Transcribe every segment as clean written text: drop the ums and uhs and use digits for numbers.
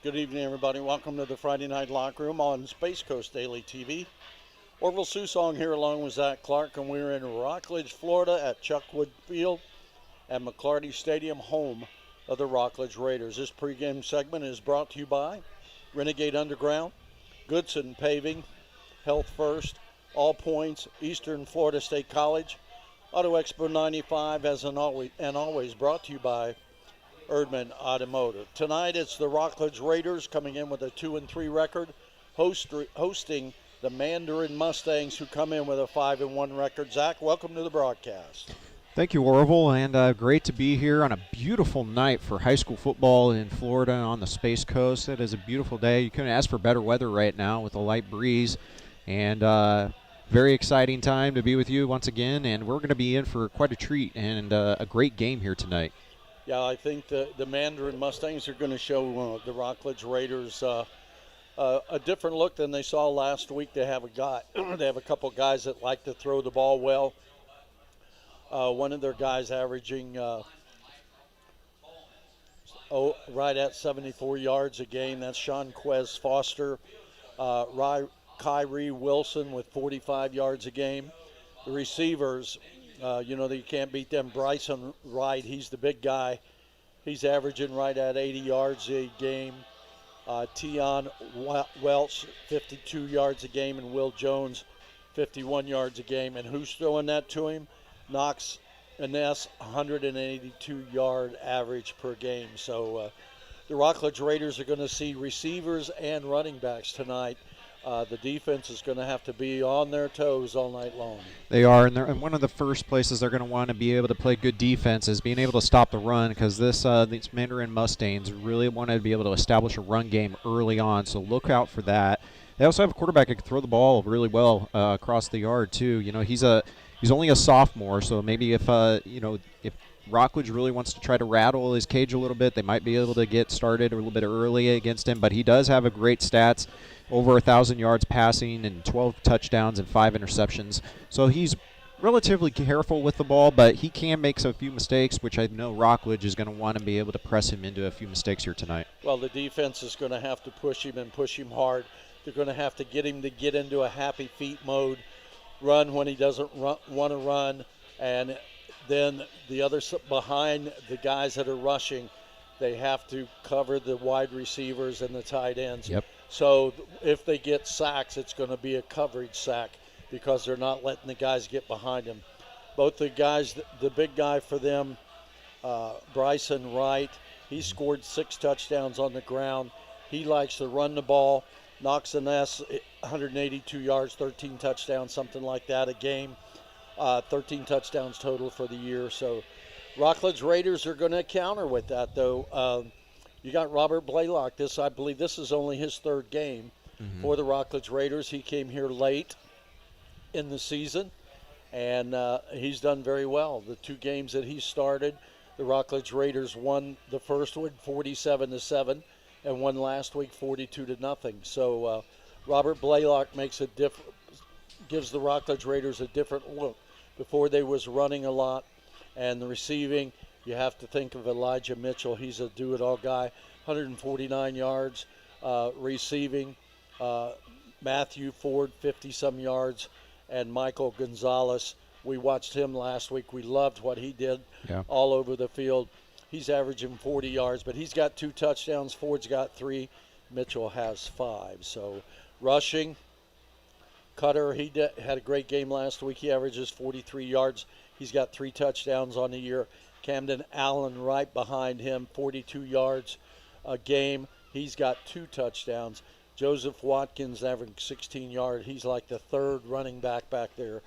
Good evening, everybody. Welcome to the Friday Night Locker Room on Space Coast Daily TV. Orville Susong here along with Zach Clark, and we're in Rockledge, Florida at Chuckwood Field at McClarty Stadium, home of the Rockledge Raiders. This pregame segment is brought to you by Renegade Underground, Goodson Paving, Health First, All Points, Eastern Florida State College, Auto Expo 95, and always brought to you by Erdman Automotive. Tonight it's the Rockledge Raiders coming in with a 2-3 record, hosting the Mandarin Mustangs, who come in with a 5-1 record. Zach, welcome to the broadcast. Thank you, Orville, and great to be here on a beautiful night for high school football in Florida on the Space Coast. It is a beautiful day. You couldn't ask for better weather right now with a light breeze, and very exciting time to be with you once again, and we're going to be in for quite a treat and a great game here tonight. Yeah, I think the Mandarin Mustangs are going to show the Rockledge Raiders a different look than they saw last week. They have a couple guys that like to throw the ball well. One of their guys averaging right at 74 yards a game. That's Sean Quez Foster. Kyrie Wilson with 45 yards a game. The receivers, you can't beat them. Bryson Wright, he's the big guy. He's averaging right at 80 yards a game. Tion Welch, 52 yards a game, and Will Jones, 51 yards a game. And who's throwing that to him? Knox Innes, 182-yard average per game. So the Rockledge Raiders are going to see receivers and running backs tonight. The defense is going to have to be on their toes all night long. They are, and one of the first places they're going to want to be able to play good defense is being able to stop the run, because these Mandarin Mustangs really want to be able to establish a run game early on, so look out for that. They also have a quarterback that can throw the ball really well across the yard too. He's only a sophomore, so maybe if Rockledge really wants to try to rattle his cage a little bit, they might be able to get started a little bit early against him. But he does have a great stats, over 1,000 yards passing and 12 touchdowns and 5 interceptions. So he's relatively careful with the ball, but he can make a few mistakes, which I know Rockledge is going to want to be able to press him into a few mistakes here tonight. Well, the defense is going to have to push him and push him hard. They're going to have to get him to get into a happy feet mode, run when he doesn't want to run, and then the other behind the guys that are rushing, they have to cover the wide receivers and the tight ends. Yep. So if they get sacks, it's going to be a coverage sack because they're not letting the guys get behind them. Both the guys, the big guy for them, Bryson Wright, he scored 6 touchdowns on the ground. He likes to run the ball. Knox Innes, 182 yards, 13 touchdowns, something like that a game. 13 touchdowns total for the year. So Rockledge Raiders are going to counter with that, though. You got Robert Blaylock. I believe this is only his 3rd game for the Rockledge Raiders. He came here late in the season, and he's done very well. The 2 games that he started, the Rockledge Raiders won the first one 47-7, and won last week 42-0. So Robert Blaylock gives the Rockledge Raiders a different look. Before they was running a lot, and the receiving, you have to think of Elijah Mitchell. He's a do-it-all guy, 149 yards receiving. Matthew Ford, 50-some yards, and Michael Gonzalez. We watched him last week. We loved what he did all over the field. He's averaging 40 yards, but he's got 2 touchdowns. Ford's got 3. Mitchell has 5. So rushing, Cutter, he had a great game last week. He averages 43 yards. He's got 3 touchdowns on the year. Camden Allen right behind him, 42 yards a game. He's got 2 touchdowns. Joseph Watkins averaging 16 yards. He's like the 3rd running back there.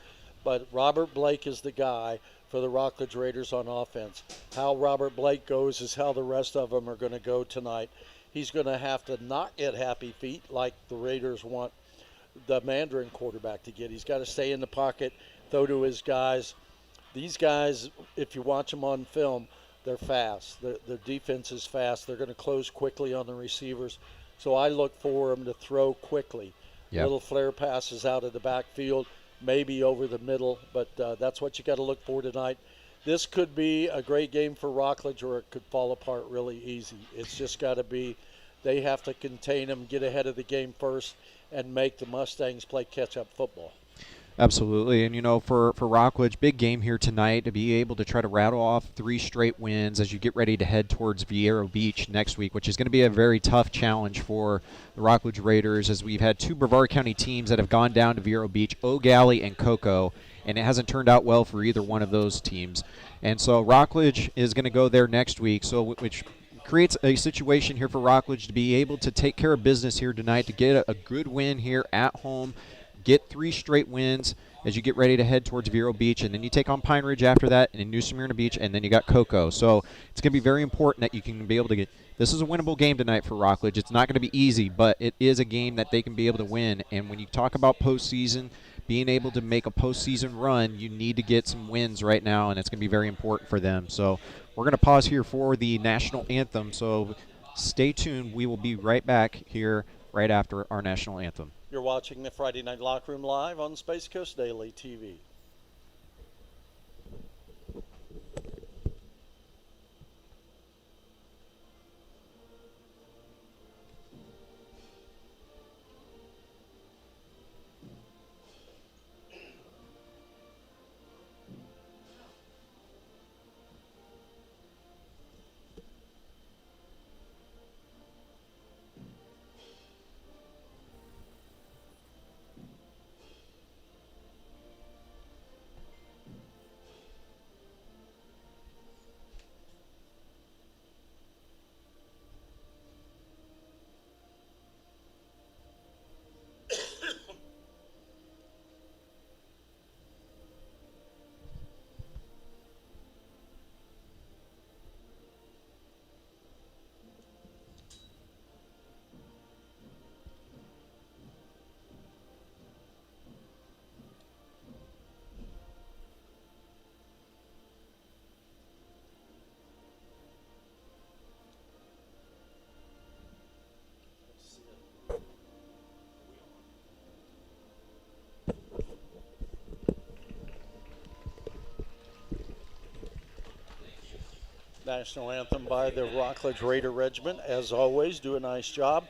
But Robert Blake is the guy for the Rockledge Raiders on offense. How Robert Blake goes is how the rest of them are going to go tonight. He's going to have to not get happy feet like the Raiders want the Mandarin quarterback to get. He's got to stay in the pocket, throw to his guys. These guys, if you watch them on film, they're fast. The defense is fast. They're going to close quickly on the receivers. So I look for them to throw quickly. Yep. Little flare passes out of the backfield, maybe over the middle, but that's what you got to look for tonight. This could be a great game for Rockledge, or it could fall apart really easy. It's just got to be They have to contain them, get ahead of the game first, and make the Mustangs play catch-up football. Absolutely. And, for Rockledge, big game here tonight to be able to try to rattle off 3 straight wins as you get ready to head towards Vieiro Beach next week, which is going to be a very tough challenge for the Rockledge Raiders, as we've had 2 Brevard County teams that have gone down to Vieiro Beach, O'Galley and Cocoa, and it hasn't turned out well for either one of those teams. And so Rockledge is going to go there next week, which creates a situation here for Rockledge to be able to take care of business here tonight, to get a good win here at home, get 3 straight wins as you get ready to head towards Vero Beach, and then you take on Pine Ridge after that, and New Smyrna Beach, and then you got Cocoa. So it's going to be very important that you can be able to get – this is a winnable game tonight for Rockledge. It's not going to be easy, but it is a game that they can be able to win. And when you talk about postseason, being able to make a postseason run, you need to get some wins right now, and it's going to be very important for them. So we're going to pause here for the national anthem. So stay tuned. We will be right back here right after our national anthem. You're watching the Friday Night Locker Room live on Space Coast Daily TV. National anthem by the Rockledge Raider Regiment. As always, do a nice job.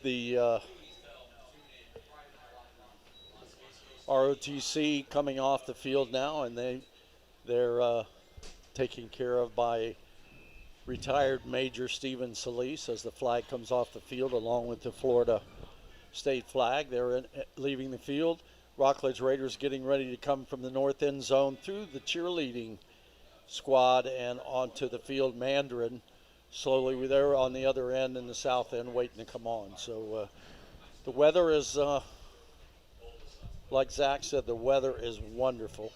The ROTC coming off the field now, and they're taken care of by retired Major Stephen Solis as the flag comes off the field along with the Florida state flag. They're leaving the field. Rockledge Raiders getting ready to come from the north end zone through the cheerleading squad and onto the field. Mandarin slowly there on the other end in the south end waiting to come on. So the weather is, like Zach said, the weather is wonderful.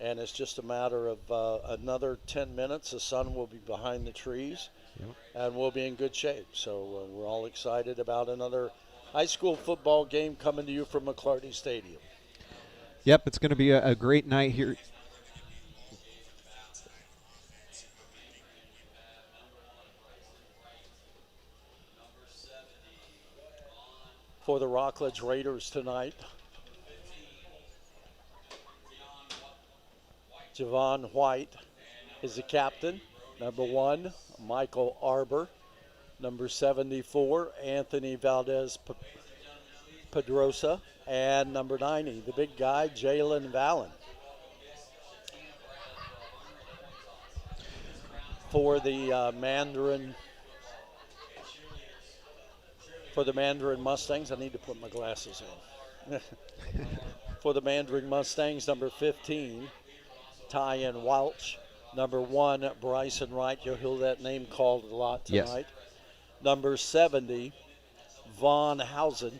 And it's just a matter of another 10 minutes. The sun will be behind the trees, and we'll be in good shape. So we're all excited about another high school football game coming to you from McClarty Stadium. Yep, it's going to be a great night here. For the Rockledge Raiders tonight, Javon White is the captain. Number 1, Michael Arbor. Number 74, Anthony Valdez Pedrosa. And number 90, the big guy, Jalen Vallon. For the Mandarin Mustangs, I need to put my glasses on. For the Mandarin Mustangs, number 15, Tyan Welch. Number 1, Bryson Wright. You'll hear that name called a lot tonight. Yes. Number 70, Vaughn Housen.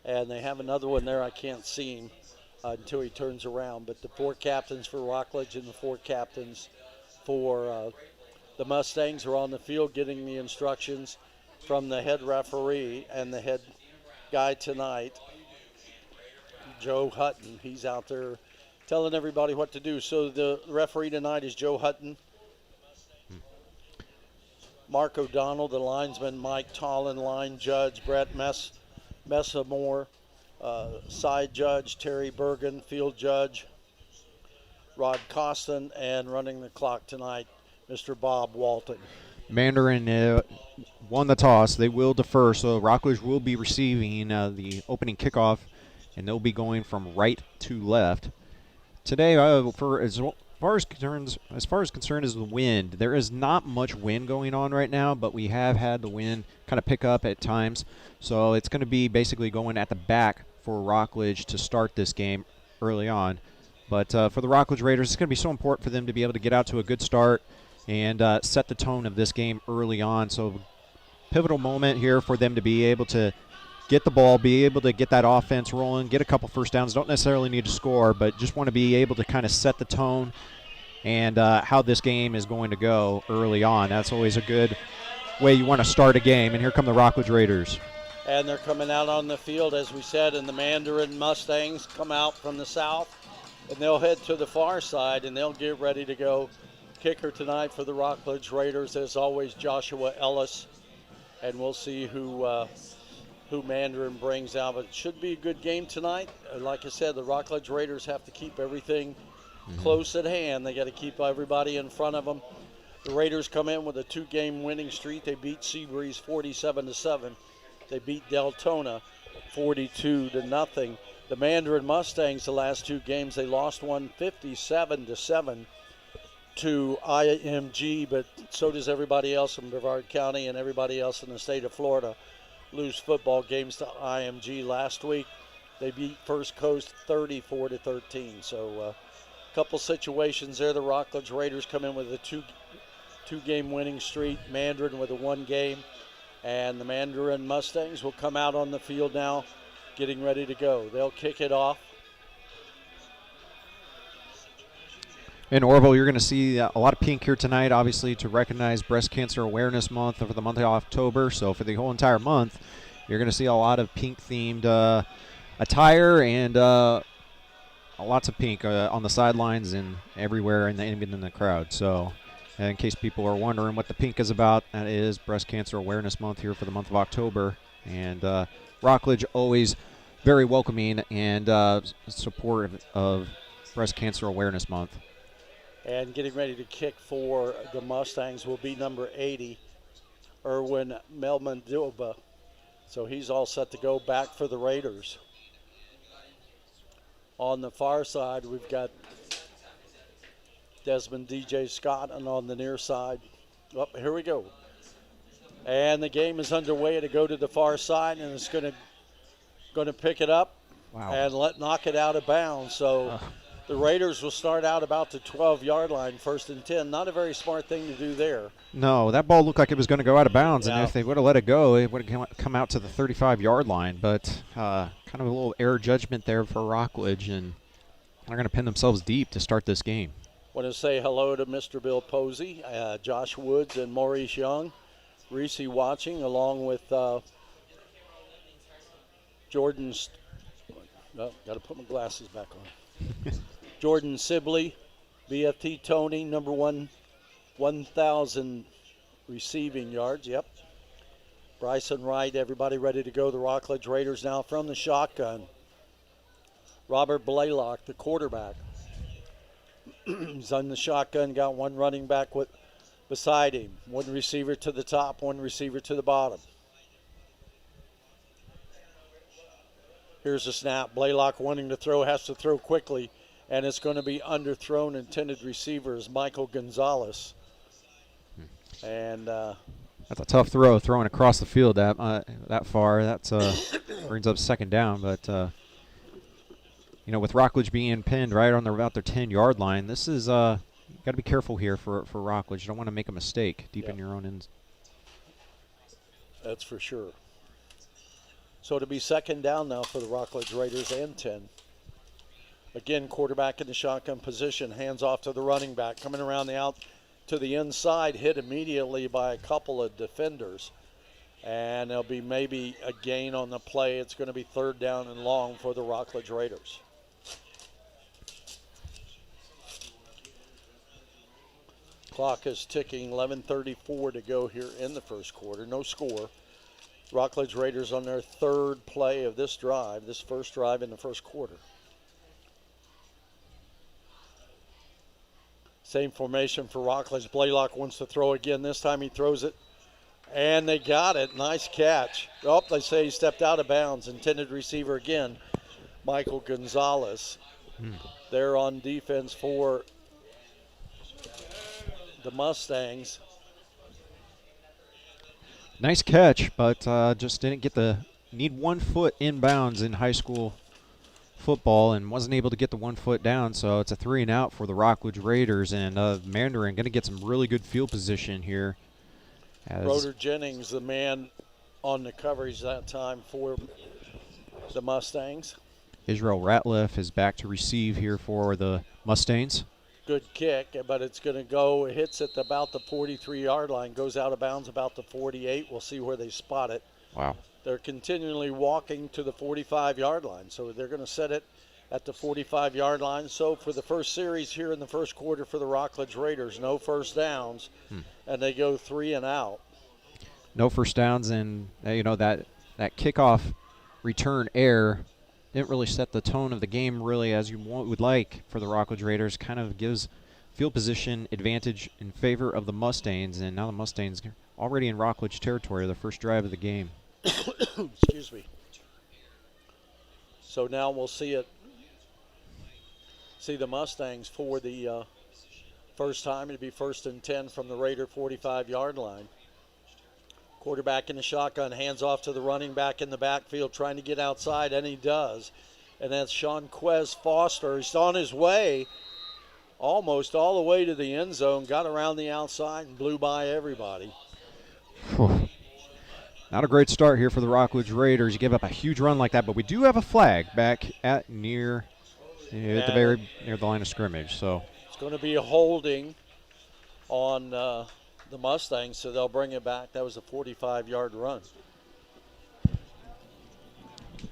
And they have another one there. I can't see him until he turns around. But the 4 captains for Rockledge and the 4 captains for the Mustangs are on the field getting the instructions from the head referee and the head guy tonight, Joe Hutton. He's out there telling everybody what to do. So the referee tonight is Joe Hutton. Mark O'Donnell, the linesman, Mike Tollin, line judge, Brett Messamore, side judge, Terry Bergen, field judge, Rod Costin, and running the clock tonight, Mr. Bob Walton. Mandarin won the toss. They will defer, so Rockledge will be receiving the opening kickoff, and they'll be going from right to left. Today, for as far as concerned is the wind, there is not much wind going on right now, but we have had the wind kind of pick up at times. So it's going to be basically going at the back for Rockledge to start this game early on. But for the Rockledge Raiders, it's going to be so important for them to be able to get out to a good start and set the tone of this game early on. So pivotal moment here for them to be able to get the ball, be able to get that offense rolling, get a couple first downs. Don't necessarily need to score, but just want to be able to kind of set the tone and how this game is going to go early on. That's always a good way you want to start a game. And here come the Rockledge Raiders. And they're coming out on the field, as we said, and the Mandarin Mustangs come out from the south, and they'll head to the far side, and they'll get ready to go. Kicker tonight for the Rockledge Raiders, as always, Joshua Ellis, and we'll see who Mandarin brings out. But it should be a good game tonight. Like I said, the Rockledge Raiders have to keep everything close at hand. They got to keep everybody in front of them. The Raiders come in with a 2-game winning streak. They beat Seabreeze 47-7. They beat Deltona 42-0. The Mandarin Mustangs, the last 2 games, they lost one 57-7 to IMG, but so does everybody else in Brevard County and everybody else in the state of Florida. Lose football games to IMG last week. They beat First Coast 34-13. So a couple situations there. The Rockledge Raiders come in with a two-game winning streak. Mandarin with a 1 game. And the Mandarin Mustangs will come out on the field now, getting ready to go. They'll kick it off. In Orville, you're going to see a lot of pink here tonight, obviously, to recognize Breast Cancer Awareness Month for the month of October. So for the whole entire month, you're going to see a lot of pink-themed attire and lots of pink on the sidelines and everywhere, and even in the crowd. So in case people are wondering what the pink is about, that is Breast Cancer Awareness Month here for the month of October. And Rockledge always very welcoming and supportive of Breast Cancer Awareness Month. And getting ready to kick for the Mustangs will be number 80, Erwin Melmanduba. So he's all set to go back for the Raiders. On the far side, we've got Desmond DJ Scott, and on the near side, here we go. And the game is underway to go to the far side, and it's going to pick it up and knock it out of bounds. So the Raiders will start out about the 12-yard line, 1st and 10. Not a very smart thing to do there. No, that ball looked like it was going to go out of bounds, and if they would have let it go, it would have come out to the 35-yard line. But kind of a little error judgment there for Rockledge, and they're going to pin themselves deep to start this game. Want to say hello to Mr. Bill Posey, Josh Woods, and Maurice Young. Reese watching, along with Jordan's. Got to put my glasses back on. Jordan Sibley, BFT Tony, number 1,000 receiving yards. Yep. Bryson Wright, everybody ready to go. The Rockledge Raiders now from the shotgun. Robert Blaylock, the quarterback. He's on the shotgun, got one running back beside him. One receiver to the top, one receiver to the bottom. Here's a snap. Blaylock wanting to throw, has to throw quickly, and it's going to be underthrown. Intended receiver is Michael Gonzalez. And that's a tough throw, throwing across the field that far. That brings up 2nd down, but with Rockledge being pinned right on about their 10-yard line, this is you got to be careful here for Rockledge. You don't want to make a mistake deep in your own end. That's for sure. So it'll be 2nd down now for the Rockledge Raiders and 10. Again, quarterback in the shotgun position, hands off to the running back, coming around the out to the inside, hit immediately by a couple of defenders. And there'll be maybe a gain on the play. It's going to be 3rd down and long for the Rockledge Raiders. Clock is ticking, 11:34 to go here in the first quarter. No score. Rockledge Raiders on their 3rd play of this drive, this first drive in the first quarter. Same formation for Rockledge. Blaylock wants to throw again. This time he throws it, and they got it. Nice catch. Oh, they say he stepped out of bounds. Intended receiver again, Michael Gonzalez. They're on defense for the Mustangs. Nice catch, but just didn't get need 1 foot inbounds in high school football and wasn't able to get the 1 foot down, so it's a 3 and out for the Rockledge Raiders, and Mandarin going to get some really good field position here. Roder Jennings, the man on the coverage that time for the Mustangs. Israel Ratliff is back to receive here for the Mustangs. Good kick, but it's going to go, it hits at about the 43-yard line, goes out of bounds about the 48. We'll see where they spot it. Wow. They're continually walking to the 45-yard line, so they're going to set it at the 45-yard line. So for the first series here in the first quarter for the Rockledge Raiders, no first downs, and they go 3 and out. No first downs, and that kickoff return error didn't really set the tone of the game really as you would like for the Rockledge Raiders. Kind of gives field position advantage in favor of the Mustangs, and now the Mustangs already in Rockledge territory, the first drive of the game. Excuse me. So now we'll see the Mustangs for the first time. It'd be 1st and 10 from the Raider 45-yard line. Quarterback in the shotgun, hands off to the running back in the backfield, trying to get outside, and he does. And that's Seanquez Foster. He's on his way, almost all the way to the end zone, got around the outside and blew by everybody. Not a great start here for the Rockledge Raiders. You give up a huge run like that, but we do have a flag back at near the line of scrimmage. So it's going to be a holding on the Mustangs, so they'll bring it back. That was a 45-yard run.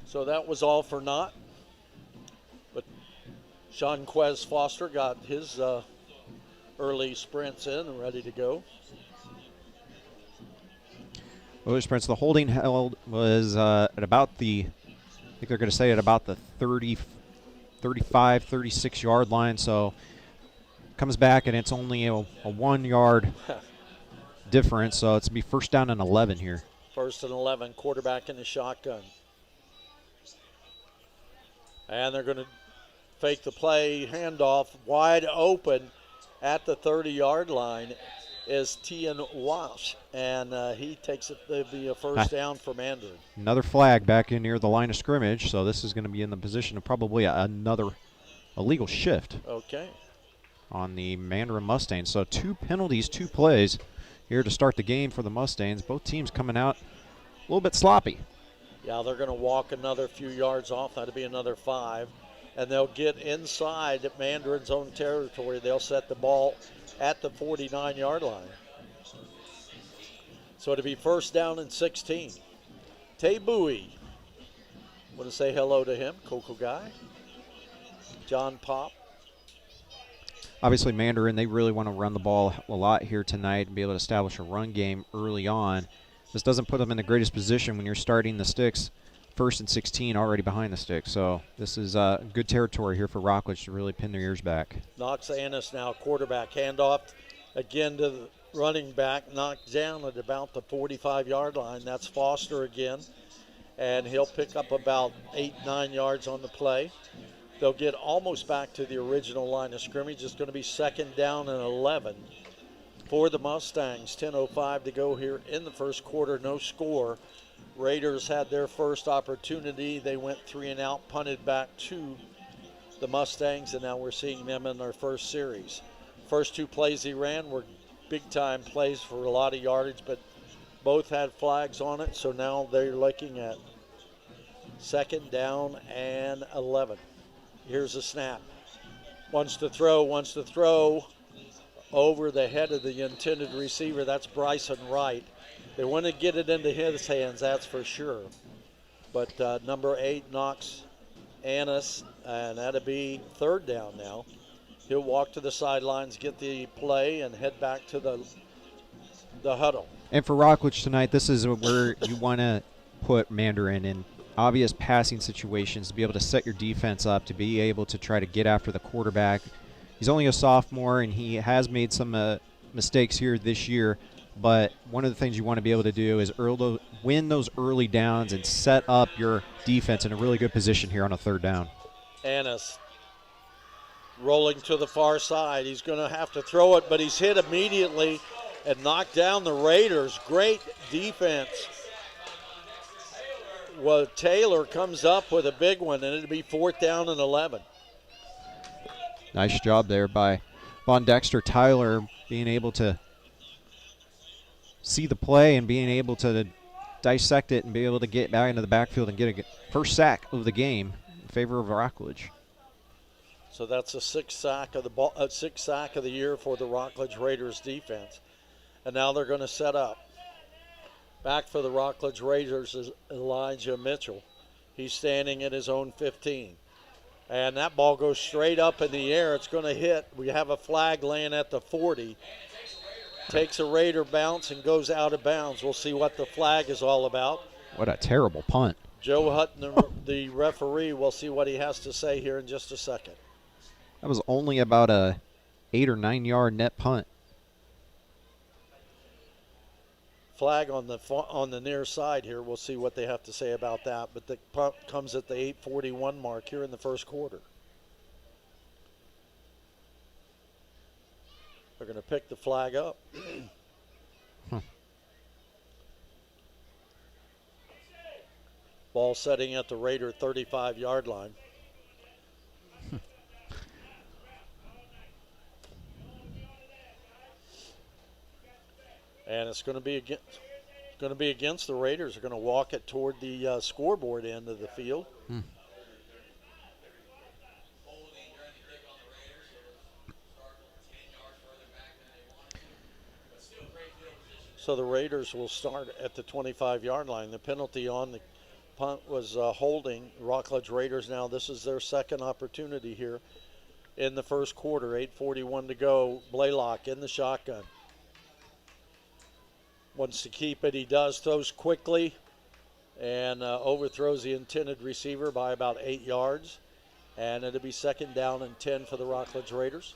So that was all for naught. But Seanquez Foster got his early sprints in and ready to go. Early sprints. The holding held was at about I think they're going to say at about the 30, 35, 36-yard line. So comes back, and it's only a 1 yard difference, so it's going to be 1st down and 11 here. 1st and 11, quarterback in the shotgun. And they're going to fake the play, handoff, wide open at the 30-yard line is Tian Walsh, and he takes it. It'll be a 1st down for Mandarin. Another flag back in near the line of scrimmage, so this is going to be in the position of probably another illegal shift. Okay. On the Mandarin Mustangs. So 2 penalties, 2 plays here to start the game for the Mustangs. Both teams coming out a little bit sloppy. Yeah, they're going to walk another few yards off. That'll be another 5. And they'll get inside Mandarin's own territory. They'll set the ball at the 49-yard line. So it'll be 1st down and 16. Tay Bowie. Want to say hello to him, Coco guy. John Pop. Obviously, Mandarin, they really want to run the ball a lot here tonight and be able to establish a run game early on. This doesn't put them in the greatest position when you're starting the sticks 1st and 16 already behind the sticks. So this is good territory here for Rockledge to really pin their ears back. Knox Annis now quarterback. Handoff again to the running back. Knocked down at about the 45-yard line. That's Foster again. And he'll pick up about 8-9 yards on the play. They'll get almost back to the original line of scrimmage. It's going to be 2nd down and 11 for the Mustangs. 10:05 to go here in the first quarter. No score. Raiders had their first opportunity. They went 3 and out, punted back to the Mustangs, and now we're seeing them in their first series. First 2 plays he ran were big-time plays for a lot of yardage, but both had flags on it, so now they're looking at 2nd down and 11. Here's a snap. Wants to throw over the head of the intended receiver. That's Bryson Wright. They want to get it into his hands, that's for sure. But number 8, Knox Annis, and that'll be 3rd down now. He'll walk to the sidelines, get the play, and head back to the huddle. And for Rockledge tonight, this is where you want to put Mandarin in obvious passing situations to be able to set your defense up, to be able to try to get after the quarterback, He's only a sophomore, and he has made some mistakes here this year. But one of the things you want to be able to do is win those early downs and set up your defense in a really good position here on a third down. Annis rolling to the far side. He's going to have to throw it, but he's hit immediately and knocked down the Raiders. Great defense. Well, Taylor comes up with a big one, and it'll be 4th down and 11. Nice job there by Von Dexter. Tyler being able to see the play and being able to dissect it and be able to get back into the backfield and get a first sack of the game in favor of Rockledge. So that's a sixth sack of the year for the Rockledge Raiders defense. And now they're going to set up. Back for the Rockledge Raiders is Elijah Mitchell. He's standing at his own 15. And that ball goes straight up in the air. It's going to hit. We have a flag laying at the 40. Takes a Raider bounce and goes out of bounds. We'll see what the flag is all about. What a terrible punt. Joe Hutton, the referee, will see what he has to say here in just a second. That was only about a 8 or 9 yard net punt. Flag on the near side here. We'll see what they have to say about that. But the punt comes at the 8:41 mark here in the first quarter. They're going to pick the flag up. Ball setting at the Raider 35-yard line. And it's going to be against the Raiders. They're going to walk it toward the scoreboard end of the field. So the Raiders will start at the 25-yard line. The penalty on the punt was holding Rockledge Raiders. Now this is their second opportunity here in the first quarter. 8:41 to go. Blaylock in the shotgun. Wants to keep it. He does. Throws quickly and overthrows the intended receiver by about 8 yards. And it'll be 2nd down and 10 for the Rockledge Raiders.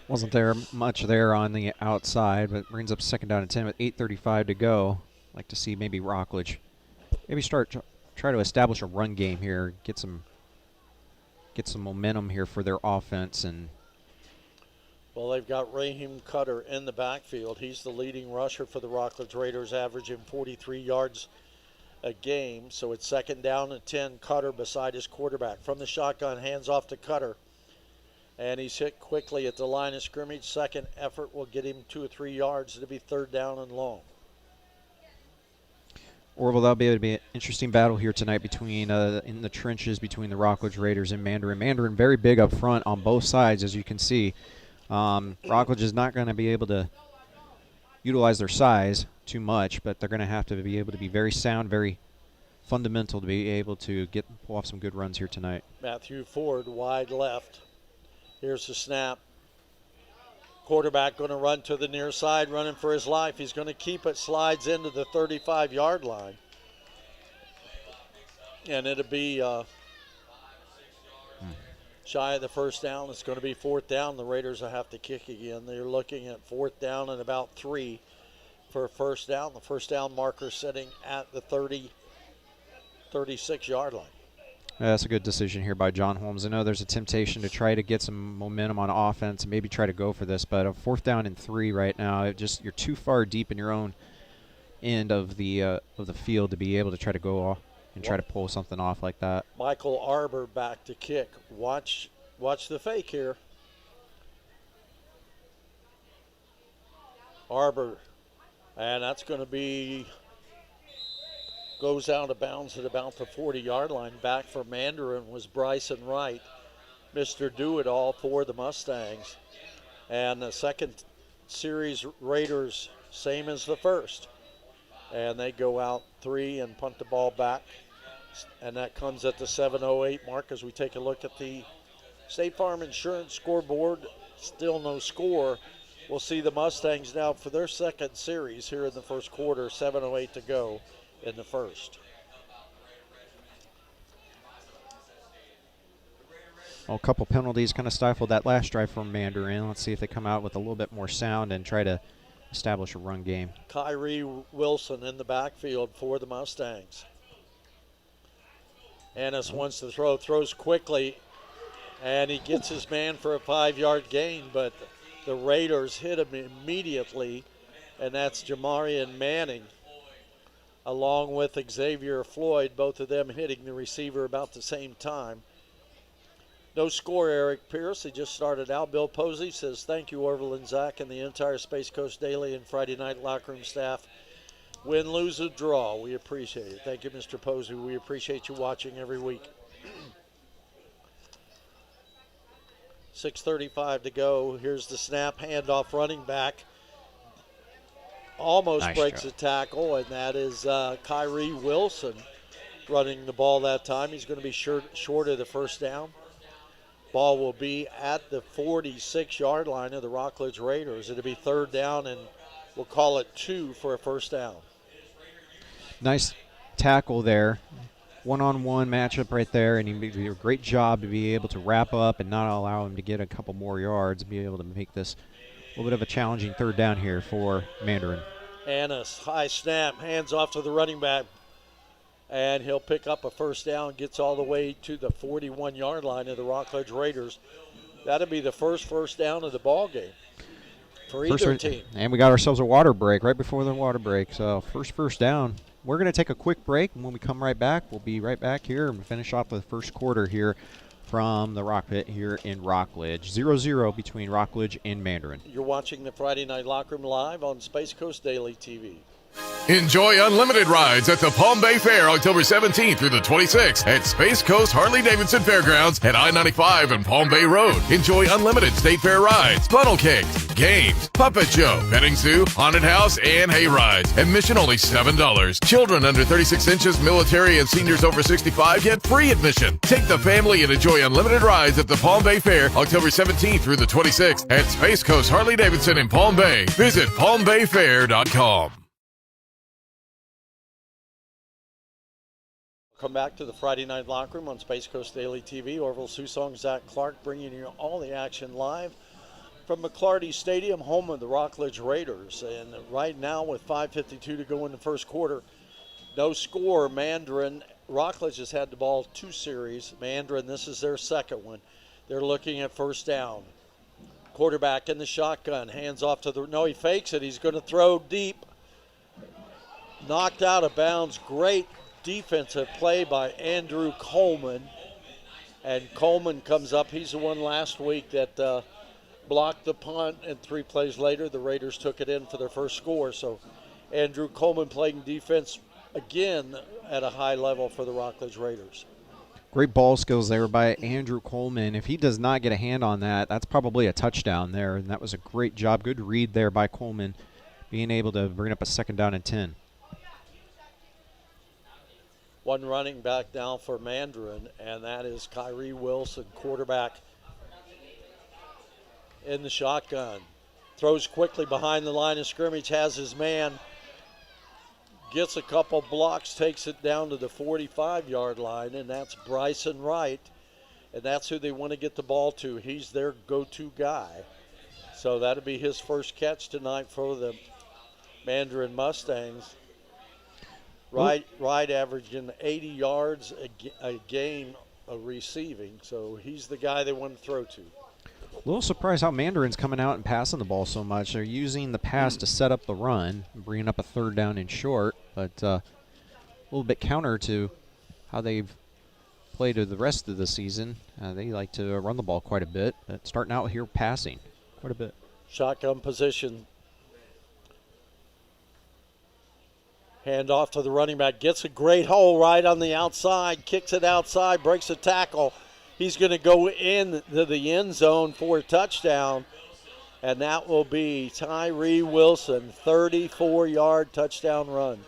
Wasn't there much there on the outside, but brings up 2nd down and 10 with 8:35 to go. Like to see maybe Rockledge maybe try to establish a run game here, get some momentum here for their offense. And well, they've got Raheem Cutter in the backfield. He's the leading rusher for the Rockledge Raiders, averaging 43 yards a game. So it's 2nd down and 10. Cutter beside his quarterback. From the shotgun, hands off to Cutter. And he's hit quickly at the line of scrimmage. Second effort will get him 2 or 3 yards. It'll be 3rd down and long. Orville, that'll be able to be an interesting battle here tonight between in the trenches between the Rockledge Raiders and Mandarin. Mandarin very big up front on both sides, as you can see. Rockledge is not going to be able to utilize their size too much, but they're going to have to be able to be very sound, very fundamental to be able to pull off some good runs here tonight. Matthew Ford wide left. Here's the snap. Quarterback going to run to the near side, running for his life. He's going to keep it, slides into the 35-yard line. And it'll be shy of the first down. It's going to be 4th down. The Raiders will have to kick again. They're looking at 4th down and about 3 for first down. The first down marker sitting at the 36-yard line. That's a good decision here by John Holmes. I know there's a temptation to try to get some momentum on offense and maybe try to go for this, but a 4th down and 3 right now, you're too far deep in your own end of the field to be able to try to go off and try to pull something off like that. Michael Arbor back to kick. Watch the fake here. Arbor, and that's going to be goes out of bounds at about the 40-yard line. Back for Mandarin was Bryson Wright, Mr. Do-It-All for the Mustangs. And the second series Raiders, same as the first. And they go out 3 and punt the ball back. And that comes at the 7:08 mark as we take a look at the State Farm Insurance scoreboard. Still no score. We'll see the Mustangs now for their second series here in the first quarter, 7:08 to go in the first. Well, a couple penalties kind of stifled that last drive from Mandarin. Let's see if they come out with a little bit more sound and try to establish a run game. Kyrie Wilson in the backfield for the Mustangs. Ennis wants to throw, throws quickly, and he gets his man for a 5-yard gain, but the Raiders hit him immediately, and that's Jamarian Manning along with Xavier Floyd, both of them hitting the receiver about the same time. No score, Eric Pierce. He just started out. Bill Posey says, thank you, Orville and Zach, and the entire Space Coast Daily and Friday Night Locker Room staff. Win, lose, or draw, we appreciate it. Thank you, Mr. Posey. We appreciate you watching every week. 6:35 to go. Here's the snap, handoff, running back. Almost Nice breaks job. a tackle, and that is Kyrie Wilson running the ball that time. He's going to be short of the first down. Ball will be at the 46-yard line of the Rockledge Raiders. It'll be 3rd down, and we'll call it 2 for a first down. Nice tackle there. One-on-one matchup right there, and he did a great job to be able to wrap up and not allow him to get a couple more yards and be able to make this a little bit of a challenging 3rd down here for Mandarin. Annis, high snap, hands off to the running back, and he'll pick up a first down, gets all the way to the 41-yard line of the Rockledge Raiders. That'll be the first down of the ball game for either team. And we got ourselves a water break right before the water break, so first down. We're going to take a quick break, and when we come right back, we'll be right back here and finish off the first quarter here from the Rock Pit here in Rockledge. 0-0 between Rockledge and Mandarin. You're watching the Friday Night Locker Room live on Space Coast Daily TV. Enjoy unlimited rides at the Palm Bay Fair October 17th through the 26th at Space Coast Harley-Davidson Fairgrounds at I-95 and Palm Bay Road. Enjoy unlimited state fair rides, funnel cakes, games, puppet show, petting zoo, haunted house, and hay rides. Admission only $7. Children under 36 inches, military, and seniors over 65 get free admission. Take the family and enjoy unlimited rides at the Palm Bay Fair October 17th through the 26th at Space Coast Harley-Davidson in Palm Bay. Visit palmbayfair.com. Come back to the Friday Night Locker Room on Space Coast Daily TV. Orville Susong, Zach Clark bringing you all the action live from McClarty Stadium, home of the Rockledge Raiders. And right now with 5:52 to go in the first quarter, no score. Mandarin, Rockledge has had the ball 2 series. Mandarin, this is their second one. They're looking at first down. Quarterback in the shotgun, hands off to the, no, he fakes it. He's going to throw deep. Knocked out of bounds. Great defensive play by Andrew Coleman, and Coleman comes up. He's the one last week that blocked the punt, and 3 plays later the Raiders took it in for their first score. So Andrew Coleman playing defense again at a high level for the Rockledge Raiders. Great ball skills there by Andrew Coleman. If he does not get a hand on that, that's probably a touchdown there, and that was a great job. Good read there by Coleman, being able to bring up a 2nd down and 10. One running back now for Mandarin, and that is Kyrie Wilson, quarterback in the shotgun. Throws quickly behind the line of scrimmage, has his man, gets a couple blocks, takes it down to the 45-yard line, and that's Bryson Wright, and that's who they want to get the ball to. He's their go-to guy. So that'll be his first catch tonight for the Mandarin Mustangs. Wright averaging 80 yards a game receiving, so he's the guy they want to throw to. A little surprised how Mandarin's coming out and passing the ball so much. They're using the pass to set up the run, bringing up a 3rd down and short, but a little bit counter to how they've played the rest of the season. They like to run the ball quite a bit, but starting out here passing quite a bit. Shotgun position. Hand off to the running back. Gets a great hole right on the outside. Kicks it outside. Breaks a tackle. He's going to go into the end zone for a touchdown. And that will be Tyree Wilson. 34-yard touchdown run.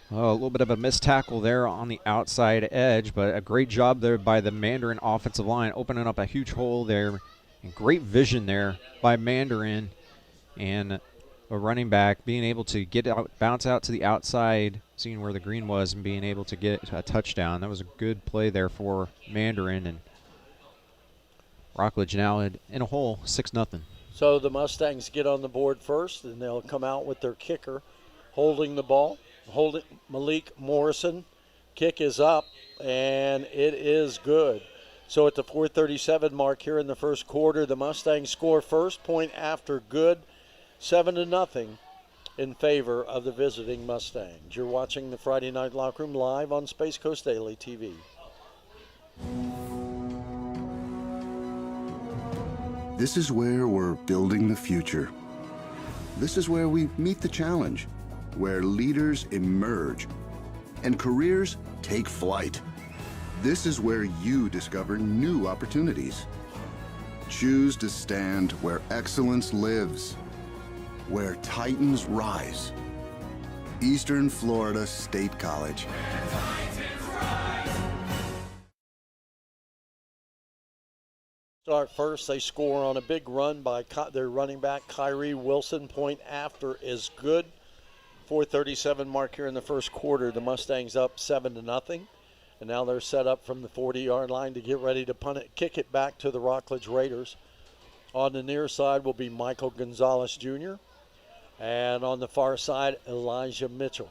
Oh, a little bit of a missed tackle there on the outside edge, but a great job there by the Mandarin offensive line, opening up a huge hole there. And great vision there by Mandarin, and a running back being able to get out, bounce out to the outside seeing where the green was and being able to get a touchdown. That was a good play there for Mandarin, and Rockledge now in a hole, 6-0. So the Mustangs get on the board first, and they'll come out with their kicker holding the ball. Malik Morrison. Kick is up, and it is good. So at the 4:37 mark here in the first quarter, the Mustangs score first, point after good, 7-0 in favor of the visiting Mustangs. You're watching the Friday Night Locker Room live on Space Coast Daily TV. This is where we're building the future. This is where we meet the challenge, where leaders emerge and careers take flight. This is where you discover new opportunities. Choose to stand where excellence lives, where titans rise. Eastern Florida State College. Start first, they score on a big run by their running back, Kyrie Wilson. Point after is good. 4:37 mark here in the first quarter. The Mustangs up 7-0. And now they're set up from the 40-yard line to get ready to punt it, kick it back to the Rockledge Raiders. On the near side will be Michael Gonzalez Jr. And on the far side, Elijah Mitchell.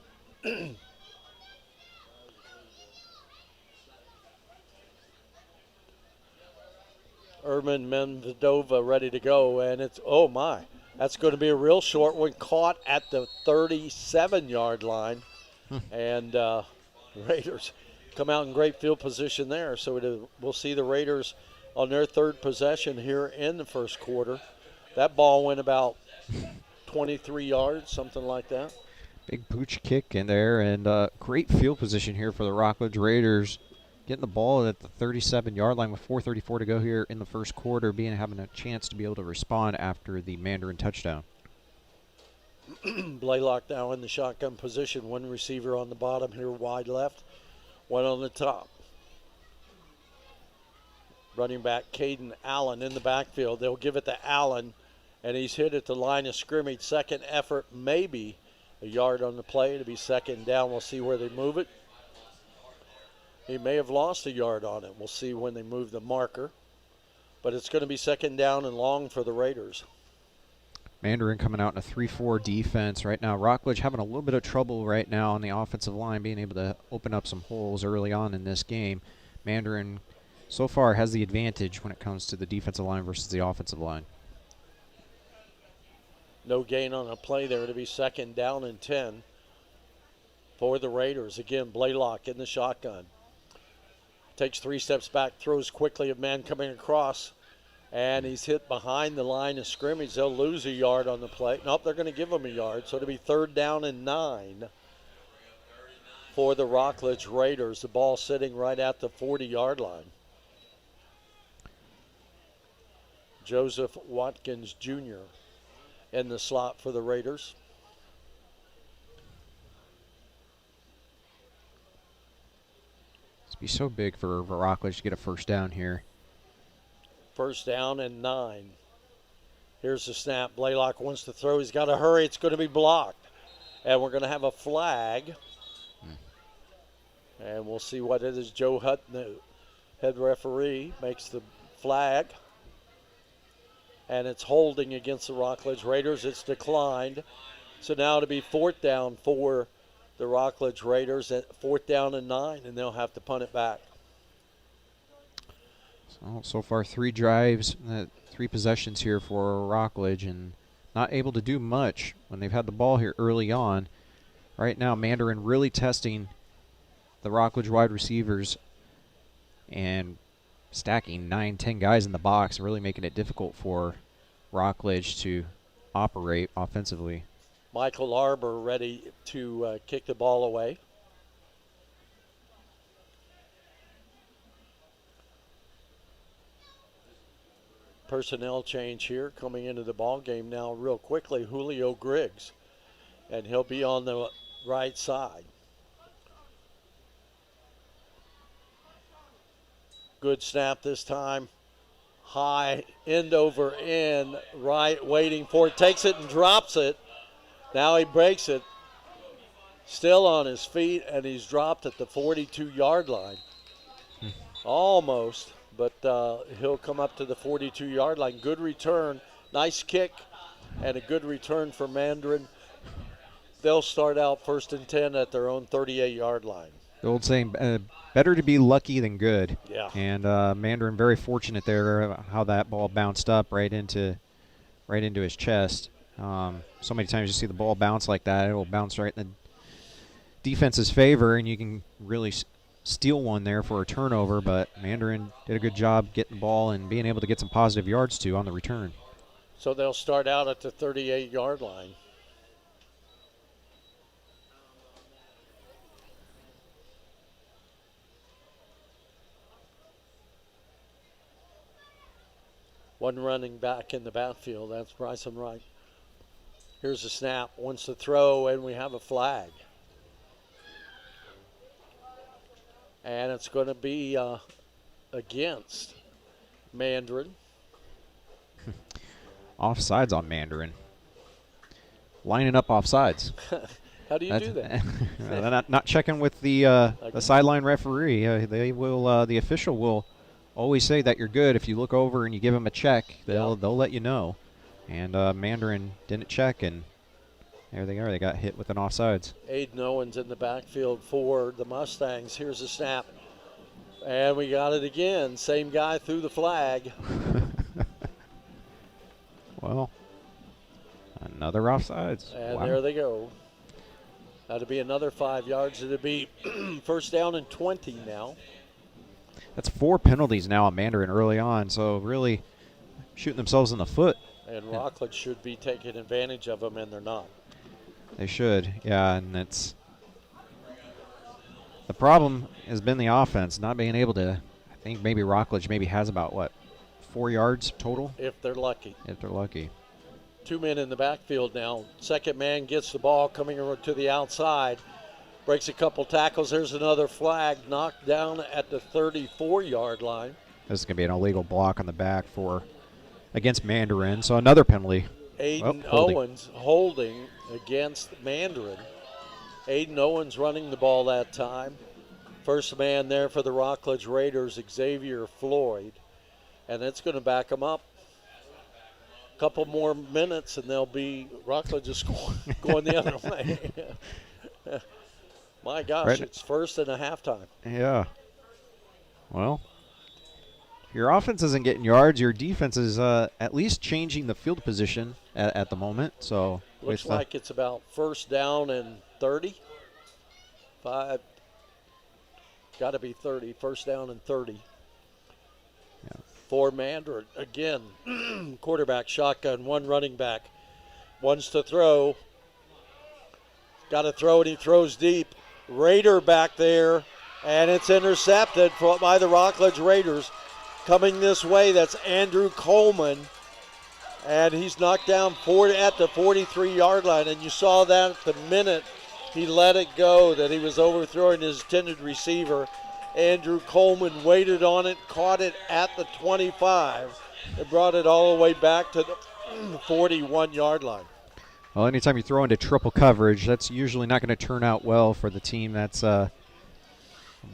Erman Menvidova ready to go, and it's, oh my, that's going to be a real short one, caught at the 37-yard line. And Raiders come out in great field position there. So we'll see the Raiders on their third possession here in the first quarter. That ball went about 23 yards, something like that. Big pooch kick in there, and great field position here for the Rockledge Raiders. Getting the ball at the 37-yard line with 4:34 to go here in the first quarter, having a chance to be able to respond after the Mandarin touchdown. Blaylock now in the shotgun position. One receiver on the bottom here, wide left. One on the top. Running back Caden Allen in the backfield. They'll give it to Allen, and he's hit at the line of scrimmage. Second effort, maybe a yard on the play. It'll be second down. We'll see where they move it. He may have lost a yard on it. We'll see when they move the marker. But it's going to be second down and long for the Raiders. Mandarin coming out in a 3-4 defense right now. Rockledge having a little bit of trouble right now on the offensive line, being able to open up some holes early on in this game. Mandarin so far has the advantage when it comes to the defensive line versus the offensive line. No gain on a play there to be second down and 10 for the Raiders. Again, Blaylock in the shotgun. Takes 3 steps back, throws quickly, a man coming across, and he's hit behind the line of scrimmage. They'll lose a yard on the play. Nope, they're going to give him a yard, so it'll be third down and 9 for the Rockledge Raiders. The ball sitting right at the 40-yard line. Joseph Watkins Jr. in the slot for the Raiders. Be so big for Rockledge to get a first down here. First down and 9. Here's the snap. Blaylock wants to throw. He's got to hurry. It's going to be blocked. And we're going to have a flag. And we'll see what it is. Joe Hutton, the head referee, makes the flag. And it's holding against the Rockledge Raiders. It's declined. So now it'll be fourth down for the Rockledge Raiders at fourth down and 9, and they'll have to punt it back. So far 3 drives, 3 possessions here for Rockledge, and not able to do much when they've had the ball here early on. Right now, Mandarin really testing the Rockledge wide receivers and stacking 9-10 guys in the box and really making it difficult for Rockledge to operate offensively. Michael Arbor ready to kick the ball away. Personnel change here coming into the ball game now real quickly. Julio Griggs, and he'll be on the right side. Good snap this time. High, end over end, right, waiting for it. Takes it and drops it. Now he breaks it. Still on his feet, and he's dropped at the 42-yard line. Almost, but he'll come up to the 42-yard line. Good return, nice kick, and a good return for Mandarin. They'll start out 1st and 10 at their own 38-yard line. The old saying, better to be lucky than good. Yeah. And Mandarin very fortunate there how that ball bounced up right into his chest. So many times you see the ball bounce like that, it will bounce right in the defense's favor, and you can really steal one there for a turnover, but Mandarin did a good job getting the ball and being able to get some positive yards too on the return. So they'll start out at the 38-yard line. One running back in the backfield, that's Bryson Wright. Here's a snap, wants to throw, and we have a flag. And it's going to be against Mandarin. Offsides on Mandarin. Lining up offsides. How do you do that? Not checking with the sideline referee. They will. The official will always say that you're good. If you look over and you give them a check, they'll let you know. And Mandarin didn't check, and there they are. They got hit with an offsides. Aiden Owens in the backfield for the Mustangs. Here's a snap. And we got it again. Same guy threw the flag. Well, another offsides. And wow. There they go. That'll be another 5 yards. It'll be 1st down and 20 now. That's 4 penalties now on Mandarin early on, so really shooting themselves in the foot. And Rockledge should be taking advantage of them, and they're not. They should, yeah, and it's the problem has been the offense not being able to. I think maybe Rockledge maybe has about 4 yards total If they're lucky. if they're lucky. 2 men in the backfield now. Second man gets the ball coming to the outside. Breaks a couple tackles. There's another flag knocked down at the 34-yard line. This is going to be an illegal block on the back against Mandarin, so another penalty. Aiden holding. Owens holding against Mandarin. Aiden Owens running the ball that time. First man there for the Rockledge Raiders, Xavier Floyd. And it's going to back them up. A couple more minutes and they'll be Rockledge is going the other way. My gosh, Right. It's 1st and a halftime. Yeah. Well, if your offense isn't getting yards, your defense is at least changing the field position at the moment. So Looks like it's about 1st down and 30. 5. Got to be 30. 1st down and 30. Yeah. For Mandarin. Again, quarterback shotgun, one running back. One's to throw. Got to throw, and he throws deep. Raider back there, and it's intercepted by the Rockledge Raiders. Coming this way, that's Andrew Coleman. And he's knocked down at the 43-yard line. And you saw that the minute he let it go, that he was overthrowing his intended receiver. Andrew Coleman waited on it, caught it at the 25, and brought it all the way back to the 41-yard line. Well, anytime you throw into triple coverage, that's usually not going to turn out well for the team that's 1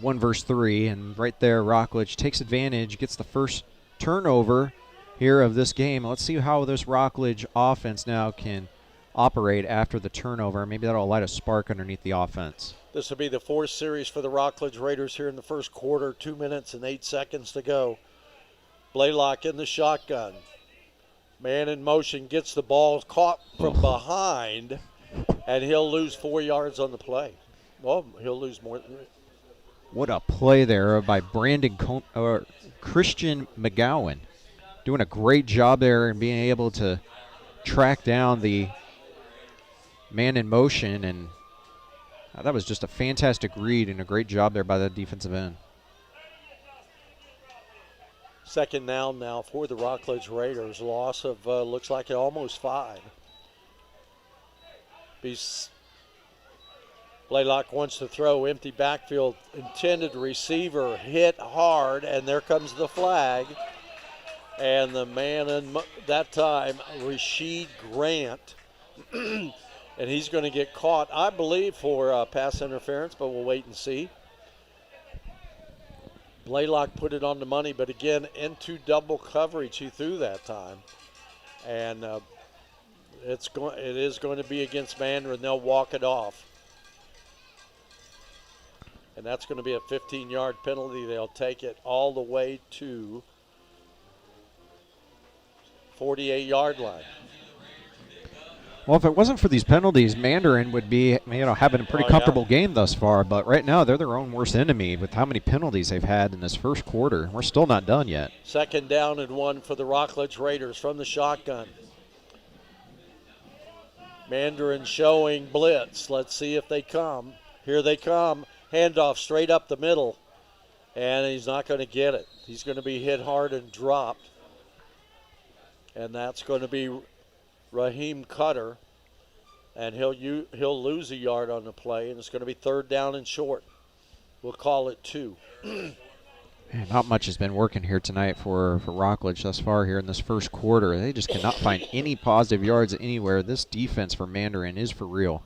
versus 3. And right there, Rockledge takes advantage, gets the first turnover here of this game. Let's see how this Rockledge offense now can operate after the turnover. Maybe that'll light a spark underneath the offense. This will be the 4th series for the Rockledge Raiders here in the first quarter. 2 minutes and 8 seconds to go. Blaylock in the shotgun. Man in motion, gets the ball caught from behind, and he'll lose 4 yards on the play. Well, he'll lose more. What a play there by Christian McGowan. Doing a great job there and being able to track down the man in motion, and that was just a fantastic read and a great job there by the defensive end. Second down now for the Rockledge Raiders. Loss of, looks like almost 5. Blaylock wants to throw, empty backfield, intended receiver hit hard, and there comes the flag. And the man in that time, Rasheed Grant, And he's going to get caught, I believe, for pass interference, but we'll wait and see. Blaylock put it on the money, but again, into double coverage he threw that time. And it is going to be against Mandarin. They'll walk it off. And that's going to be a 15-yard penalty. They'll take it all the way to 48-yard line. Well, if it wasn't for these penalties, Mandarin would be, having a pretty comfortable game thus far. But right now, they're their own worst enemy with how many penalties they've had in this first quarter. We're still not done yet. 2nd down and 1 for the Rockledge Raiders from the shotgun. Mandarin showing blitz. Let's see if they come. Here they come. Handoff straight up the middle. And he's not going to get it. He's going to be hit hard and dropped. And that's going to be Raheem Cutter, and he'll lose a yard on the play, and it's going to be 3rd down and short. We'll call it 2. Man, not much has been working here tonight for Rockledge thus far here in this first quarter. They just cannot find any positive yards anywhere. This defense for Mandarin is for real.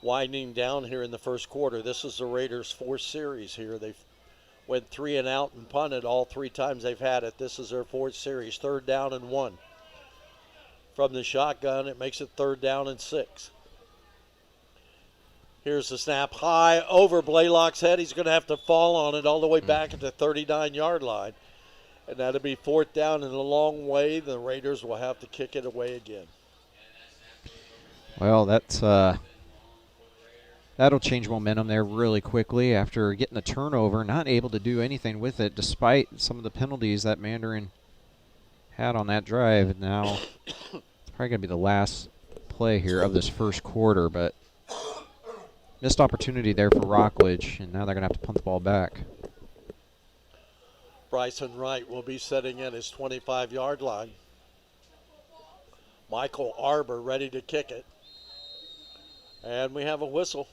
Winding down here in the first quarter. This is the Raiders' 4th series here. They've went 3 and out and punted all 3 times they've had it. This is their 4th series, 3rd down and 1. From the shotgun, it makes it 3rd down and 6. Here's the snap high over Blaylock's head. He's going to have to fall on it all the way back at the 39-yard line. And that'll be 4th down and a long way. The Raiders will have to kick it away again. Well, that'll change momentum there really quickly after getting the turnover, not able to do anything with it despite some of the penalties that Mandarin had on that drive. And now it's probably going to be the last play here of this first quarter, but missed opportunity there for Rockledge, and now they're going to have to punt the ball back. Bryson Wright will be setting in his 25-yard line. Michael Arbor ready to kick it. And we have a whistle.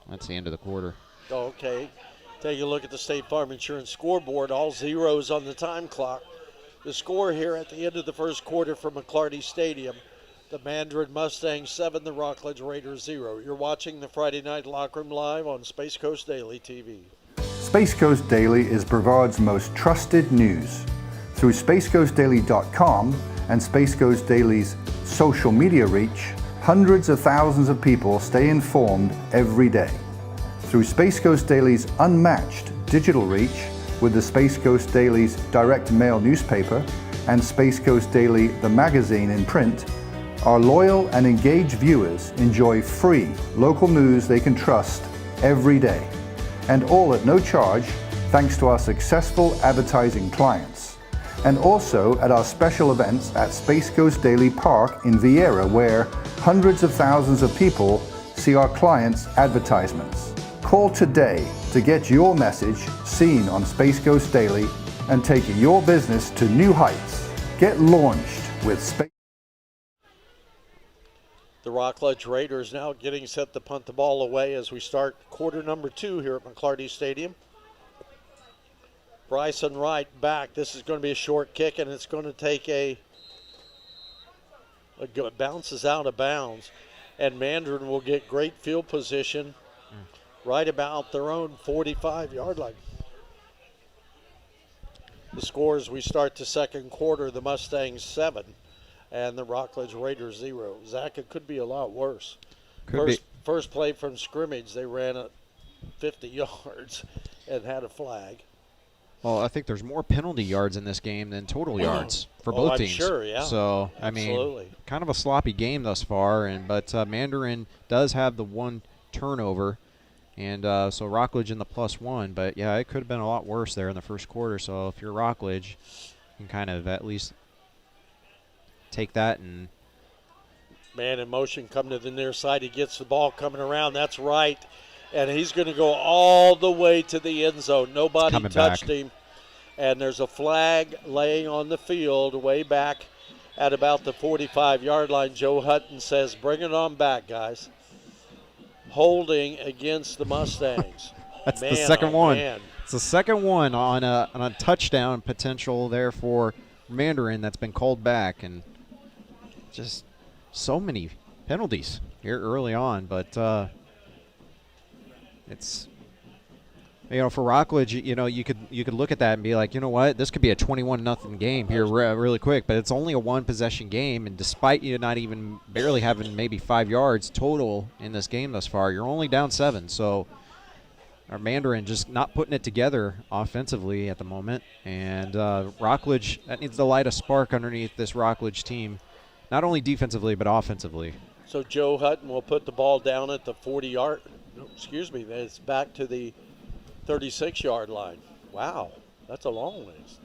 That's the end of the quarter. Okay. Take a look at the State Farm Insurance scoreboard. All zeros on the time clock. The score here at the end of the first quarter from McClarty Stadium. The Mandarin Mustangs 7, the Rockledge Raiders 0. You're watching the Friday Night Locker Room live on Space Coast Daily TV. Space Coast Daily is Brevard's most trusted news. Through spacecoastdaily.com and Space Coast Daily's social media reach, hundreds of thousands of people stay informed every day. Through Space Coast Daily's unmatched digital reach with the Space Coast Daily's direct mail newspaper and Space Coast Daily the magazine in print, our loyal and engaged viewers enjoy free local news they can trust every day, and all at no charge thanks to our successful advertising clients. And also at our special events at Space Coast Daily Park in Vieira, where hundreds of thousands of people see our clients' advertisements. Call today to get your message seen on Space Coast Daily and take your business to new heights. Get launched with Space. The Rockledge Raiders now getting set to punt the ball away as we start quarter number 2 here at McClarty Stadium. Bryson Wright back. This is going to be a short kick, and it's going to take bounces out of bounds. And Mandarin will get great field position right about their own 45-yard line. The score as we start the second quarter, the Mustangs 7 and the Rockledge Raiders 0. Zach, it could be a lot worse. First play from scrimmage, they ran it 50 yards and had a flag. Well, I think there's more penalty yards in this game than total yards for both teams. Sure, yeah. So, Absolutely. I mean, kind of a sloppy game thus far, but Mandarin does have the one turnover, and so Rockledge in the +1. But, yeah, it could have been a lot worse there in the first quarter. So if you're Rockledge, you can kind of at least take that and man in motion coming to the near side. He gets the ball coming around. That's right. And he's going to go all the way to the end zone. Nobody touched him. And there's a flag laying on the field way back at about the 45-yard line. Joe Hutton says, bring it on back, guys. Holding against the Mustangs. That's the second one. Man. It's the second one on a touchdown potential there for Mandarin that's been called back. And just so many penalties here early on, but it's, for Rockledge, you could look at that and be like, you know what, this could be a 21-0 game here really quick, but it's only a one-possession game, and despite you not even barely having maybe 5 yards total in this game thus far, you're only down 7. So our Mandarin just not putting it together offensively at the moment, and Rockledge, that needs to light a spark underneath this Rockledge team, not only defensively but offensively. So Joe Hutton will put the ball down at the 40-yard. It's back to the 36-yard line. Wow, that's a long ways.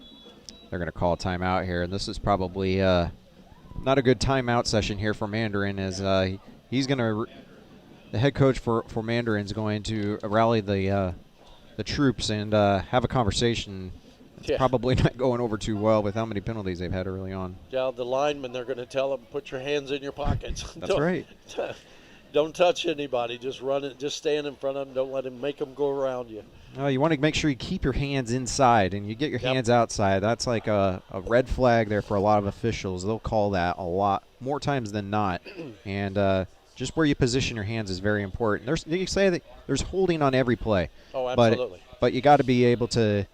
They're going to call a timeout here, and this is probably not a good timeout session here for Mandarin, as he's going to the head coach for Mandarin is going to rally the troops and have a conversation. It's probably not going over too well with how many penalties they've had early on. Yeah, the linemen, they're going to tell them, put your hands in your pockets. That's right. Don't touch anybody. Just run it. Just stand in front of them. Don't let them make them go around you. No, you want to make sure you keep your hands inside and you get your hands outside. That's like a red flag there for a lot of officials. They'll call that a lot more times than not. And just where you position your hands is very important. You say that there's holding on every play. Oh, absolutely. But you got to be able to,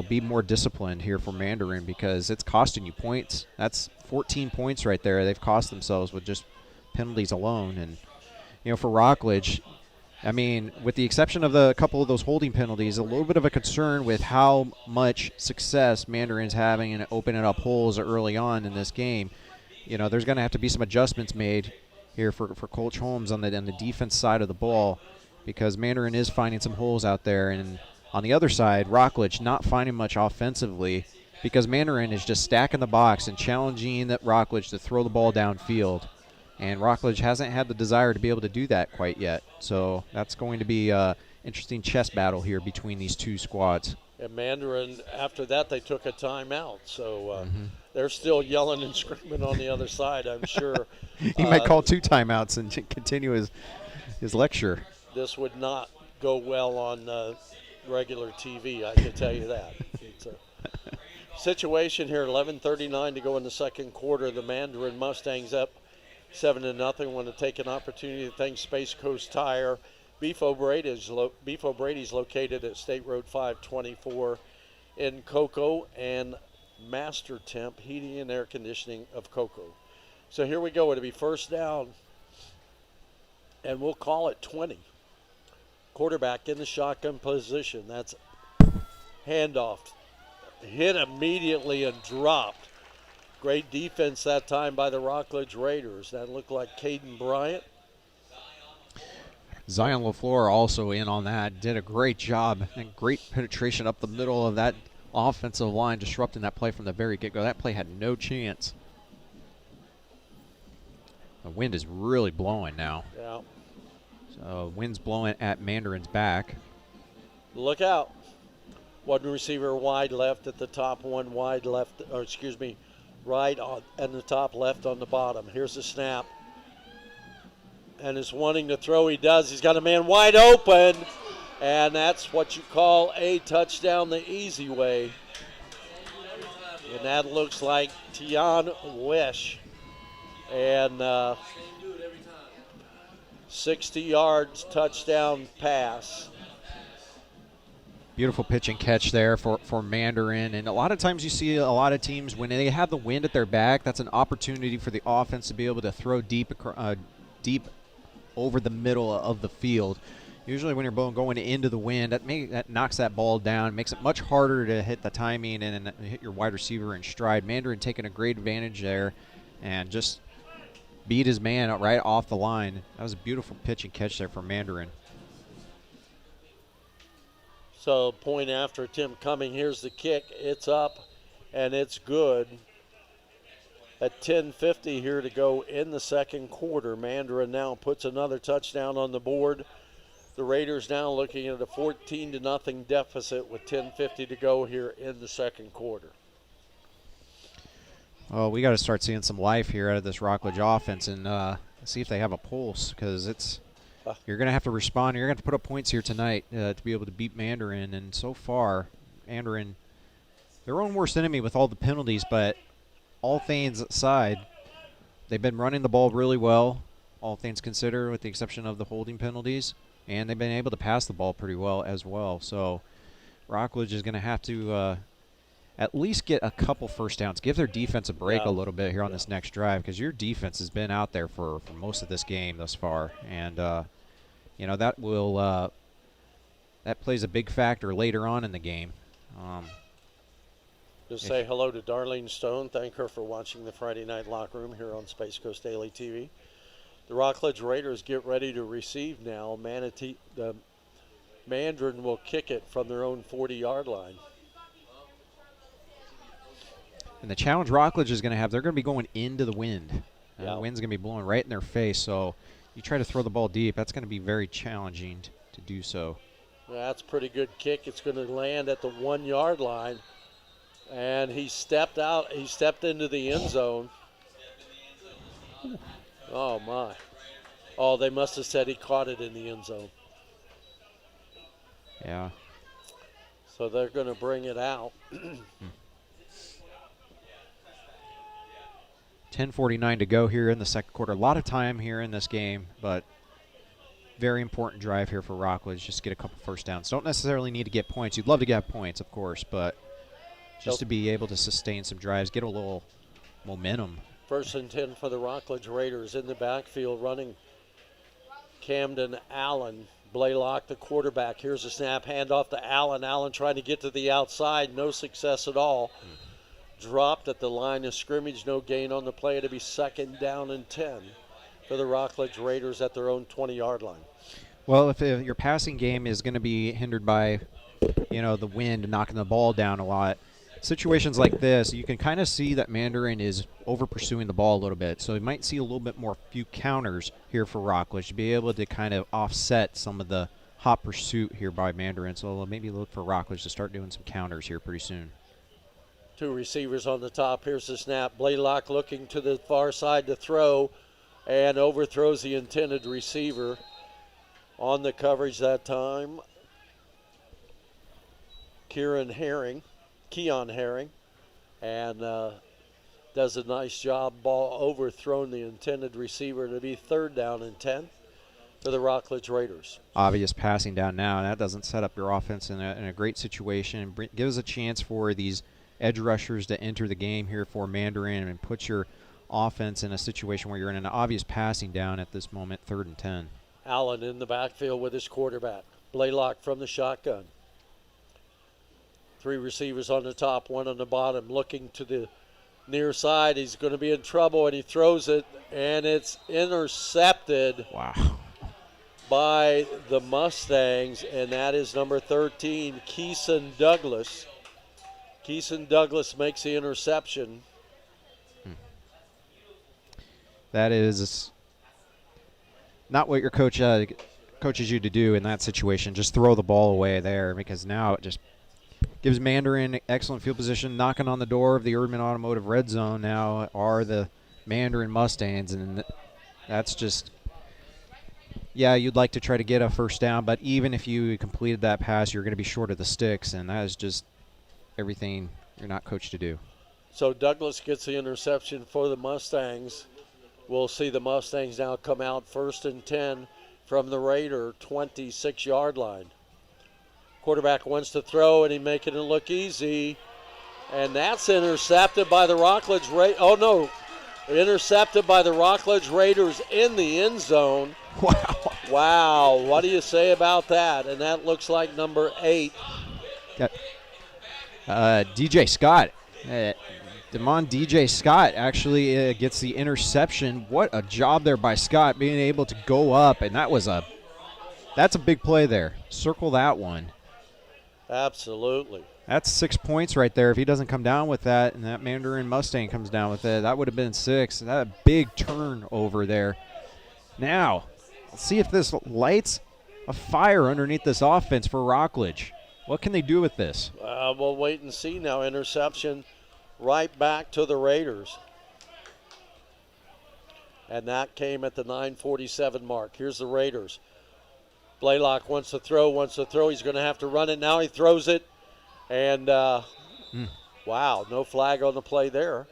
be more disciplined here for Mandarin, because it's costing you points. That's 14 points right there. They've cost themselves with just penalties alone. And, for Rockledge, I mean, with the exception of a couple of those holding penalties, a little bit of a concern with how much success Mandarin's having in opening up holes early on in this game. There's going to have to be some adjustments made here for Coach Holmes on the defense side of the ball, because Mandarin is finding some holes out there. And on the other side, Rockledge not finding much offensively, because Mandarin is just stacking the box and challenging that Rockledge to throw the ball downfield. And Rockledge hasn't had the desire to be able to do that quite yet. So that's going to be an interesting chess battle here between these two squads. And Mandarin, after that, they took a timeout. So they're still yelling and screaming on the other side, I'm sure. He might call 2 timeouts and continue his lecture. This would not go well on regular TV, I can tell you that. It's a situation here, 11:39 to go in the second quarter. The Mandarin Mustangs up 7-0. Want to take an opportunity to thank Space Coast Tire. Beef O'Brady's located at State Road 524 in Cocoa, and Master Temp Heating and Air Conditioning of Cocoa. So here we go. It'll be first down, and we'll call it 20. Quarterback in the shotgun position. That's handoff. Hit immediately and dropped. Great defense that time by the Rockledge Raiders. That looked like Caden Bryant. Zion LaFleur also in on that. Did a great job and great penetration up the middle of that offensive line, disrupting that play from the very get-go. That play had no chance. The wind is really blowing now. Yeah. So wind's blowing at Mandarin's back. Look out. One receiver wide left at the top, one wide left, right on, and the top left on the bottom. Here's the snap. And is wanting to throw. He does. He's got a man wide open. And that's what you call a touchdown the easy way. And that looks like Tian Wish. And 60 yards touchdown pass. Beautiful pitch and catch there for Mandarin. And a lot of times you see a lot of teams, when they have the wind at their back, that's an opportunity for the offense to be able to throw deep over the middle of the field. Usually when you're going into the wind, that knocks that ball down, makes it much harder to hit the timing and hit your wide receiver in stride. Mandarin taking a great advantage there and just beat his man right off the line. That was a beautiful pitch and catch there for Mandarin. So point after Tim Cumming. Here's the kick. It's up, and it's good. At 10:50 here to go in the second quarter. Mandarin now puts another touchdown on the board. The Raiders now looking at a 14-0 deficit with 10:50 to go here in the second quarter. Oh, we got to start seeing some life here out of this Rockledge offense and see if they have a pulse, because you're going to have to respond. You're going to have to put up points here tonight to be able to beat Mandarin. And so far, Mandarin, their own worst enemy with all the penalties, but all things aside, they've been running the ball really well, all things considered, with the exception of the holding penalties, and they've been able to pass the ball pretty well as well. So Rockledge is going to have to at least get a couple first downs, give their defense a break a little bit here on this next drive, because your defense has been out there for most of this game thus far, and that will that plays a big factor later on in the game. Just say hello to Darlene Stone. Thank her for watching the Friday Night Locker Room here on Space Coast Daily TV. The Rockledge Raiders get ready to receive now. The Mandarin will kick it from their own 40-yard line. And the challenge Rockledge is going to have, they're going to be going into the wind. Yeah. The wind's going to be blowing right in their face, so you try to throw the ball deep, that's going to be very challenging to do so. That's a pretty good kick. It's going to land at the 1-yard line. And he stepped out. He stepped into the end zone. Oh, my. Oh, they must have said he caught it in the end zone. Yeah. So they're going to bring it out. 10:49 to go here in the second quarter. A lot of time here in this game, but very important drive here for Rockledge. Just get a couple first downs. Don't necessarily need to get points. You'd love to get points, of course, but just to be able to sustain some drives, get a little momentum. 1st and 10 for the Rockledge Raiders in the backfield running. Camden Allen, Blaylock, the quarterback. Here's a snap, handoff to Allen. Allen trying to get to the outside, no success at all. Dropped at the line of scrimmage, no gain on the play. It'll be 2nd down and 10 for the Rockledge Raiders at their own 20-yard line. Well, if your passing game is going to be hindered by, the wind knocking the ball down a lot, situations like this, you can kind of see that Mandarin is over pursuing the ball a little bit. So you might see a little bit more few counters here for Rockledge to be able to kind of offset some of the hot pursuit here by Mandarin. So maybe look for Rockledge to start doing some counters here pretty soon. 2 receivers on the top. Here's the snap. Blaylock looking to the far side to throw and overthrows the intended receiver. On the coverage that time, Keon Herring, and does a nice job. Ball overthrown the intended receiver. To be 3rd down and 10 for the Rockledge Raiders. Obvious passing down now, and that doesn't set up your offense in a great situation. Gives a chance for these edge rushers to enter the game here for Mandarin and put your offense in a situation where you're in an obvious passing down at this moment, 3rd and 10. Allen in the backfield with his quarterback. Blaylock from the shotgun. 3 receivers on the top, 1 on the bottom, looking to the near side. He's going to be in trouble, and he throws it, and it's intercepted. Wow. By the Mustangs, and that is number 13, Keeson Douglas. Keeson Douglas makes the interception. That is not what your coach coaches you to do in that situation. Just throw the ball away there, because now it just gives Mandarin excellent field position. Knocking on the door of the Urban Automotive red zone now are the Mandarin Mustangs, and that's just, you'd like to try to get a first down, but even if you completed that pass, you're going to be short of the sticks, and that is just everything you're not coached to do. So Douglas gets the interception for the Mustangs. We'll see the Mustangs now come out 1st and 10 from the Raider 26-yard line. Quarterback wants to throw, and he's making it look easy. And that's intercepted by the Rockledge Raiders. Oh, no. Intercepted by the Rockledge Raiders in the end zone. Wow. Wow. What do you say about that? And that looks like number 8. DJ Scott. DJ Scott actually gets the interception. What a job there by Scott, being able to go up, and that's a big play there. Circle that one. Absolutely. That's 6 points right there. If he doesn't come down with that, and that Mandarin Mustang comes down with it, that would have been 6. That a big turnover there. Now, let's see if this lights a fire underneath this offense for Rockledge. What can they do with this? We'll wait and see now. Interception right back to the Raiders. And that came at the 9:47 mark. Here's the Raiders. Blaylock wants to throw. He's going to have to run it. Now he throws it. And, wow, no flag on the play there.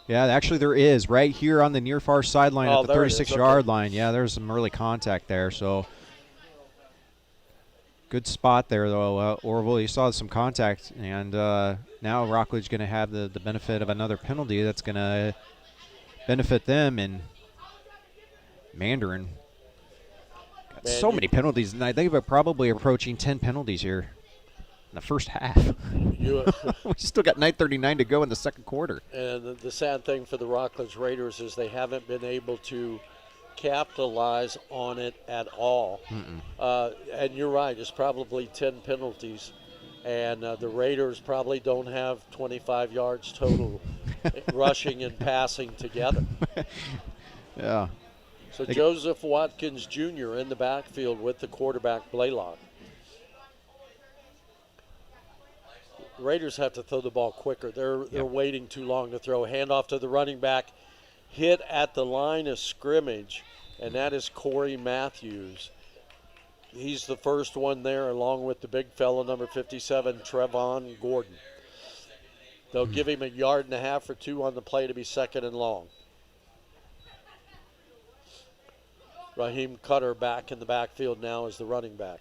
Yeah, actually there is. Right here on the near far sideline at the 36-yard line. Yeah, there's some early contact there. So good spot there, though, Orville. You saw some contact, and now Rockledge going to have the benefit of another penalty that's going to benefit them. And Mandarin got so many penalties tonight. They're probably approaching 10 penalties here in the first half. We still got 9:39 to go in the second quarter. And the sad thing for the Rockledge Raiders is they haven't been able to capitalize on it at all. And you're right, it's probably 10 penalties. And the Raiders probably don't have 25 yards total rushing and passing together. Yeah. So Joseph Watkins Jr. in the backfield with the quarterback, Blaylock. The Raiders have to throw the ball quicker. They're waiting too long to throw. Handoff to the running back. Hit at the line of scrimmage, and that is Corey Matthews. He's the first one there, along with the big fellow, number 57, Trevon Gordon. They'll give him 1.5 yards or 2 on the play to be second and long. Raheem Cutter back in the backfield now as the running back.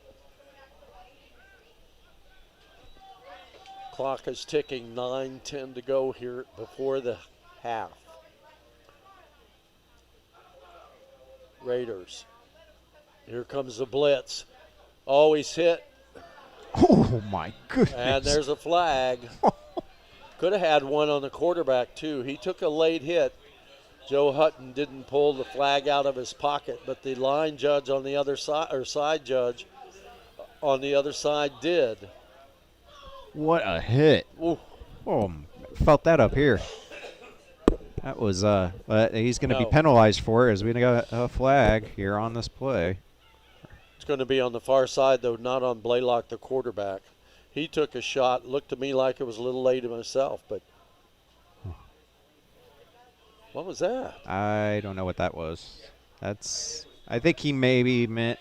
Clock is ticking, 9:10 to go here before the half. Raiders. Here comes the blitz. Oh, he's hit. Oh, my goodness. And there's a flag. Could have had one on the quarterback, too. He took a late hit. Joe Hutton didn't pull the flag out of his pocket, but the line judge on the other side, or side judge on the other side did. What a hit. Ooh. Oh, felt that up here. That was, he's going to be penalized for it as we got a flag here on this play. It's going to be on the far side, though, not on Blaylock, the quarterback. He took a shot. Looked to me like it was a little late himself, but what was that? I don't know what that was. I think he maybe meant,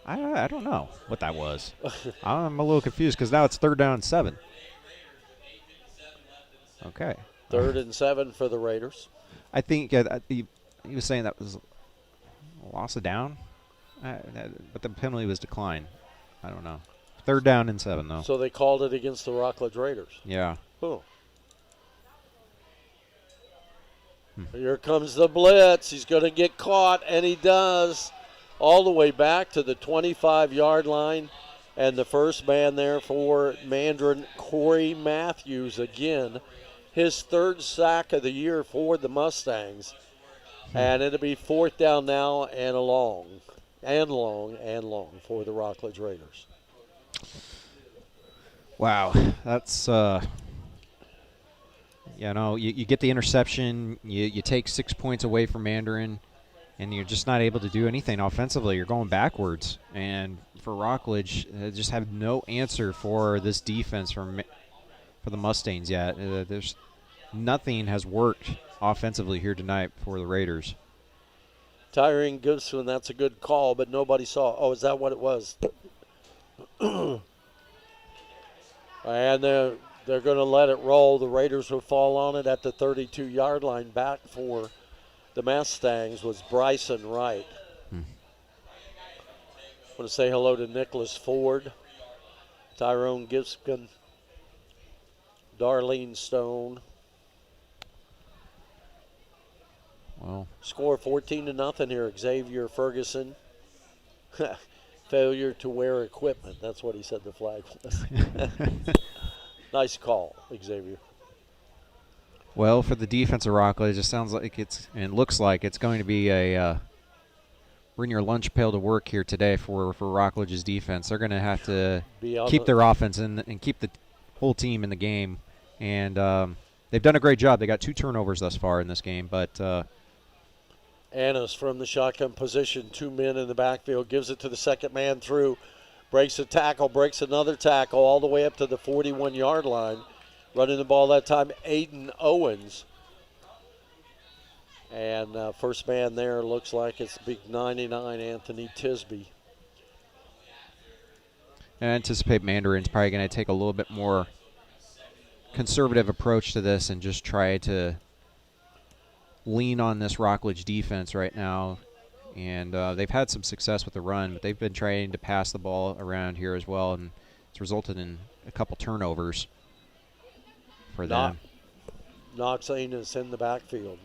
I don't know what that was. I'm a little confused because now it's 3rd down and 7. Okay. 3rd and 7 for the Raiders. I think he was saying that was a loss of down, but the penalty was declined. I don't know. 3rd down and 7, though. So they called it against the Rockledge Raiders. Yeah. Oh. Here comes the blitz. He's going to get caught, and he does. All the way back to the 25-yard line. And the first man there for Mandarin, Corey Matthews, again. His 3rd sack of the year for the Mustangs. And it'll be 4th down now and long for the Rockledge Raiders. Wow. That's, you get the interception, you take 6 points away from Mandarin, and you're just not able to do anything offensively. You're going backwards. And for Rockledge, they just have no answer for this defense for the Mustangs yet. There's nothing has worked offensively here tonight for the Raiders. Tyrone Gibson, that's a good call, but nobody saw. Oh, is that what it was? And they're going to let it roll. The Raiders will fall on it at the 32-yard line. Back for the Mustangs was Bryson Wright. I want to say hello to Nicholas Ford, Tyrone Gibson, Darlene Stone. Well, Score 14-0 here. Xavier Ferguson. Failure to wear equipment. That's what he said the flag was. Nice call, Xavier. Well, for the defense of Rockledge, it sounds like and looks like it's going to be a bring your lunch pail to work here today for Rockledge's defense. They're going to have to keep their offense and keep the whole team in the game. And they've done a great job. They got 2 turnovers thus far in this game, but Annis from the shotgun position, 2 men in the backfield, gives it to the second man through, breaks a tackle, breaks another tackle all the way up to the 41-yard line. Running the ball that time, Aiden Owens. And first man there looks like it's big 99, Anthony Tisby. I anticipate Mandarin's probably going to take a little bit more conservative approach to this and just try to lean on this Rockledge defense right now. And they've had some success with the run, but they've been trying to pass the ball around here as well, and it's resulted in a couple turnovers for them. Knoxing is in the backfield.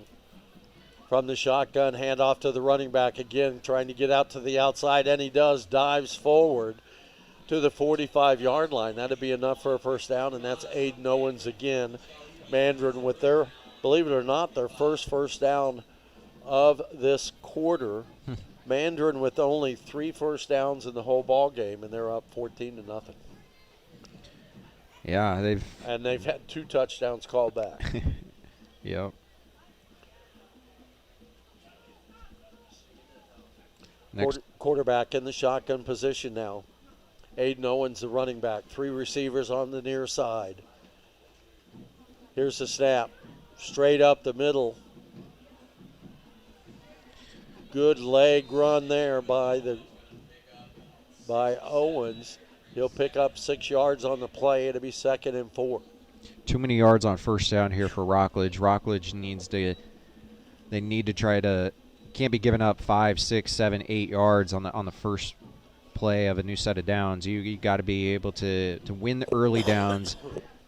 From the shotgun, handoff to the running back again, trying to get out to the outside, and he does, dives forward to the 45-yard line. That'd be enough for a first down, and that's Aiden Owens again. Mandarin with their, believe it or not, their first down of this quarter. Mandarin with only 3 first downs in the whole ball game, and they're up 14-0. Yeah, they've had 2 touchdowns called back. Yep. Quarterback in the shotgun position now. Aiden Owens, the running back. 3 receivers on the near side. Here's the snap. Straight up the middle. Good leg run there by Owens. He'll pick up 6 yards on the play. It'll be 2nd and 4. Too many yards on first down here for Rockledge. Rockledge need to try to, can't be giving up 5, 6, 7, 8 yards on the first play of a new set of downs. You got to be able to win the early downs,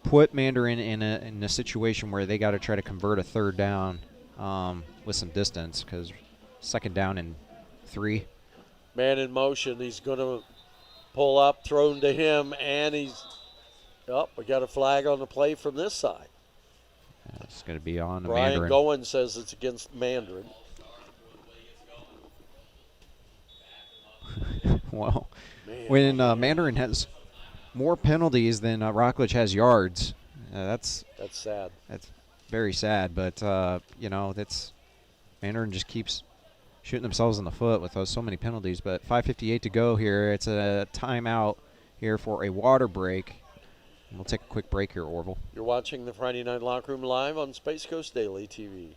put Mandarin in a situation where they got to try to convert a 3rd down with some distance, because 2nd down and 3. Man in motion. He's going to pull up, thrown to him, and we got a flag on the play from this side. It's going to be on the Brian Mandarin. Gowen says it's against Mandarin. Well, when Mandarin has more penalties than Rockledge has yards, that's sad. That's very sad. But that's Mandarin just keeps shooting themselves in the foot with so many penalties. But 5:58 to go here. It's a timeout here for a water break. And we'll take a quick break here, Orville. You're watching the Friday Night Locker Room live on Space Coast Daily TV.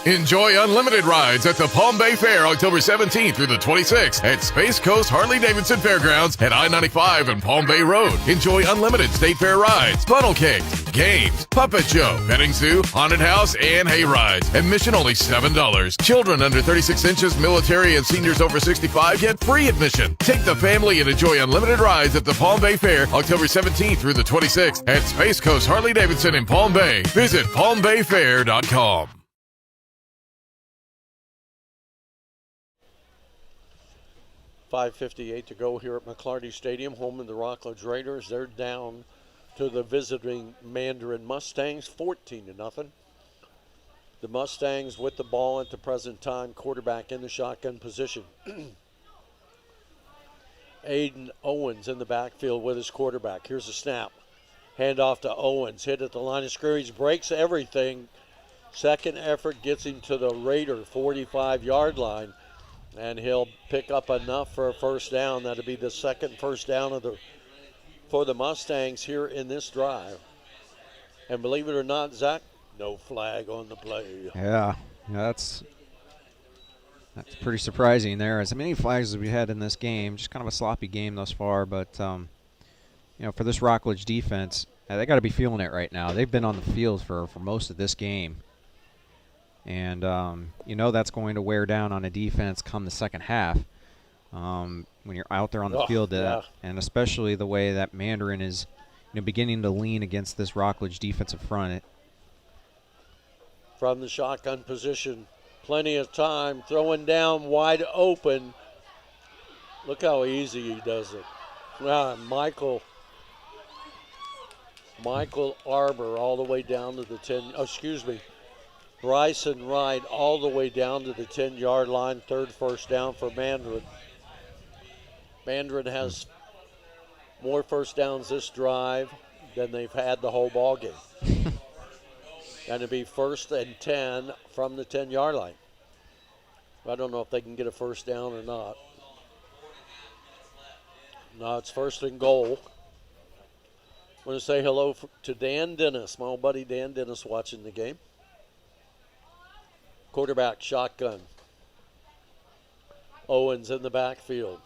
Enjoy unlimited rides at the Palm Bay Fair October 17th through the 26th at Space Coast Harley-Davidson Fairgrounds at I-95 and Palm Bay Road. Enjoy unlimited state fair rides, funnel cakes, games, puppet show, petting zoo, haunted house, and hay rides. Admission only $7. Children under 36 inches, military, and seniors over 65 get free admission. Take the family and enjoy unlimited rides at the Palm Bay Fair October 17th through the 26th at Space Coast Harley-Davidson in Palm Bay. Visit palmbayfair.com. 5:58 to go here at McClarty Stadium, home of the Rockledge Raiders. They're down to the visiting Mandarin Mustangs, 14-0. The Mustangs with the ball at the present time, quarterback in the shotgun position. Aiden Owens in the backfield with his quarterback. Here's a snap. Handoff to Owens, hit at the line of scrimmage, breaks everything. Second effort gets him to the Raider 45-yard line. And he'll pick up enough for a first down. That'll be the 2nd first down for the Mustangs here in this drive. And believe it or not, Zach, no flag on the play. Yeah, that's pretty surprising there. As many flags as we had in this game, just kind of a sloppy game thus far. But for this Rockledge defense, they got to be feeling it right now. They've been on the field for most of this game. And, that's going to wear down on a defense come the second half when you're out there on the field. Yeah. And especially the way that Mandarin is beginning to lean against this Rockledge defensive front. From the shotgun position, plenty of time, throwing down wide open. Look how easy he does it. Michael Arbor all the way down to the 10, Bryson Wright all the way down to the 10-yard line, 3rd first down for Mandarin. Mandarin has more first downs this drive than they've had the whole ball game. Going to be 1st and 10 from the 10-yard line. I don't know if they can get a first down or not. No, it's 1st and goal. I want to say hello to Dan Dennis, my old buddy Dan Dennis watching the game. Quarterback shotgun. Owens in the backfield.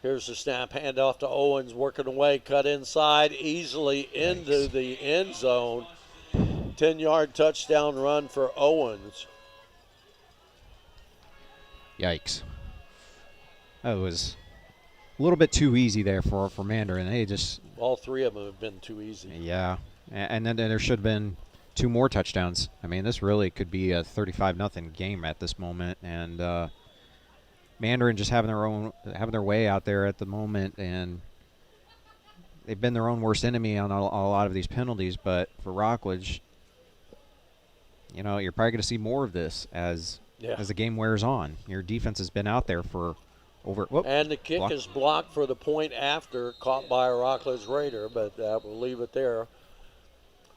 Here's the snap, handoff to Owens, working away, cut inside, easily into the end zone. 10-yard touchdown run for Owens. Yikes. That was a little bit too easy there for Mandarin. They just... All three of them have been too easy. Yeah. And then there should have been 2 more touchdowns. I mean, this really could be a 35-0 game at this moment. And Mandarin just having their way out there at the moment, and they've been their own worst enemy on a lot of these penalties. But for Rockledge, you know, you're probably going to see more of this as the game wears on. Your defense has been out there for over. Whoop, and the kick is blocked for the point after, caught by a Rockledge Raider, but we'll leave it there.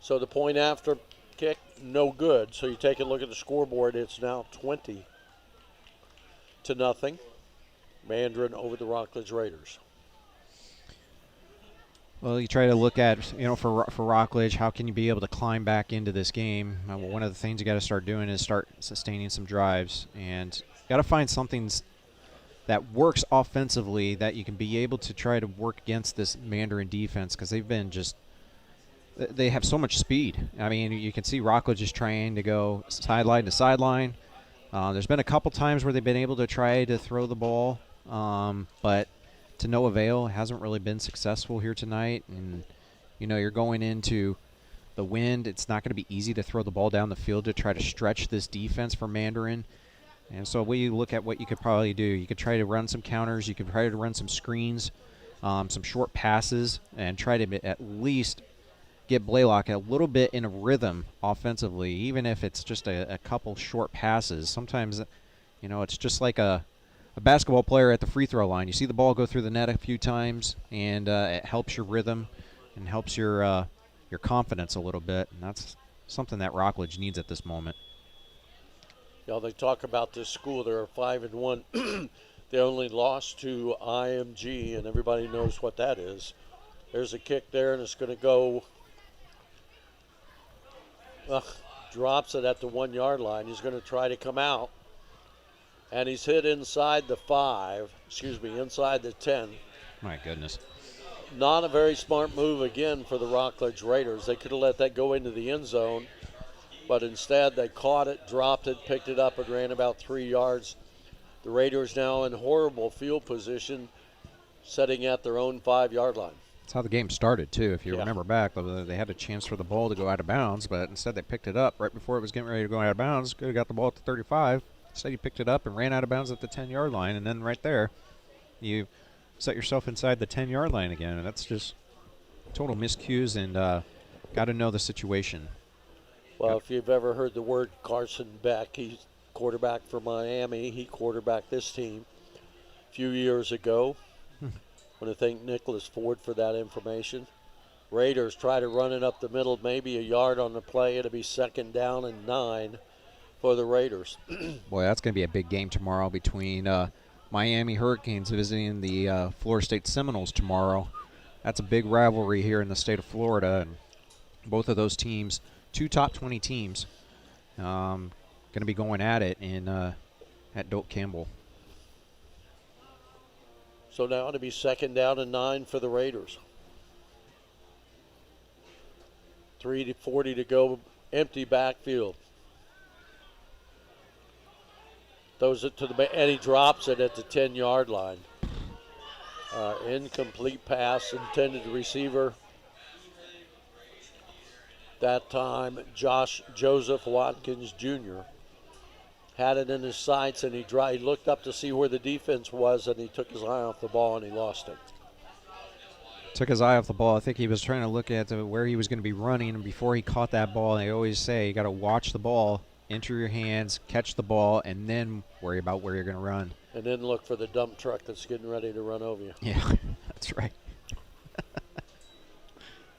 So the point after kick, no good. So you take a look at the scoreboard. It's now 20-0. Mandarin over the Rockledge Raiders. Well, you try to look at, you know, for Rockledge, how can you be able to climb back into this game? One of the things you got to start doing is start sustaining some drives, and got to find something that works offensively that you can be able to try to work against this Mandarin defense, because they've been just, they have so much speed. I mean, you can see Rockledge is trying to go sideline to sideline. There's been a couple times where they've been able to try to throw the ball, but to no avail. Hasn't really been successful here tonight. And, you know, you're going into the wind. It's not going to be easy to throw the ball down the field to try to stretch this defense for Mandarin. And so we look at what you could probably do. You could try to run some counters. You could try to run some screens, some short passes, and try to at least get Blaylock a little bit in a rhythm offensively, even if it's just a couple short passes. Sometimes, you know, it's just like a basketball player at the free throw line. You see the ball go through the net a few times, and it helps your rhythm and helps your confidence a little bit, and that's something that Rockledge needs at this moment. You know, they talk about this school. They're 5-1. They only lost to IMG, and everybody knows what that is. There's a kick there, and it's going to go. Drops it at the 1 yard line. He's going to try to come out. And he's hit inside the 5, inside the 10. My goodness. Not a very smart move again for the Rockledge Raiders. They could have let that go into the end zone, but instead they caught it, dropped it, picked it up, and ran about 3 yards. The Raiders now in horrible field position, setting at their own 5 yard line. That's how the game started, too. If you remember back, they had a chance for the ball to go out of bounds, but instead they picked it up right before it was getting ready to go out of bounds. Could have got the ball at the 35. Instead, you picked it up and ran out of bounds at the 10-yard line, and then right there, you set yourself inside the 10-yard line again, and that's just total miscues, and got to know the situation. Well, if you've ever heard the word Carson Beck, he's quarterback for Miami. He quarterbacked this team a few years ago. I want to thank Nicholas Ford for that information. Raiders try to run it up the middle, maybe a yard on the play. It'll be 2nd down and 9. For the Raiders. Boy, that's going to be a big game tomorrow between Miami Hurricanes visiting the Florida State Seminoles tomorrow. That's a big rivalry here in the state of Florida. And both of those teams, 2 top 20 teams, going to be going at it at Doak Campbell. So now it'll be 2nd down and 9 for the Raiders. 3:40 to go, empty backfield. Throws it to and he drops it at the 10-yard line. Incomplete pass, intended receiver. That time, Joseph Watkins Jr. had it in his sights, and he looked up to see where the defense was, and he took his eye off the ball, and he lost it. Took his eye off the ball. I think he was trying to look at where he was going to be running, and before he caught that ball, they always say you got to watch the ball, enter your hands, catch the ball, and then worry about where you're going to run. And then look for the dump truck that's getting ready to run over you. Yeah, that's right.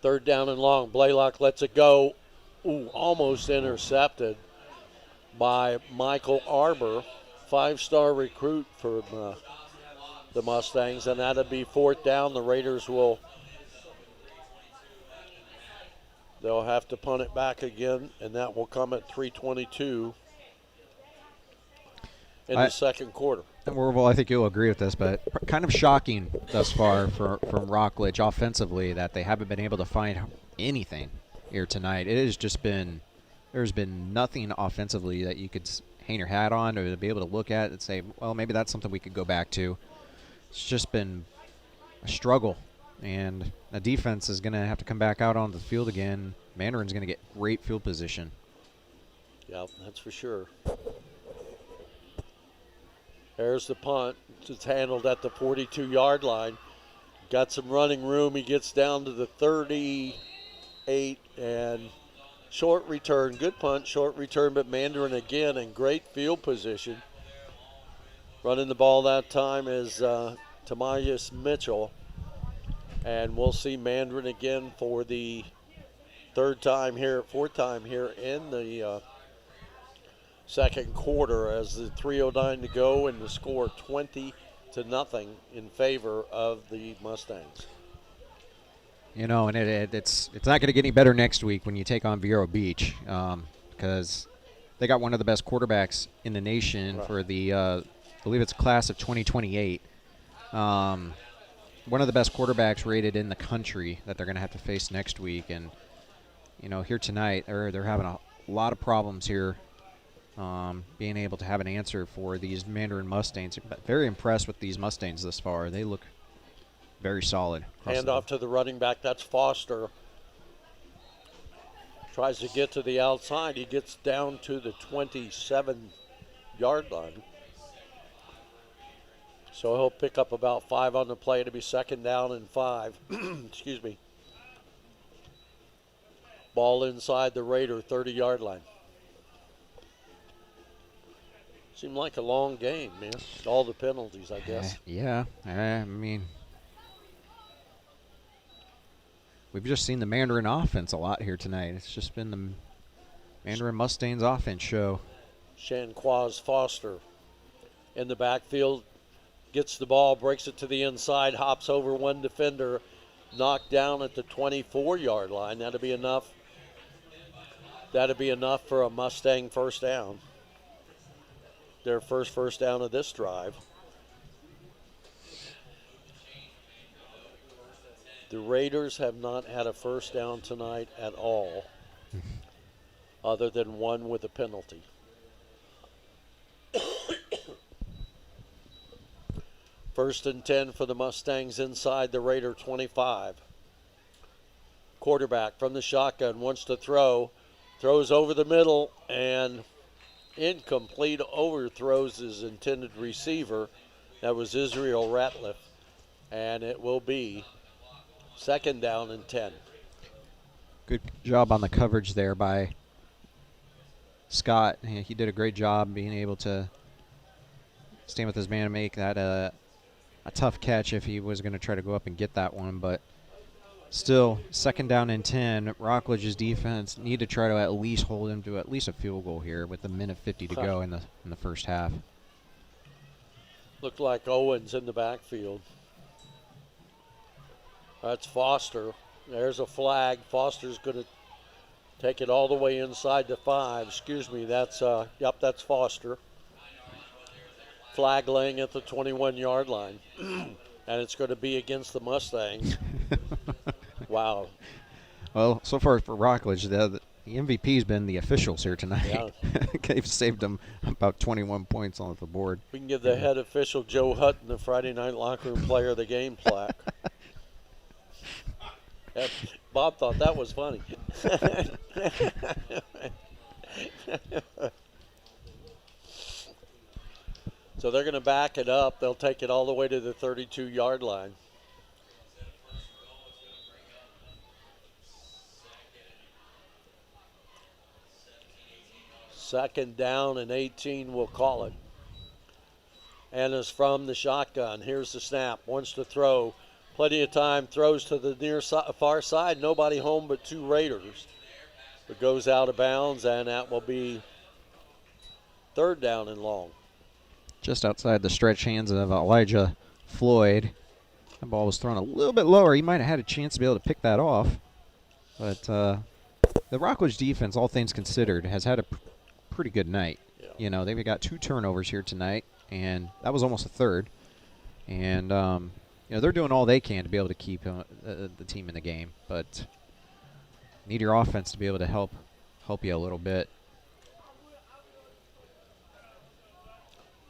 3rd down and long. Blaylock lets it go. Ooh, almost intercepted by Michael Arbor, 5-star recruit for the Mustangs. And that'll be 4th down. The Raiders they'll have to punt it back again, and that will come at 3:22. in the second quarter. Well, I think you'll agree with this, but kind of shocking thus far from Rockledge offensively that they haven't been able to find anything here tonight. It has just been, there's been nothing offensively that you could hang your hat on or to be able to look at and say, well, maybe that's something we could go back to. It's just been a struggle, and the defense is going to have to come back out on the field again. Mandarin's going to get great field position. Yeah, that's for sure. There's the punt. It's handled at the 42-yard line. Got some running room. He gets down to the 38 and short return. Good punt, short return, but Mandarin again in great field position. Running the ball that time is Tamias Mitchell. And we'll see Mandarin again for the fourth time here in the second quarter as the 3:09 to go and the score 20-0 in favor of the Mustangs. You know, and it's not going to get any better next week when you take on Vero Beach because they got one of the best quarterbacks in the nation for the, I believe it's class of 2028. One of the best quarterbacks rated in the country that they're going to have to face next week. And, you know, here tonight, they're having a lot of problems here being able to have an answer for these Mandarin Mustangs. Very impressed with these Mustangs this far. They look very solid. Hand off to the running back. That's Foster. Tries to get to the outside. He gets down to the 27-yard line. So he'll pick up about 5 on the play to be second down and 5. Excuse me. Ball inside the Raider 30-yard line. Seemed like a long game, man. All the penalties, I guess. Yeah, I mean, we've just seen the Mandarin offense a lot here tonight. It's just been the Mandarin Mustangs offense show. Shanquaz Foster in the backfield, gets the ball, breaks it to the inside, hops over one defender, knocked down at the 24-yard line. That'll be enough. That'll be enough for a Mustang first down. Their first down of this drive. The Raiders have not had a first down tonight at all, other than one with a penalty. First and 10 for the Mustangs inside the Raider 25. Quarterback from the shotgun wants to throw. Throws over the middle and incomplete, overthrows his intended receiver. That was Israel Ratliff. And it will be second down and 10. Good job on the coverage there by Scott. He did a great job being able to stand with his man and make that a tough catch if he was going to try to go up and get that one. But still, second down and 10. Rockledge's defense need to try to at least hold him to at least a field goal here with a minute 50 to go in the first half. Looked like Owens in the backfield. That's Foster. There's a flag. Foster's going to take it all the way inside the 5. Excuse me, that's that's Foster. Flag laying at the 21-yard line. And it's going to be against the Mustangs. Wow. Well, so far for Rockledge, the MVP's been the officials here tonight. Yeah. They've saved them about 21 points on the board. We can give the head official, Joe Hutton, the Friday Night Locker Room Player of the Game plaque. Bob thought that was funny. So they're going to back it up. They'll take it all the way to the 32-yard line. Second down and 18, we'll call it. And it's from the shotgun. Here's the snap. Wants to throw. Plenty of time. Throws to the far side. Nobody home but 2 Raiders. But goes out of bounds, and that will be third down and long. Just outside the stretch hands of Elijah Floyd. That ball was thrown a little bit lower. He might have had a chance to be able to pick that off. But the Rockledge defense, all things considered, has had a pretty good night. Yeah. they've got 2 turnovers here tonight, and that was almost a third. And they're doing all they can to be able to keep the team in the game, but need your offense to be able to help you a little bit.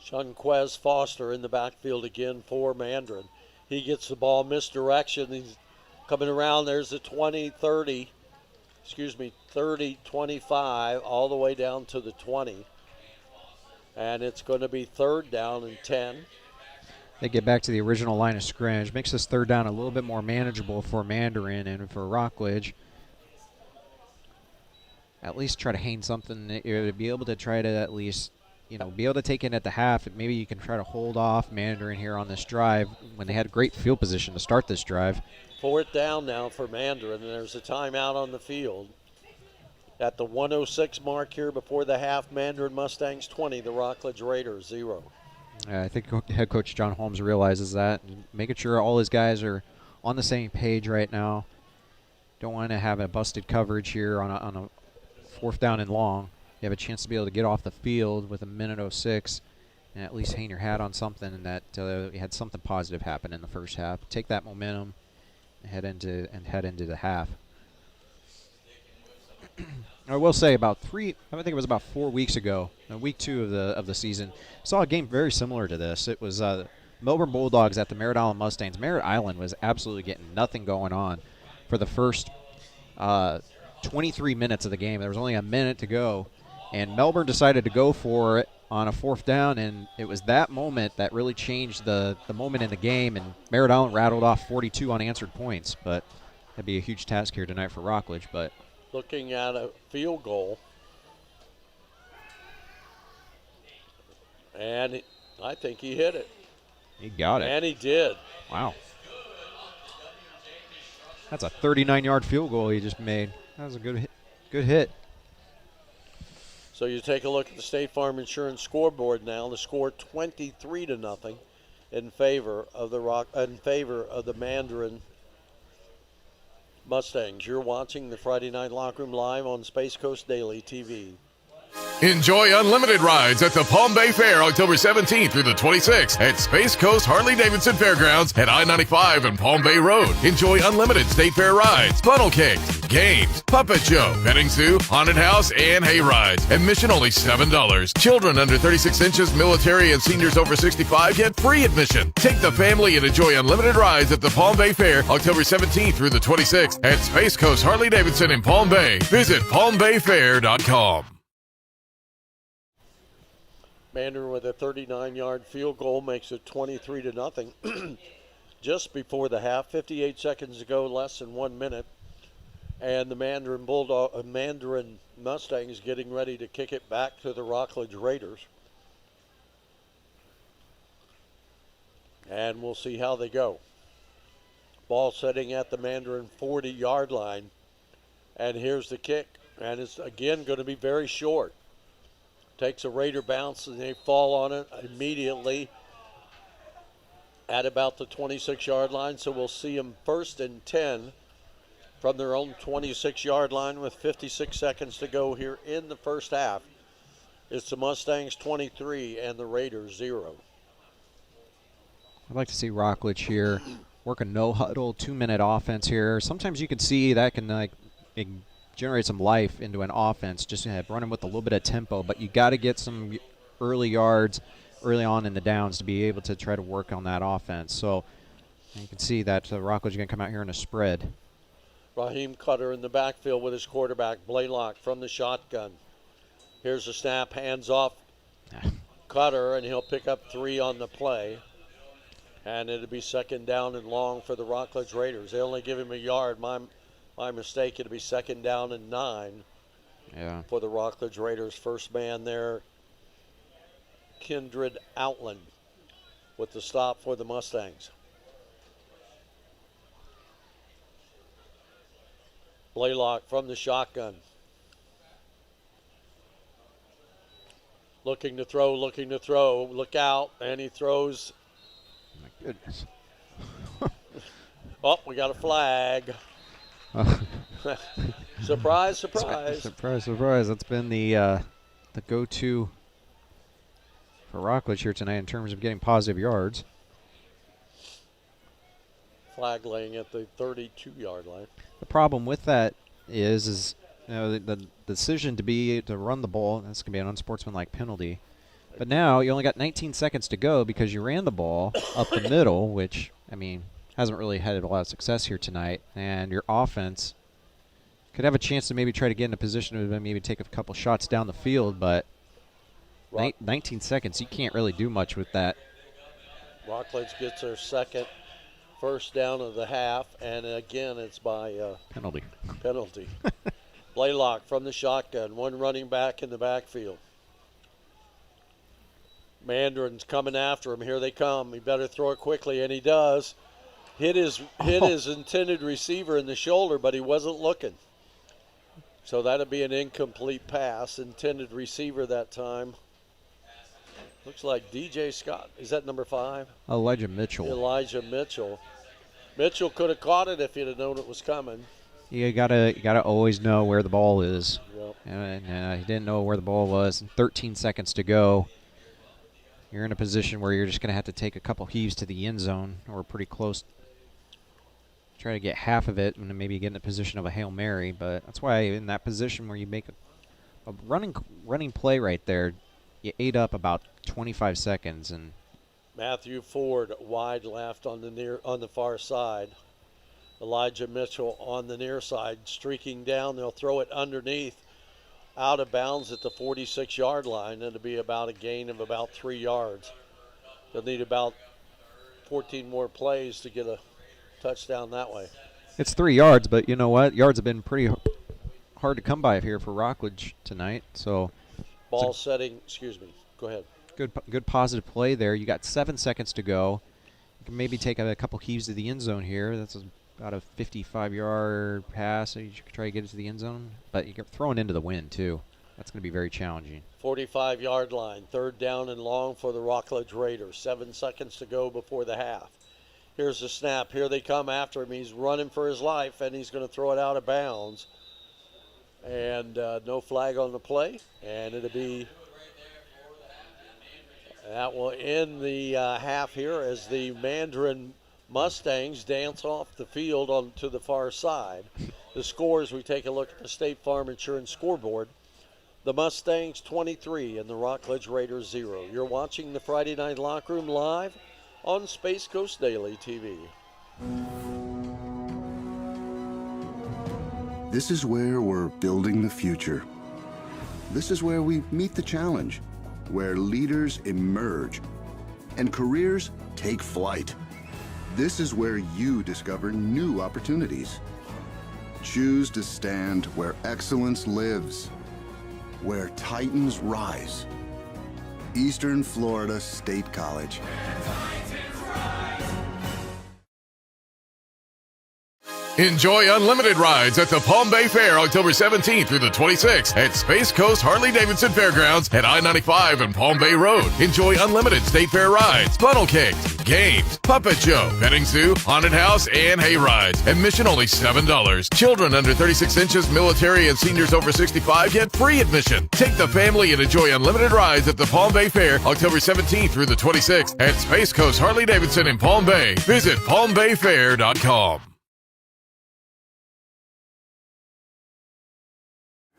Shunquez Foster in the backfield again for Mandarin. He gets the ball misdirection. He's coming around. There's the 30, 25, all the way down to the 20. And it's going to be 3rd down and 10. They get back to the original line of scrimmage. Makes this 3rd down a little bit more manageable for Mandarin and for Rockledge. At least try to hang something, to be able to try to at least, be able to take it at the half. Maybe you can try to hold off Mandarin here on this drive when they had a great field position to start this drive. 4th down now for Mandarin, and there's a timeout on the field. At the 1:06 mark here before the half, Mandarin Mustangs 20, the Rockledge Raiders 0. I think head coach John Holmes realizes that, and making sure all his guys are on the same page right now. Don't want to have a busted coverage here on a 4th down and long. You have a chance to be able to get off the field with a 1:06 and at least hang your hat on something, and that you had something positive happen in the first half. Take that momentum and head into the half. I will say I think it was about 4 weeks ago, week 2 of the season, saw a game very similar to this. It was Melbourne Bulldogs at the Merritt Island Mustangs. Merritt Island was absolutely getting nothing going on for the first 23 minutes of the game. There was only a minute to go, and Melbourne decided to go for it on a 4th down, and it was that moment that really changed the moment in the game, and Merritt Island rattled off 42 unanswered points. But that'd be a huge task here tonight for Rockledge. But looking at a field goal, and I think he hit it. He got it. And he did. Wow. That's a 39-yard field goal he just made. That was a good hit. So you take a look at the State Farm Insurance scoreboard now. The score 23-0 in favor of the Mandarin Mustangs. You're watching the Friday Night Locker Room live on Space Coast Daily TV. Enjoy unlimited rides at the Palm Bay Fair October 17th through the 26th at Space Coast Harley-Davidson Fairgrounds at I-95 and Palm Bay Road. Enjoy unlimited state fair rides, funnel cakes, games, puppet show, petting zoo, haunted house, and hay rides. Admission only $7. Children under 36 inches, military, and seniors over 65 get free admission. Take the family and enjoy unlimited rides at the Palm Bay Fair October 17th through the 26th at Space Coast Harley-Davidson in Palm Bay. Visit palmbayfair.com. Mandarin with a 39-yard field goal makes it 23-0. Just before the half, 58 seconds to go, less than 1 minute. And the Mandarin Mustangs getting ready to kick it back to the Rockledge Raiders. And we'll see how they go. Ball setting at the Mandarin 40-yard line. And here's the kick. And it's again going to be very short. Takes a Raider bounce and they fall on it immediately at about the 26-yard line. So we'll see them 1st and 10 from their own 26-yard line with 56 seconds to go here in the first half. It's the Mustangs 23 and the Raiders 0. I'd like to see Rockledge here work a no-huddle 2-minute offense here. Sometimes you can see that can generate some life into an offense, just running with a little bit of tempo, but you got to get some early yards early on in the downs to be able to try to work on that offense. So you can see that Rockledge is going to come out here in a spread. Raheem Cutter in the backfield with his quarterback, Blaylock, from the shotgun. Here's the snap, hands off Cutter, and he'll pick up 3 on the play. And it'll be 2nd down and long for the Rockledge Raiders. They only give him a yard. My mistake, it'll be 2nd down and 9 for the Rockledge Raiders. First man there, Kindred Outland with the stop for the Mustangs. Blaylock from the shotgun. Looking to throw, look out, and he throws. My goodness. Oh, we got a flag. Surprise, surprise. Surprise, surprise. That's been the go-to for Rockledge here tonight in terms of getting positive yards. Flag laying at the 32-yard line. The problem with that is the decision to run the ball, that's going to be an unsportsmanlike penalty. But now you only got 19 seconds to go because you ran the ball up the middle, which, I mean, hasn't really had a lot of success here tonight. And your offense could have a chance to maybe try to get in a position to maybe take a couple shots down the field, but 19 seconds, you can't really do much with that. Rockledge gets their second first down of the half, and again it's by Penalty. Blaylock from the shotgun, one running back in the backfield. Mandarin's coming after him. Here they come. He better throw it quickly, and he does. Hit his intended receiver in the shoulder, but he wasn't looking. So that'll be an incomplete pass. Intended receiver that time. Looks like DJ Scott. Is that number 5? Elijah Mitchell. Mitchell could have caught it if he'd have known it was coming. You gotta always know where the ball is. Yep. And he didn't know where the ball was. 13 seconds to go. You're in a position where you're just going to have to take a couple heaves to the end zone, or pretty close. Try to get half of it and maybe get in the position of a Hail Mary. But that's why in that position where you make a running play right there, you ate up about 25 seconds. And Matthew Ford wide left on the far side. Elijah Mitchell on the near side, streaking down. They'll throw it underneath, out of bounds at the 46-yard line. It'll be about a gain of about 3 yards. They'll need about 14 more plays to get a touchdown that way. It's 3 yards, but you know what? Yards have been pretty hard to come by here for Rockledge tonight. So ball setting, go ahead. Good positive play there. You got 7 seconds to go. You can maybe take a couple heaves to the end zone here. That's about a 55-yard pass. So you could try to get it to the end zone, but you're throwing into the wind too. That's going to be very challenging. 45-yard line, third down and long for the Rockledge Raiders. 7 seconds to go before the half. Here's the snap. Here they come after him. He's running for his life, and he's going to throw it out of bounds. And no flag on the play, and it'll be. That will end the half here as the Mandarin Mustangs dance off the field on to the far side. The scores, we take a look at the State Farm Insurance scoreboard. The Mustangs 23 and the Rockledge Raiders 0. You're watching the Friday Night Locker Room live on Space Coast Daily TV. This is where we're building the future. This is where we meet the challenge, where leaders emerge and careers take flight. This is where you discover new opportunities. Choose to stand where excellence lives, where titans rise. Eastern Florida State College. Enjoy unlimited rides at the Palm Bay Fair October 17th through the 26th at Space Coast Harley-Davidson Fairgrounds at I-95 and Palm Bay Road. Enjoy unlimited state fair rides, funnel cakes, games, puppet show, petting zoo, haunted house, and hay rides. Admission only $7. Children under 36 inches, military, and seniors over 65 get free admission. Take the family and enjoy unlimited rides at the Palm Bay Fair October 17th through the 26th at Space Coast Harley-Davidson in Palm Bay. Visit palmbayfair.com.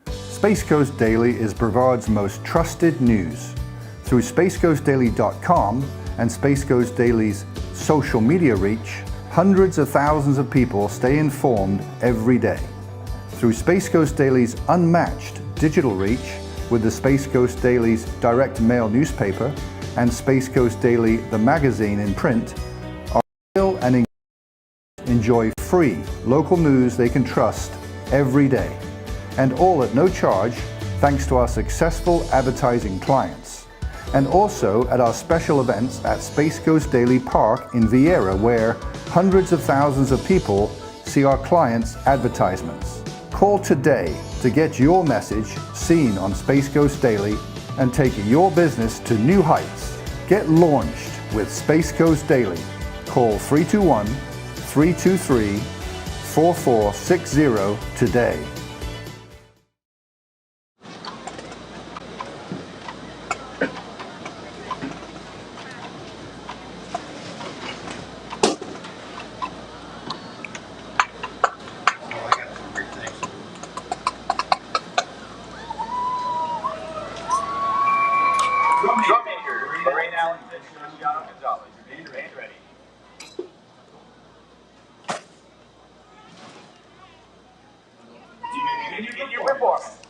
Space Coast Daily is Brevard's most trusted news. Through spacecoastdaily.com and Space Coast Daily's social media reach, hundreds of thousands of people stay informed every day. Through Space Coast Daily's unmatched digital reach with the Space Coast Daily's direct mail newspaper and Space Coast Daily the magazine in print, our loyal and enjoy free local news they can trust every day. And all at no charge, thanks to our successful advertising clients. And also at our special events at Space Coast Daily Park in Vieira, where hundreds of thousands of people see our clients' advertisements. Call today to get your message seen on Space Coast Daily and take your business to new heights. Get launched with Space Coast Daily. Call 321-323-4460 today. Drum maker, Lorraine Allen, Cristiano Gonzalez. Band ready. In your performance.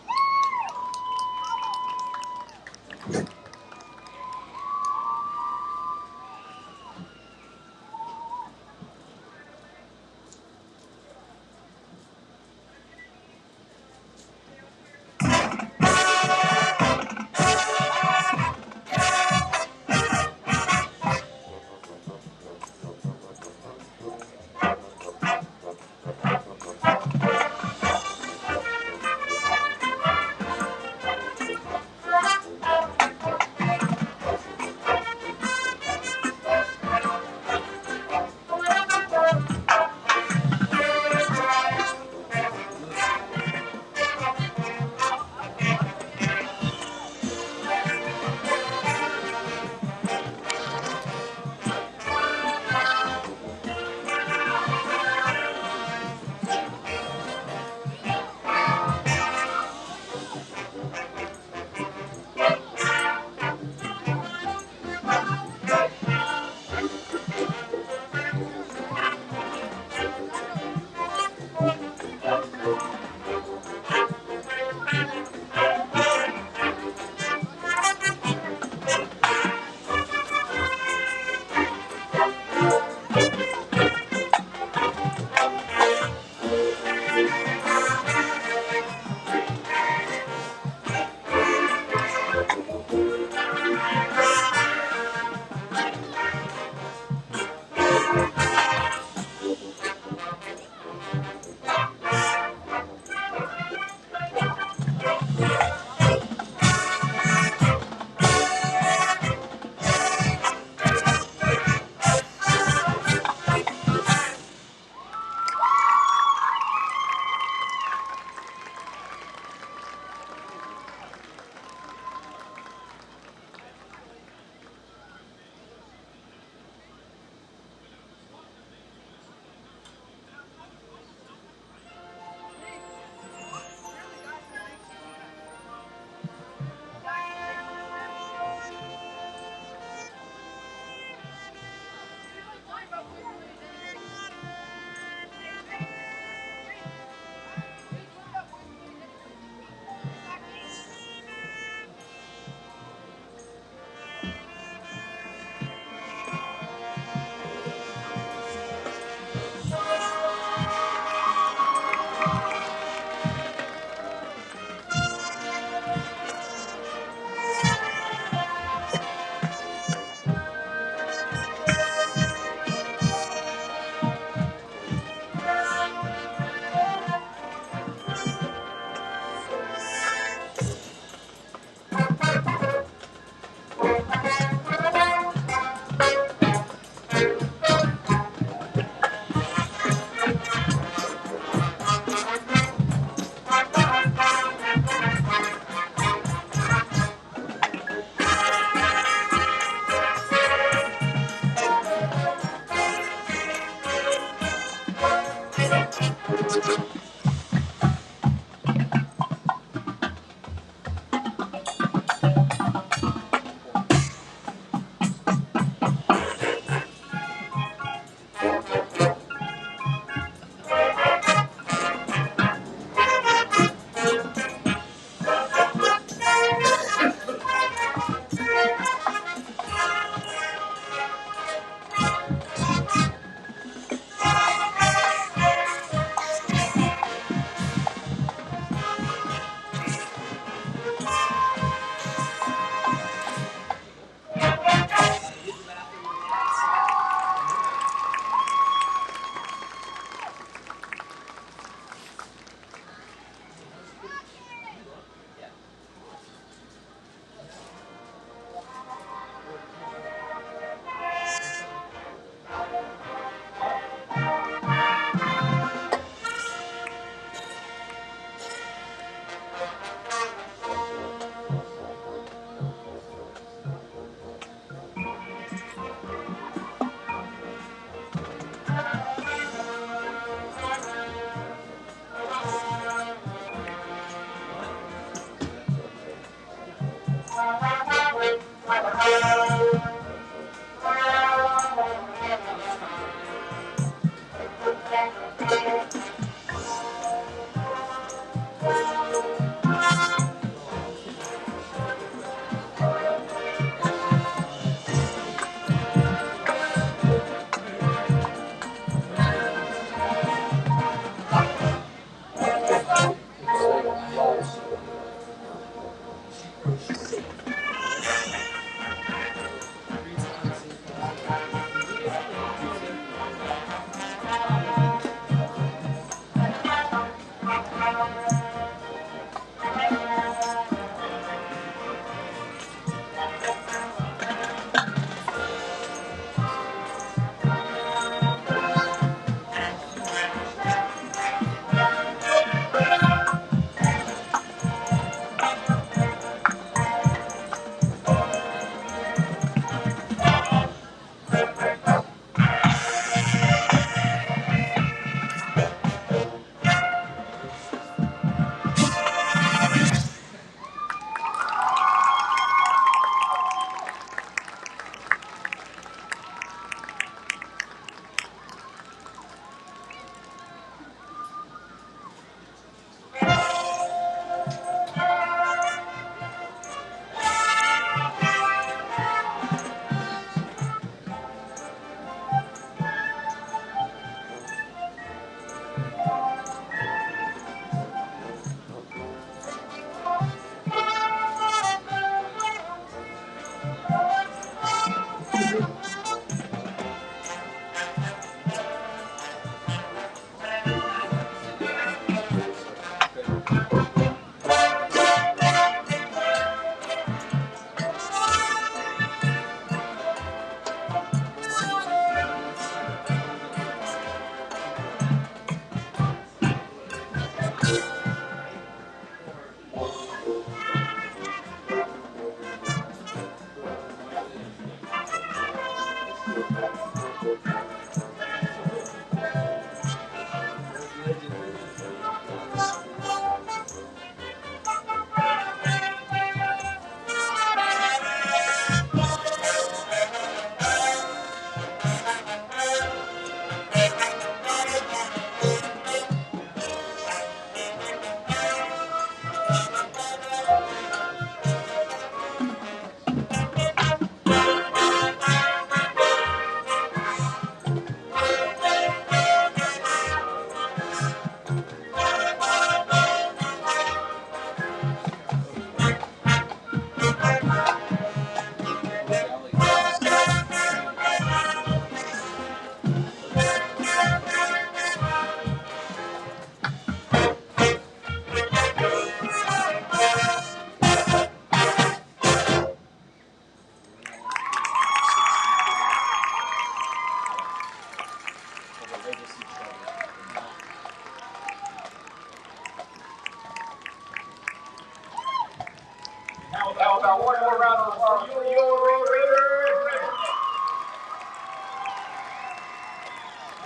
Now about one more round of applause for your Raiders.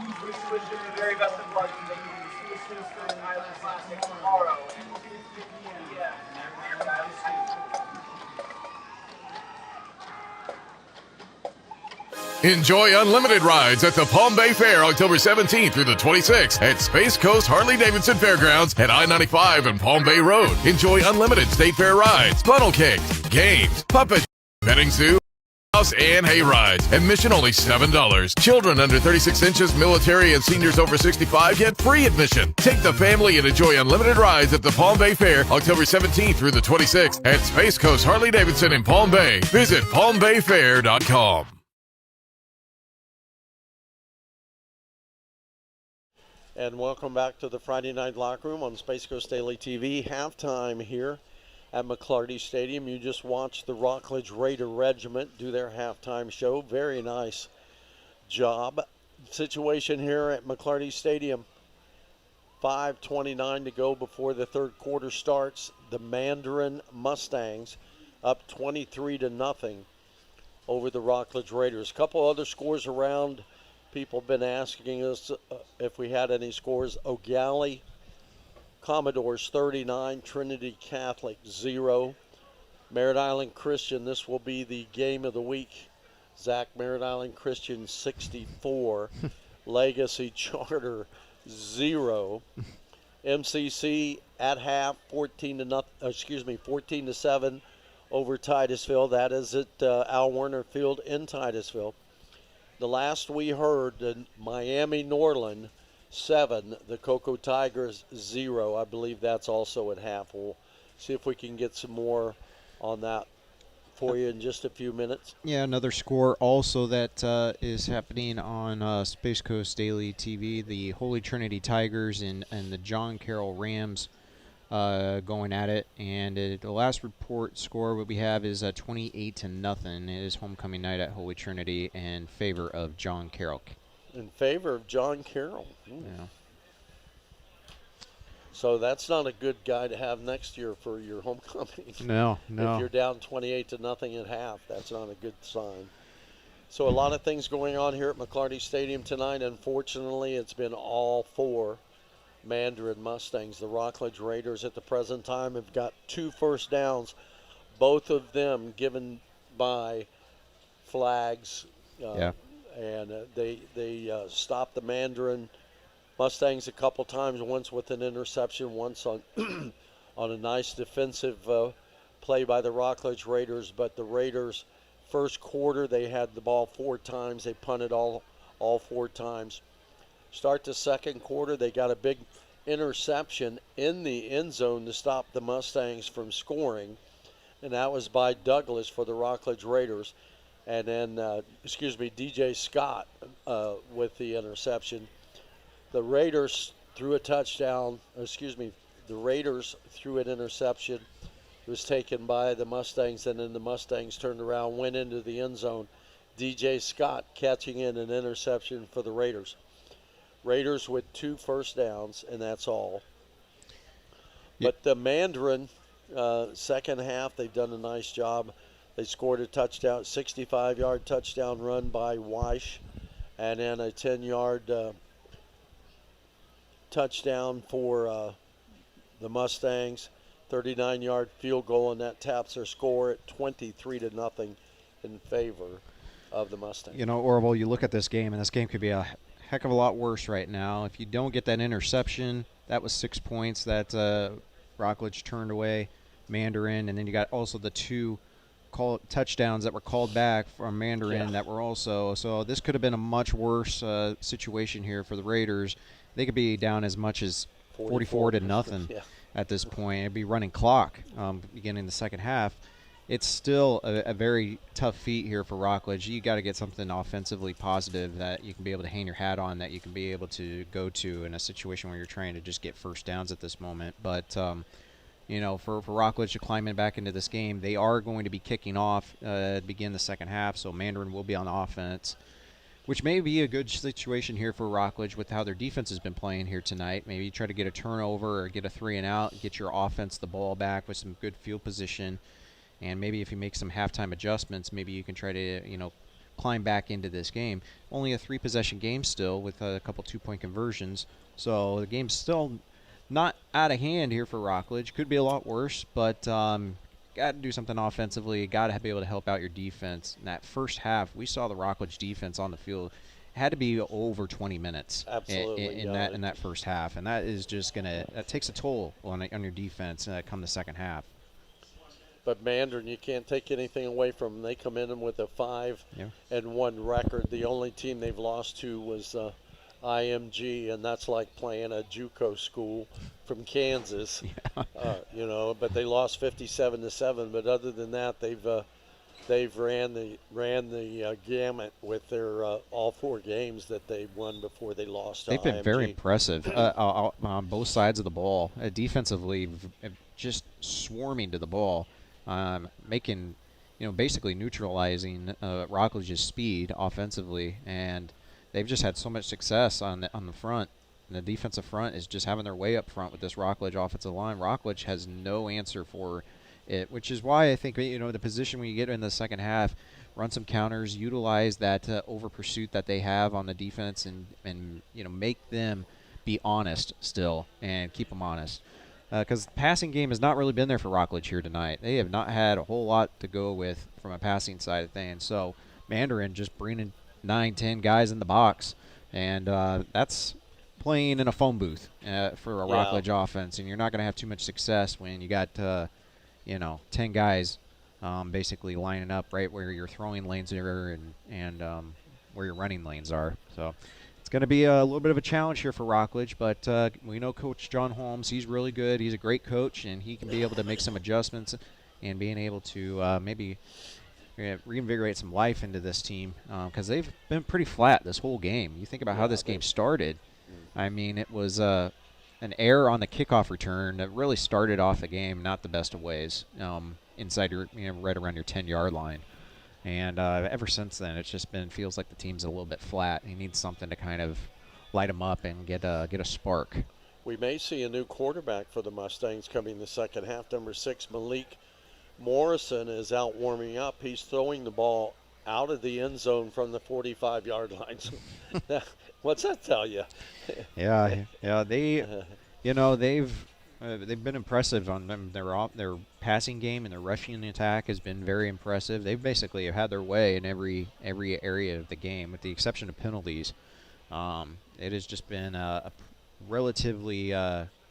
We wish you the very best of luck in the Houston Island Classic tomorrow. Enjoy unlimited rides at the Palm Bay Fair October 17th through the 26th at Space Coast Harley-Davidson Fairgrounds at I-95 and Palm Bay Road. Enjoy unlimited state fair rides, funnel cakes, games, puppet, petting zoo, house, and hay rides. Admission only $7. Children under 36 inches, military, and seniors over 65 get free admission. Take the family and enjoy unlimited rides at the Palm Bay Fair October 17th through the 26th at Space Coast Harley-Davidson in Palm Bay. Visit palmbayfair.com. And welcome back to the Friday Night Locker Room on Space Coast Daily TV. Halftime here at McClarty Stadium. You just watched the Rockledge Raider Regiment do their halftime show. Very nice job. Situation here at McClarty Stadium. 5:29 to go before the third quarter starts. The Mandarin Mustangs up 23-0 over the Rockledge Raiders. A couple other scores around. People have been asking us if we had any scores. O'Galley Commodores 39, Trinity Catholic 0. Merritt Island Christian, this will be the game of the week. Zach, Merritt Island Christian 64, Legacy Charter 0. MCC at half 14 to 7 over Titusville. That is at Al Werner Field in Titusville. The last we heard, the Miami Norland 7, the Cocoa Tigers 0. I believe that's also at half. We'll see if we can get some more on that for you in just a few minutes. Yeah, another score also that is happening on Space Coast Daily TV. The Holy Trinity Tigers and the John Carroll Rams going at it. And the last report score what we have is 28-0. It is homecoming night at Holy Trinity in favor of John Carroll. In favor of John Carroll. Yeah. So that's not a good guy to have next year for your homecoming. No. If you're down 28-0 at half, that's not a good sign. So a lot of things going on here at McClarty Stadium tonight. Unfortunately, it's been all 4 Mandarin Mustangs. The Rockledge Raiders at the present time have got 2 first downs, both of them given by flags. And they stopped the Mandarin Mustangs a couple times, once with an interception, once on on a nice defensive play by the Rockledge Raiders. But the Raiders, first quarter, they had the ball 4 times. They punted all 4 times. Start the second quarter, they got a big interception in the end zone to stop the Mustangs from scoring, and that was by Douglas for the Rockledge Raiders. And then, DJ Scott with the interception. The Raiders threw a touchdown, the Raiders threw an interception. It was taken by the Mustangs, and then the Mustangs turned around, went into the end zone. DJ Scott catching in an interception for the Raiders. Raiders with 2 first downs, and that's all. But the Mandarin, second half, they've done a nice job. They scored a touchdown, 65-yard touchdown run by Weish, and then a 10-yard touchdown for the Mustangs, 39-yard field goal, and that taps their score at 23-0 in favor of the Mustangs. You know, Orville, you look at this game, and this game could be a heck of a lot worse right now. If you don't get that interception, that was 6 points that Rockledge turned away, Mandarin, and then you got also the 2 touchdowns that were called back from Mandarin that were also. So this could have been a much worse situation here for the Raiders. They could be down as much as 44-0 at this point. It'd be running clock beginning the second half. It's still a very tough feat here for Rockledge. You got to get something offensively positive that you can be able to hang your hat on, that you can be able to go to in a situation where you're trying to just get first downs at this moment. But for Rockledge to climb in back into this game, they are going to be kicking off to begin the second half, so Mandarin will be on offense, which may be a good situation here for Rockledge with how their defense has been playing here tonight. Maybe try to get a turnover or get a 3-and-out, get your offense the ball back with some good field position, and maybe if you make some halftime adjustments, maybe you can try to, climb back into this game. Only a 3-possession game still with a couple 2-point conversions, so the game's still not out of hand here for Rockledge. Could be a lot worse, but got to do something offensively. Got to be able to help out your defense. In that first half, we saw the Rockledge defense on the field. It had to be over 20 minutes in that first half, and that is just that takes a toll on your defense come the second half. But Mandarin, you can't take anything away from them. They come in with a 5-1 record. The only team they've lost to was IMG, and that's like playing a JUCO school from Kansas. But they lost 57-7. But other than that, they've ran the gamut with their all 4 games that they won before they lost to They've been IMG. very impressive on both sides of the ball. Defensively, just swarming to the ball, making, basically neutralizing Rockledge's speed offensively, and they've just had so much success on the front. And the defensive front is just having their way up front with this Rockledge offensive line. Rockledge has no answer for it, which is why I think, the position when you get in the second half, run some counters, utilize that over pursuit that they have on the defense, and make them be honest still and keep them honest. because the passing game has not really been there for Rockledge here tonight. They have not had a whole lot to go with from a passing side of things. So Mandarin just bringing 9-10 guys in the box, and that's playing in a phone booth for a Rockledge offense, and you're not going to have too much success when you got 10 guys basically lining up right where your throwing lanes are and where your running lanes are. So it's going to be a little bit of a challenge here for Rockledge, but we know Coach John Holmes. He's really good. He's a great coach, and he can be able to make some adjustments and being able to maybe reinvigorate some life into this team because they've been pretty flat this whole game. You think about how this game started. I mean, it was an error on the kickoff return that really started off the game not the best of ways inside your right around your 10-yard line. And ever since then, it's just feels like the team's a little bit flat. He needs something to kind of light him up and get a spark. We may see a new quarterback for the Mustangs coming in the second half. Number 6, Malik Morrison, is out warming up. He's throwing the ball out of the end zone from the 45-yard line. What's that tell you? Yeah. They've been impressive on them. Their passing game and their rushing attack has been very impressive. They've basically had their way in every area of the game, with the exception of penalties. It has just been a relatively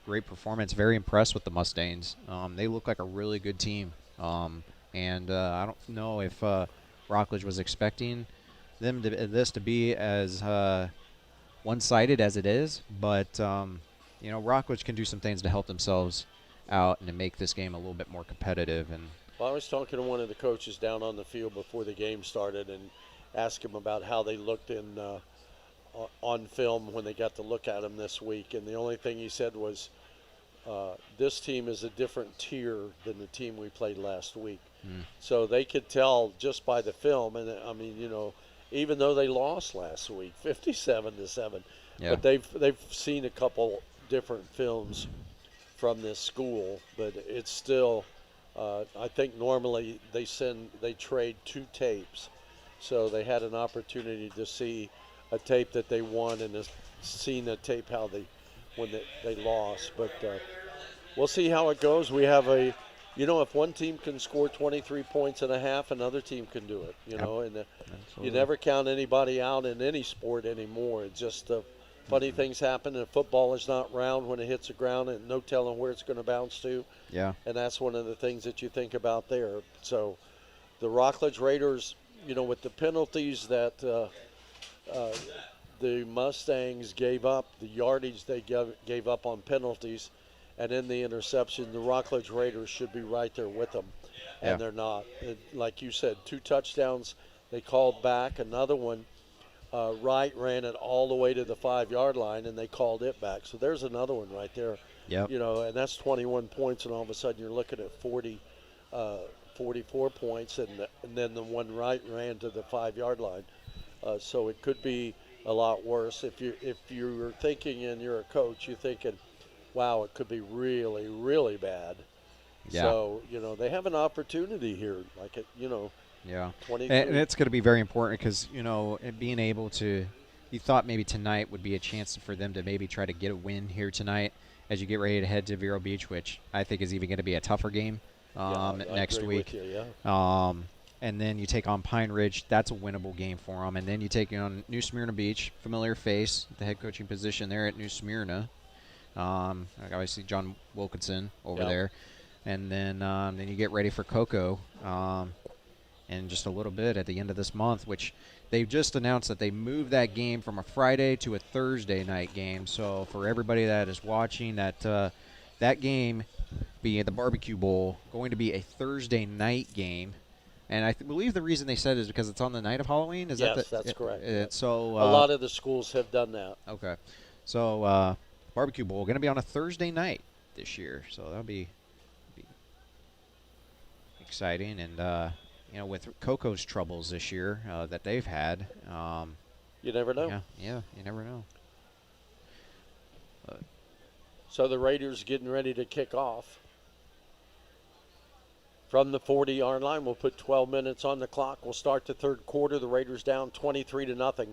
great performance. Very impressed with the Mustangs. They look like a really good team. And I don't know if Rockledge was expecting this to be as one-sided as it is, but Rockledge can do some things to help themselves out and to make this game a little bit more competitive. And I was talking to one of the coaches down on the field before the game started and asked him about how they looked on film when they got to look at them this week, and the only thing he said was this team is a different tier than the team we played last week. So they could tell just by the film, and I mean, even though they lost last week 57-7, but they've seen a couple different films from this school, but it's still I think normally they trade 2 tapes, so they had an opportunity to see a tape that they won and seen a tape when they lost, but we'll see how it goes. We have if one team can score 23 points in a half, another team can do it, and you never count anybody out in any sport anymore. It's just funny things happen, and football is not round when it hits the ground, and no telling where it's going to bounce to. Yeah. And that's one of the things that you think about there. So the Rockledge Raiders, with the penalties that the Mustangs gave up, the yardage they gave up on penalties, and in the interception, the Rockledge Raiders should be right there with them, and they're not. Like you said, 2 touchdowns they called back. Another one, Wright ran it all the way to the 5-yard line, and they called it back. So there's another one right there. Yep. And that's 21 points, and all of a sudden you're looking at 44 points, and then the one Wright ran to the 5-yard line. So it could be a lot worse. If you're thinking and you're a coach, you're thinking, wow, it could be really, really bad. Yeah. So, they have an opportunity here. Yeah. 23. And it's going to be very important because, being able to – you thought maybe tonight would be a chance for them to maybe try to get a win here tonight as you get ready to head to Vero Beach, which I think is even going to be a tougher game next week. With you, yeah. And then you take on Pine Ridge. That's a winnable game for them. And then you take on New Smyrna Beach, familiar face, the head coaching position there at New Smyrna. Obviously John Wilkinson over there. And then you get ready for Cocoa in just a little bit at the end of this month, which they've just announced that they moved that game from a Friday to a Thursday night game. So for everybody that is watching, that game being the Barbecue Bowl, going to be a Thursday night game. And I believe the reason they said is because it's on the night of Halloween. Yes, that's correct. So a lot of the schools have done that. Okay. So Barbecue Bowl going to be on a Thursday night this year. So that'll be exciting. And, with Coco's troubles this year that they've had. You never know. Yeah, you never know. So the Raiders getting ready to kick off. From the 40-yard line, we'll put 12 minutes on the clock. We'll start the third quarter. The Raiders down 23-0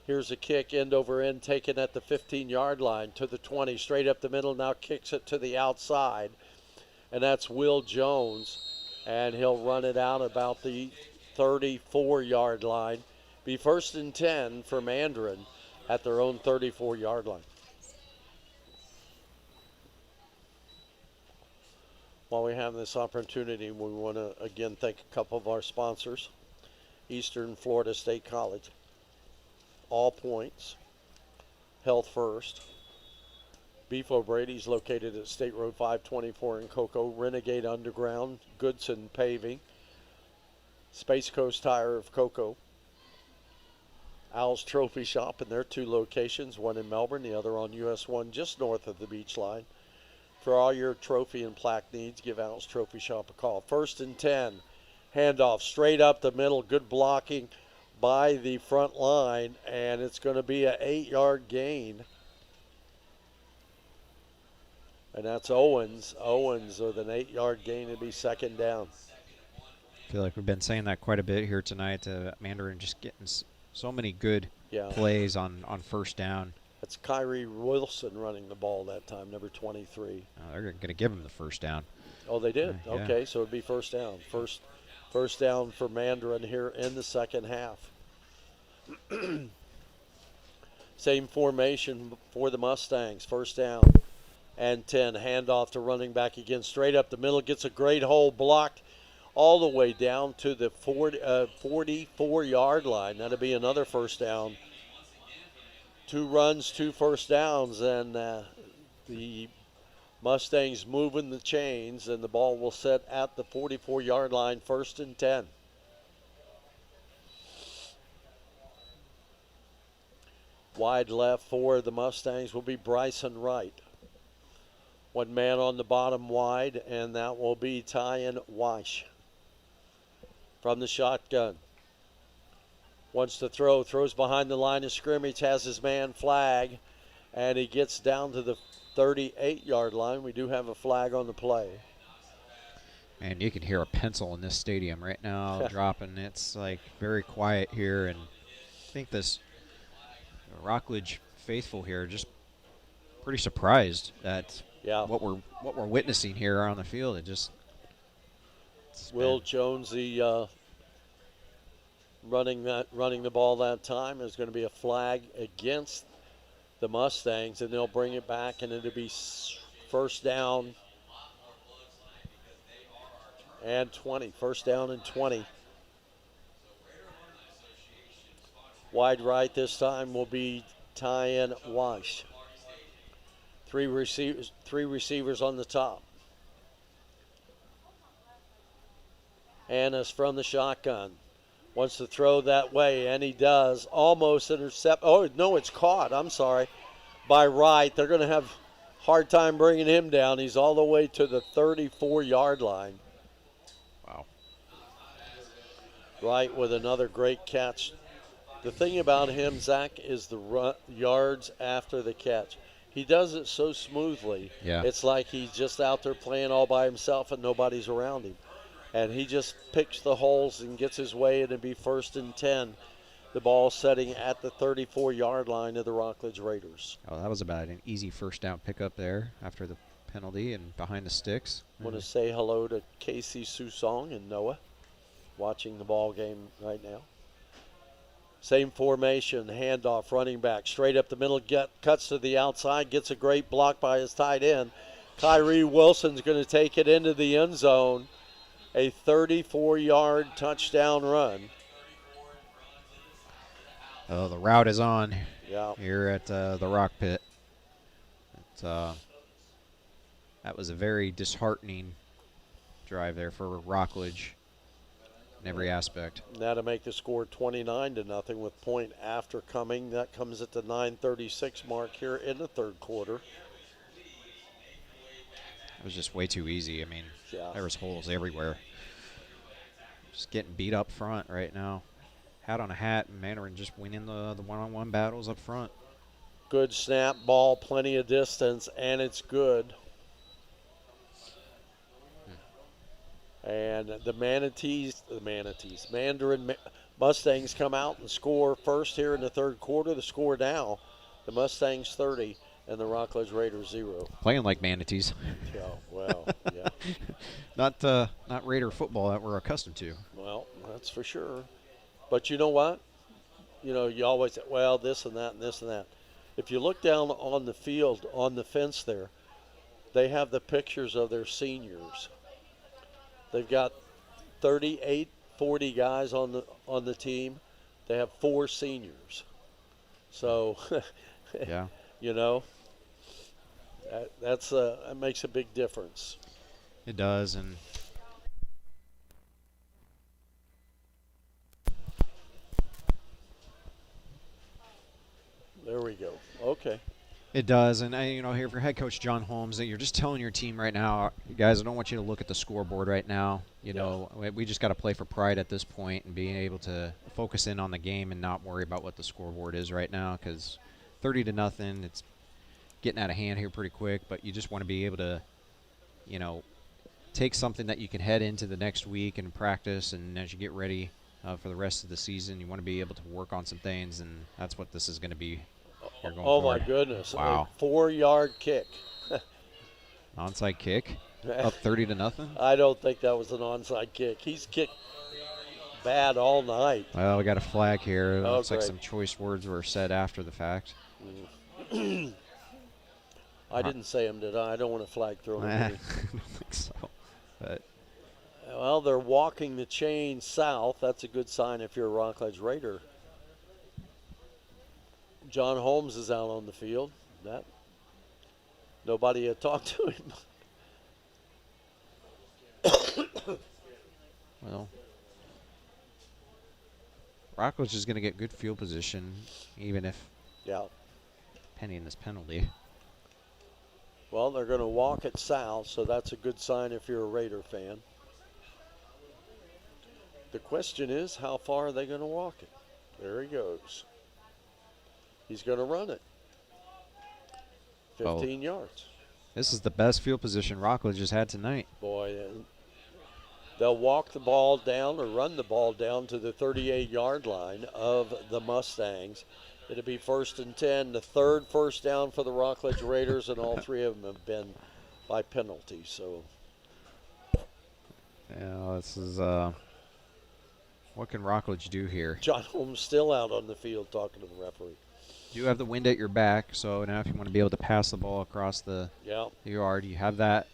Here's a kick end over end taken at the 15-yard line to the 20, straight up the middle, now kicks it to the outside. And that's Will Jones, and he'll run it out about the 34-yard line. Be 1st and 10 for Mandarin at their own 34-yard line. While we have this opportunity, we want to again thank a couple of our sponsors. Eastern Florida State College, All Points, Health First, Beef O'Brady's located at State Road 524 in Cocoa, Renegade Underground, Goodson Paving, Space Coast Tire of Cocoa, Al's Trophy Shop in their 2 locations, one in Melbourne, the other on US 1 just north of the beach line. For all your trophy and plaque needs, give Al's Trophy Shop a call. 1st and 10, handoff straight up the middle, good blocking by the front line, and it's going to be an 8-yard gain. And that's Owens. Owens with an 8-yard gain to be 2nd down. I feel like we've been saying that quite a bit here tonight. Mandarin just getting so many good plays on 1st down. That's Kyrie Wilson running the ball that time, number 23. They're going to give him the 1st down. Oh, they did? Yeah. Okay, so it'd be 1st down. First down for Mandarin here in the second half. Same formation for the Mustangs. 1st down and 10. Handoff to running back again. Straight up the middle. Gets a great hole blocked all the way down to the 44-yard line. That'll be another 1st down. 2 runs, 2 first downs, and the Mustangs moving the chains, and the ball will set at the 44-yard line, 1st and 10. Wide left for the Mustangs will be Bryson Wright. 1 man on the bottom wide, and that will be Tyan Weish from the shotgun. Wants to throw, throws behind the line of scrimmage, has his man flag, and he gets down to the 38-yard line. We do have a flag on the play. And you can hear a pencil in this stadium right now dropping. It's like very quiet here, and I think this Rockledge faithful here are just pretty surprised at what we're witnessing here on the field. It just Will Jones, the running the ball that time, is going to be a flag against the Mustangs, and they'll bring it back, and it'll be 1st down and 20. 1st down and 20. Wide right this time will be Tyan Weish. 3 receivers on the top. Annis from the shotgun. Wants to throw that way, and he does. Almost intercept. Oh, no, it's caught. I'm sorry. By Wright. They're going to have a hard time bringing him down. He's all the way to the 34-yard line. Wow. Wright with another great catch. The thing about him, Zach, is the yards after the catch. He does it so smoothly. Yeah. It's like he's just out there playing all by himself and nobody's around him. And he just picks the holes and gets his way, and it'd be 1st and 10. The ball setting at the 34-yard line of the Rockledge Raiders. Oh, that was about an easy 1st down pickup there after the penalty and behind the sticks. I want to say hello to Casey Susong and Noah watching the ball game right now. Same formation, handoff, running back, straight up the middle, cuts to the outside, gets a great block by his tight end. Kyrie Wilson's going to take it into the end zone. A 34-yard touchdown run. Oh, the route is on here at the Rock Pit. That was a very disheartening drive there for Rockledge in every aspect. Now to make the score 29-0 with point after coming. That comes at the 9:36 mark here in the 3rd quarter. It was just way too easy. I mean, there was holes everywhere. Just getting beat up front right now. Hat on a hat, and Mandarin just winning the one-on-one battles up front. Good snap ball, plenty of distance, and it's good. And the Mandarin Mustangs come out and score first here in the third quarter. The score now, the Mustangs 30 and the Rockledge Raiders 0. Playing like manatees. Yeah, well, yeah. Not Raider football that we're accustomed to. Well, that's for sure. But you know what? You always say, well, this and that and this and that. If you look down on the field, on the fence there, they have the pictures of their seniors. They've got 38, 40 guys on the team. They have 4 seniors. So, yeah, that makes a big difference. It does, and there we go. Okay. it does. And here for head coach John Holmes, that you're just telling your team right now, guys, I don't want you to look at the scoreboard right now. We just got to play for pride at this point and being able to focus in on the game and not worry about what the scoreboard is right now, because 30-0, it's getting out of hand here pretty quick. But you just want to be able to, take something that you can head into the next week and practice, and as you get ready for the rest of the season, you want to be able to work on some things, and that's what this is going to be. Oh my goodness! Wow, a 4-yard kick. Onside kick, up 30-0. I don't think that was an onside kick. He's kicked bad all night. Well, we got a flag here. Oh, looks like great. some choice words were said after the fact. I didn't say them, did I? I don't want a flag thrown I at me. don't think so. But Well, they're walking the chain south. That's a good sign if you're a Rockledge Raider. John Holmes is out on the field. Nobody had talked to him. well, Rockledge is going to get good field position, even if pending this penalty. Well, they're going to walk it south, so that's a good sign if you're a Raider fan. The question is, how far are they going to walk it? There he goes. He's going to run it. 15 yards. This is the best field position Rockledge has had tonight. Boy, they'll walk the ball down or run the ball down to the 38-yard line of the Mustangs. It'll be 1st and 10, the third first down for the Rockledge Raiders, and all 3 of them have been by penalty. So, this is what can Rockledge do here? John Holmes still out on the field talking to the referee. You have the wind at your back, so now if you want to be able to pass the ball across the yard, you have that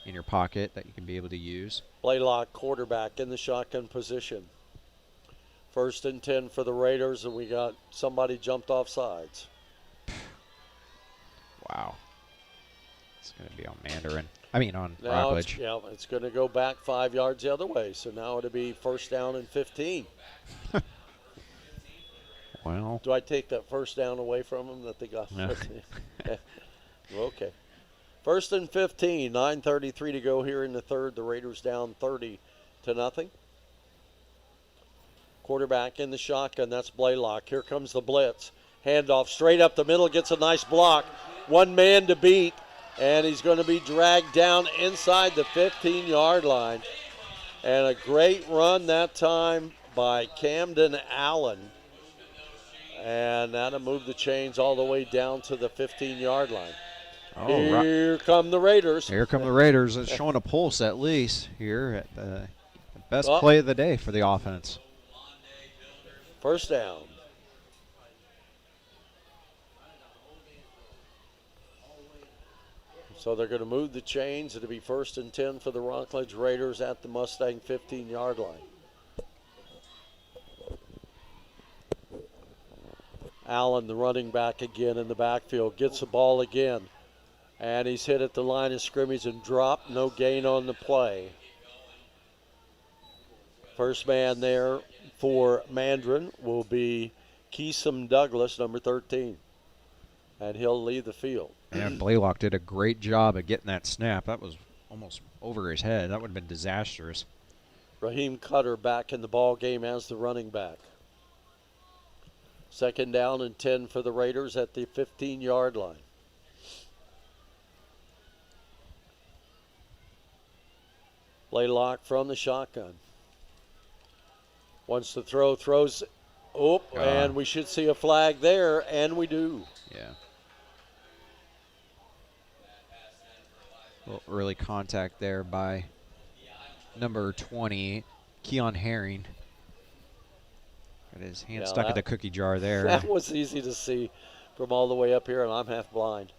in your pocket that you can be able to use. Blaylock, quarterback, in the shotgun position. 1st and 10 for the Raiders, and we got somebody jumped off sides. Wow. It's going to be on Mandarin. On Rockledge. It's going to go back 5 yards the other way, so now it'll be 1st down and 15. Well. Do I take that first down away from them that they got? No. Okay. 1st and 15, 9:33 to go here in the third. The Raiders down 30-0. Quarterback in the shotgun, that's Blaylock. Here comes the blitz. Handoff straight up the middle, gets a nice block. One man to beat, and he's going to be dragged down inside the 15-yard line. And a great run that time by Camden Allen. And that'll move the chains all the way down to the 15-yard line. Here come the Raiders. Here come the Raiders. It's showing a pulse at least here at the best play of the day for the offense. 1st down. So they're going to move the chains. It'll be 1st and 10 for the Rockledge Raiders at the Mustang 15-yard line. Allen, the running back again in the backfield, gets the ball again. And he's hit at the line of scrimmage and dropped. No gain on the play. First man there for Mandarin will be Keesum Douglas, number 13. And he'll leave the field. And Blaylock did a great job at getting that snap. That was almost over his head. That would have been disastrous. Raheem Cutter back in the ball game as the running back. 2nd down and 10 for the Raiders at the 15-yard line. Blaylock from the shotgun. Wants to throw, throws. Oh, and we should see a flag there, and we do. Yeah. A little early contact there by number 20, Keon Herring. Got his hand stuck in the cookie jar there. That was easy to see from all the way up here, and I'm half blind.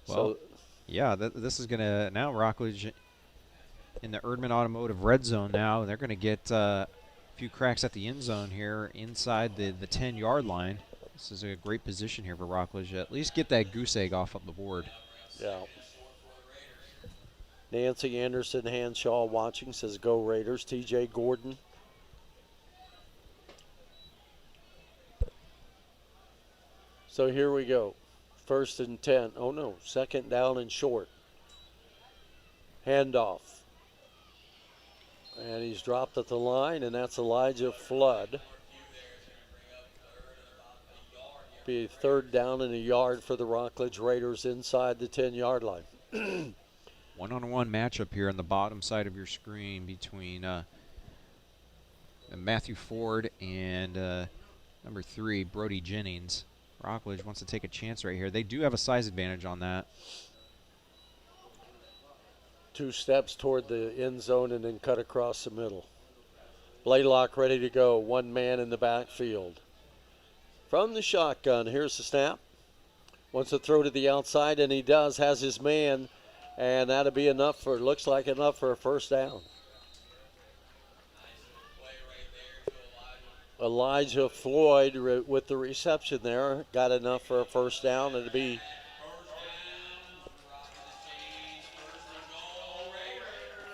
Well, yeah, this is going to now Rockledge in the Erdman Automotive red zone now. They're going to get a few cracks at the end zone here inside the 10-yard line. This is a great position here for Rockledge. At least get that goose egg off of the board. Yeah. Nancy Anderson Hanshaw watching, says go Raiders. TJ Gordon. So here we go. 1st and 10. Oh no, 2nd down and short. Handoff. And he's dropped at the line, and that's Elijah Flood. Be 3rd down and a yard for the Rockledge Raiders inside the 10-yard line. One-on-one matchup here on the bottom side of your screen between Matthew Ford and number 3, Brody Jennings. Rockledge wants to take a chance right here. They do have a size advantage on that. 2 steps toward the end zone and then cut across the middle. Blaylock ready to go. 1 man in the backfield. From the shotgun, here's the snap. Wants to throw to the outside, and he does. Has his man, and that'll be enough for, looks like enough for a 1st down. Elijah Floyd with the reception there. Got enough for a 1st down. It'll be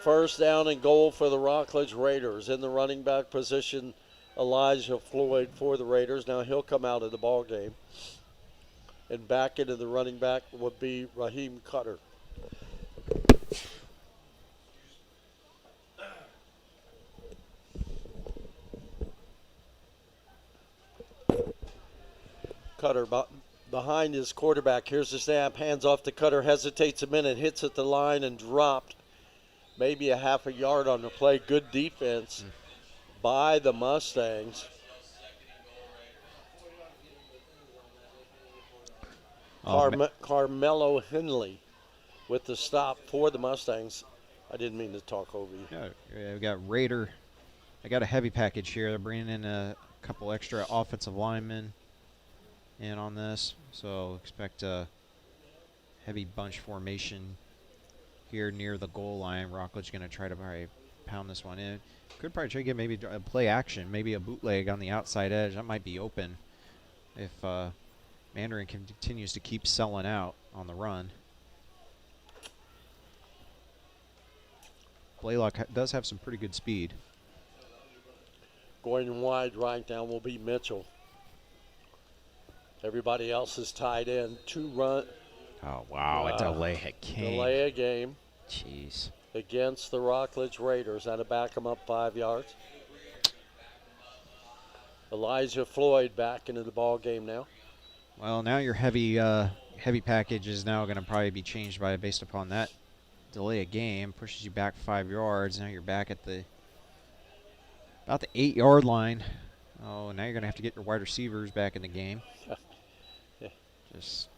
first down and goal for the Rockledge Raiders. In the running back position, Elijah Floyd for the Raiders. Now he'll come out of the ball game. And back into the running back would be Raheem Cutter. Cutter behind his quarterback. Here's the snap. Hands off to Cutter. Hesitates a minute. Hits at the line and dropped. Maybe a half a yard on the play. Good defense by the Mustangs. Carmelo Henley with the stop for the Mustangs. I didn't mean to talk over you. Yeah, we got Raider. I got a heavy package here. They're bringing in a couple extra offensive linemen in on this, so expect a heavy bunch formation here near the goal line. Rockledge going to try to probably pound this one in. Could probably try to get maybe a play action, maybe a bootleg on the outside edge. That might be open if Mandarin continues to keep selling out on the run. Blaylock does have some pretty good speed. Going wide right now will be Mitchell. Everybody else is tied in. 2 run. Oh, wow. A delay game. Delay a game. Jeez. Against the Rockledge Raiders. That'll back them up 5 yards. Elijah Floyd back into the ball game now. Well, now your heavy package is now going to probably be changed based upon that delay a game. Pushes you back 5 yards. Now you're back at about the 8-yard line. Oh, now you're going to have to get your wide receivers back in the game. Yeah. Just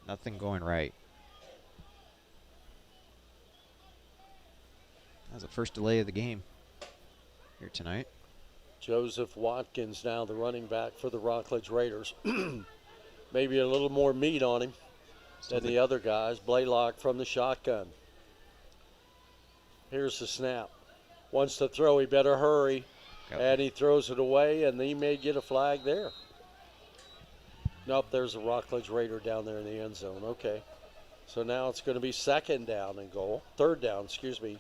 nothing going right. That's the first delay of the game here tonight. Joseph Watkins now the running back for the Rockledge Raiders. Maybe a little more meat on him than the other guys. Blaylock from the shotgun. Here's the snap. Wants to throw, he better hurry. And he throws it away, and he may get a flag there. Nope, there's a Rockledge Raider down there in the end zone. Okay. So now it's going to be 2nd down and goal. 3rd down, excuse me.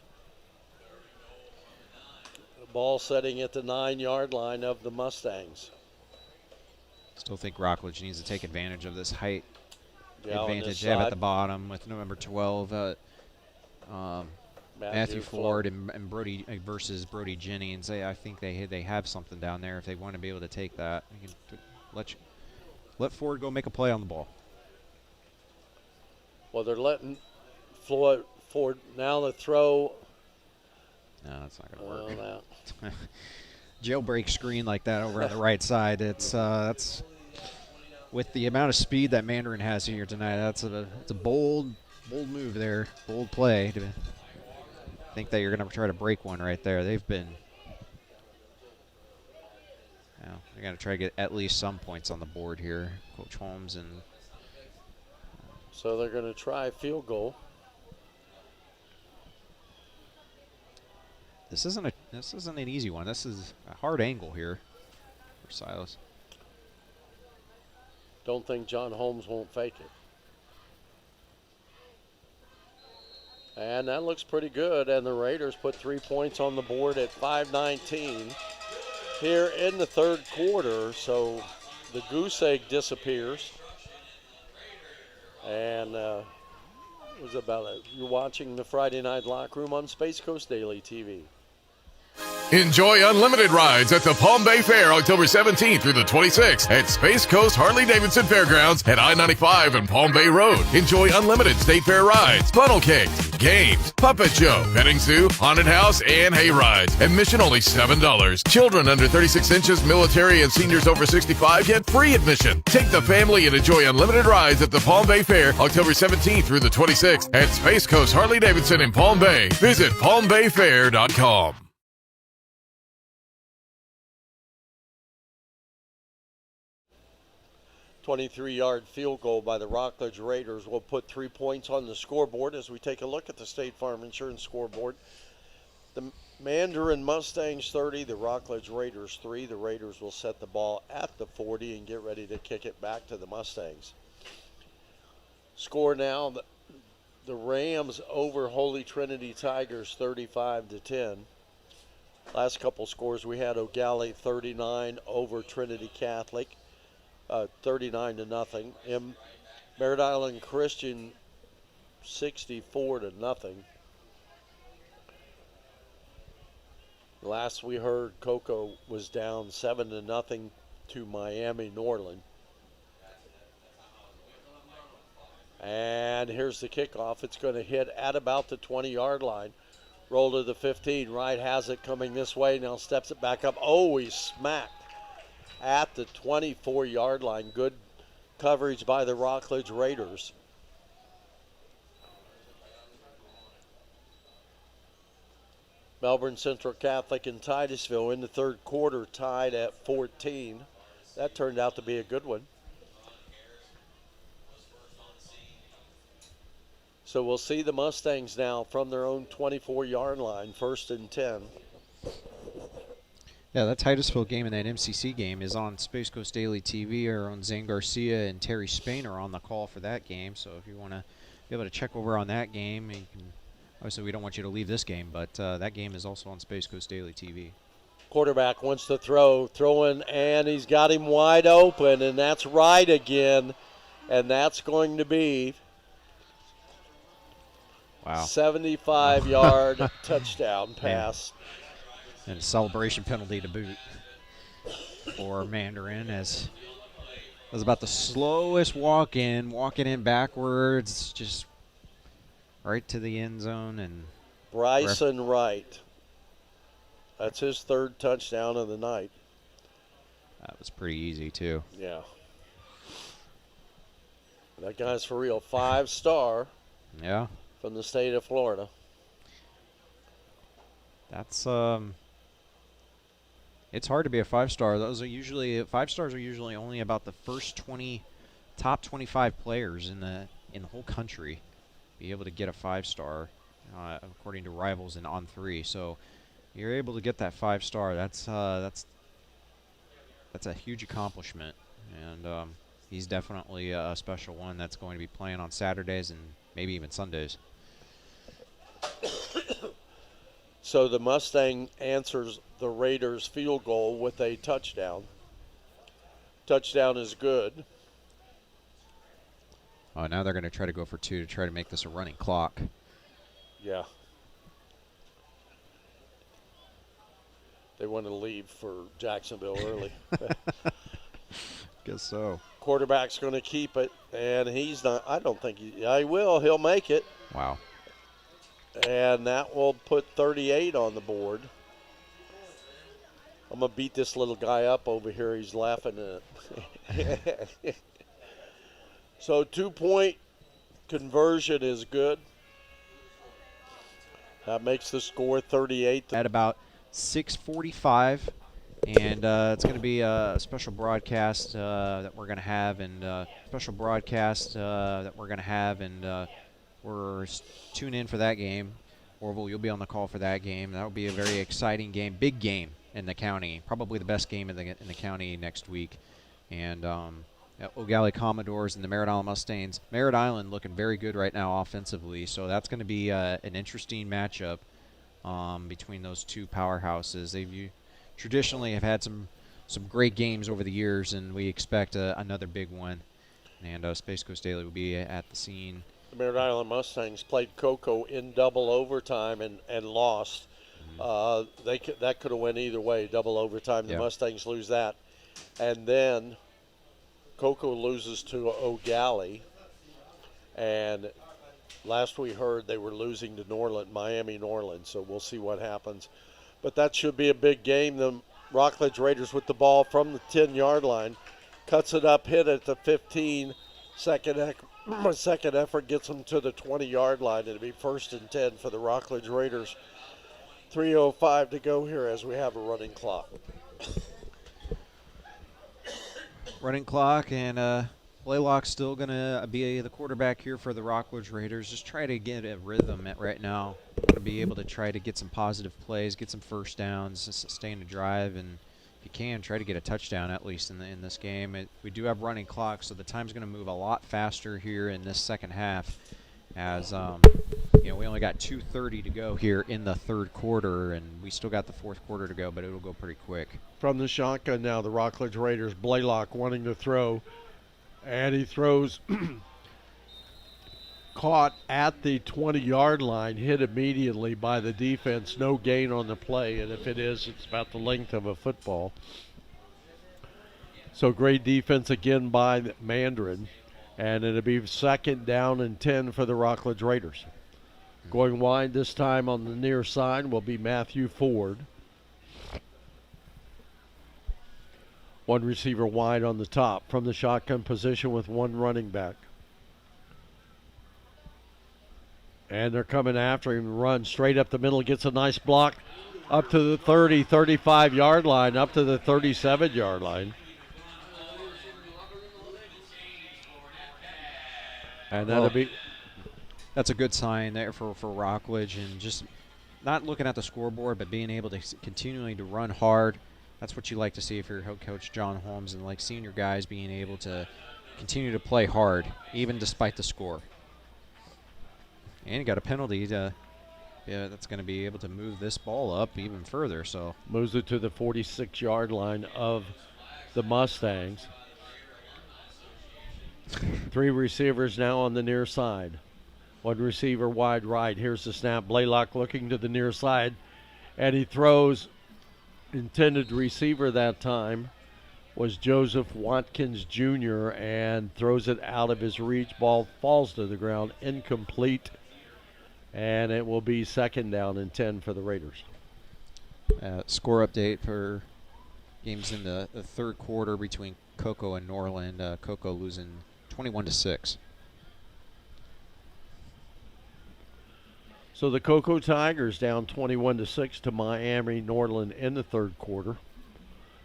Ball setting at the 9-yard line of the Mustangs. Still think Rockledge needs to take advantage of this height Yeah, advantage they have at the bottom with number 12, Matthew Ford and Brody versus Brody Jennings. I think they have something down there if they want to be able to take that. You can let Ford go make a play on the ball. Well, they're letting Floyd Ford now the throw. No, that's not going to work. That. Jailbreak screen like that over on the right side. That's with the amount of speed that Mandarin has here tonight. It's a bold move there, bold play to think that you're going to try to break one right there. They've been. Well, they're going to try to get at least some points on the board here, Coach Holmes and. So they're going to try field goal. This isn't an easy one. This is a hard angle here for Silas. Don't think John Holmes won't fake it. And that looks pretty good. And the Raiders put 3 points on the board at 5:19 here in the third quarter. So the goose egg disappears. And it was about it. You're watching the Friday Night Locker Room on Space Coast Daily TV. Enjoy unlimited rides at the Palm Bay Fair October 17th through the 26th at Space Coast Harley-Davidson Fairgrounds at I-95 and Palm Bay Road. Enjoy unlimited state fair rides, funnel cakes, games, puppet show, petting zoo, haunted house, and hay rides. Admission only $7. Children under 36 inches, military, and seniors over 65 get free admission. Take the family and enjoy unlimited rides at the Palm Bay Fair October 17th through the 26th at Space Coast Harley-Davidson in Palm Bay. Visit palmbayfair.com. 23-yard field goal by the Rockledge Raiders will put 3 points on the scoreboard as we take a look at the State Farm Insurance scoreboard. The Mandarin Mustangs 30, the Rockledge Raiders 3. The Raiders will set the ball at the 40 and get ready to kick it back to the Mustangs. Score now, the Rams over Holy Trinity Tigers 35-10. Last couple scores we had O'Galley 39 over Trinity Catholic. 39-0. Merritt Island Christian 64-0. Last we heard, Cocoa was down 7-0 to Miami Norland. And here's the kickoff. It's going to hit at about the 20-yard line. Roll to the 15. Wright has it coming this way. Now steps it back up. Oh, he smacked at the 24-yard line. Good coverage by the Rockledge Raiders. Melbourne Central Catholic and Titusville in the third quarter tied at 14. That turned out to be a good one. So we'll see the Mustangs now from their own 24-yard line, 1st and 10. Yeah, that Titusville game and that MCC game is on Space Coast Daily TV, or on Zane Garcia and Terry Spain are on the call for that game. So if you want to be able to check over on that game, you can. Obviously, we don't want you to leave this game, but that game is also on Space Coast Daily TV. Quarterback wants to throwing, and he's got him wide open, and that's right again, and that's going to be 75-yard touchdown pass. And a celebration penalty to boot for Mandarin, as it was about the slowest walking in backwards, just right to the end zone. And Bryson Wright. That's his third touchdown of the night. That was pretty easy, too. Yeah. That guy's for real. 5-star. Yeah. From the state of Florida. That's it's hard to be a 5-star. Those are usually 5-stars are usually only about the first 20 top 25 players in the whole country be able to get a 5-star, according to Rivals and On3. So you're able to get that 5-star. That's a huge accomplishment, and he's definitely a special one that's going to be playing on Saturdays and maybe even Sundays. So the Mustang answers the Raiders' field goal with a touchdown. Touchdown is good. Oh, now they're going to try to go for 2 to try to make this a running clock. Yeah. They want to leave for Jacksonville early. Guess so. Quarterback's going to keep it, and he's not. I don't think he will. He'll make it, Wow. and that will put 38 on the board. I'm going to beat this little guy up over here. He's laughing at it. So 2-point conversion is good. That makes the score 38. At about 6:45, and it's going to be a special broadcast that we're going to have, and we're tune in for that game. Orville, you'll be on the call for that game. That will be a very exciting game, big game in the county, probably the best game in the county next week. And O'Galley Commodores and the Merritt Island Mustangs. Merritt Island looking very good right now offensively, so that's going to be an interesting matchup between those two powerhouses. They've traditionally have had some great games over the years, and we expect another big one. And Space Coast Daily will be at the scene. The Merritt Island Mustangs played Cocoa in double overtime and lost. That could have went either way, double overtime. The Mustangs lose that. And then Cocoa loses to O'Galley. And last we heard they were losing to Miami Norland, so we'll see what happens. But that should be a big game. The Rockledge Raiders with the ball from the 10-yard line. Cuts it up, hit at the 15. Second effort gets them to the 20-yard line. It'll be 1st and 10 for the Rockledge Raiders. 3:05 to go here as we have a running clock. Running clock, and Blaylock's still going to be the quarterback here for the Rockledge Raiders. Just try to get a rhythm right now. Going to be able to try to get some positive plays, get some first downs, sustain a drive, and if you can, try to get a touchdown at least in this game. We do have running clock, so the time's going to move a lot faster here in this second half, as we only got 2:30 to go here in the third quarter, and we still got the fourth quarter to go, but it'll go pretty quick. From the shotgun now, the Rockledge Raiders, Blaylock wanting to throw, and he throws caught at the 20-yard line, hit immediately by the defense, no gain on the play, and if it is, it's about the length of a football. So great defense again by Mandarin, and it'll be 2nd down and 10 for the Rockledge Raiders. Going wide this time on the near side will be Matthew Ford. One receiver wide on the top from the shotgun position with one running back. And they're coming after him. Run straight up the middle, gets a nice block up to the 30, 35-yard line, up to the 37-yard line. And that'll be... That's a good sign there for Rockledge, and just not looking at the scoreboard, but being able to continually to run hard. That's what you like to see if you're head coach John Holmes, and like senior guys being able to continue to play hard, even despite the score. And he got a penalty that's going to be able to move this ball up even further. So moves it to the 46-yard line of the Mustangs. 3 receivers now on the near side. One receiver wide right. Here's the snap. Blaylock looking to the near side, and he throws. Intended receiver that time was Joseph Watkins Jr. and throws it out of his reach. Ball falls to the ground, incomplete, and it will be 2nd down and 10 for the Raiders. Score update for games in the third quarter between Cocoa and Norland. Cocoa losing 21-6. So the Cocoa Tigers down 21-6 to Miami Norland in the third quarter.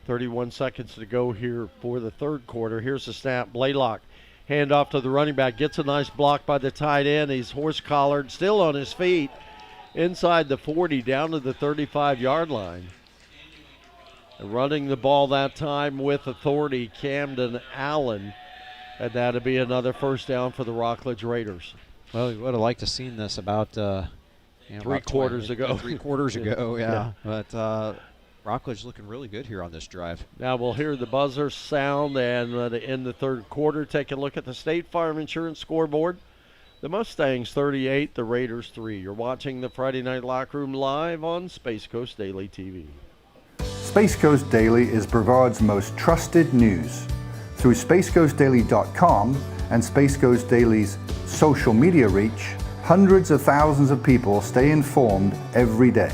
31 seconds to go here for the third quarter. Here's the snap. Blaylock, hand off to the running back. Gets a nice block by the tight end. He's horse-collared, still on his feet. Inside the 40, down to the 35-yard line. And running the ball that time with authority, Camden Allen. And that'll be another 1st down for the Rockledge Raiders. Well, you would have liked to have seen this about 3 quarters ago. 3 quarters ago, yeah. But Rockledge looking really good here on this drive. Now we'll hear the buzzer sound and to end the third quarter. Take a look at the State Farm Insurance scoreboard. The Mustangs 38, the Raiders 3. You're watching the Friday Night Locker Room live on Space Coast Daily TV. Space Coast Daily is Brevard's most trusted news. Through SpaceGhostDaily.com and Space Ghost Daily's social media reach, hundreds of thousands of people stay informed every day.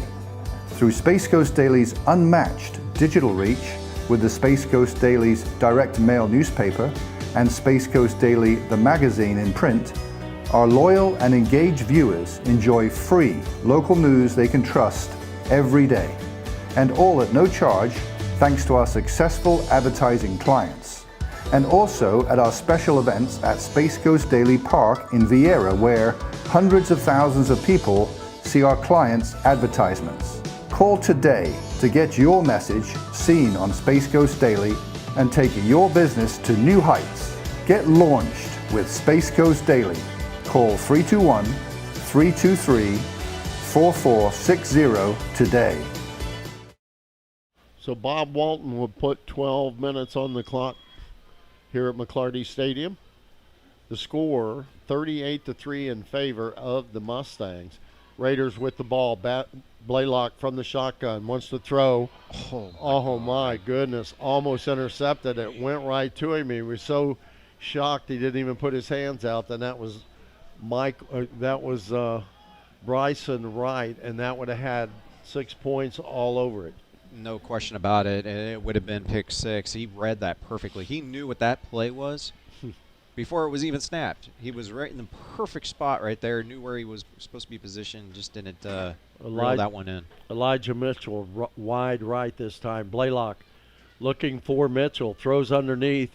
Through Space Ghost Daily's unmatched digital reach with the Space Ghost Daily's direct mail newspaper and Space Ghost Daily the magazine in print, our loyal and engaged viewers enjoy free local news they can trust every day, and all at no charge thanks to our successful advertising clients. And also at our special events at Space Ghost Daily Park in Vieira, where hundreds of thousands of people see our clients' advertisements. Call today to get your message seen on Space Ghost Daily and take your business to new heights. Get launched with Space Ghost Daily. Call 321-323-4460 today. So Bob Walton will put 12 minutes on the clock here at McClarty Stadium. The score, 38-3 in favor of the Mustangs. Raiders with the ball. Blaylock from the shotgun wants to throw. Oh my goodness! Almost intercepted. It went right to him. He was so shocked he didn't even put his hands out. Then that was Bryson Wright, and that would have had 6 points all over it. No question about it. It would have been pick six. He read that perfectly. He knew what that play was before it was even snapped. He was right in the perfect spot right there, knew where he was supposed to be positioned, just didn't reel that one in. Elijah Mitchell wide right this time. Blaylock looking for Mitchell, throws underneath.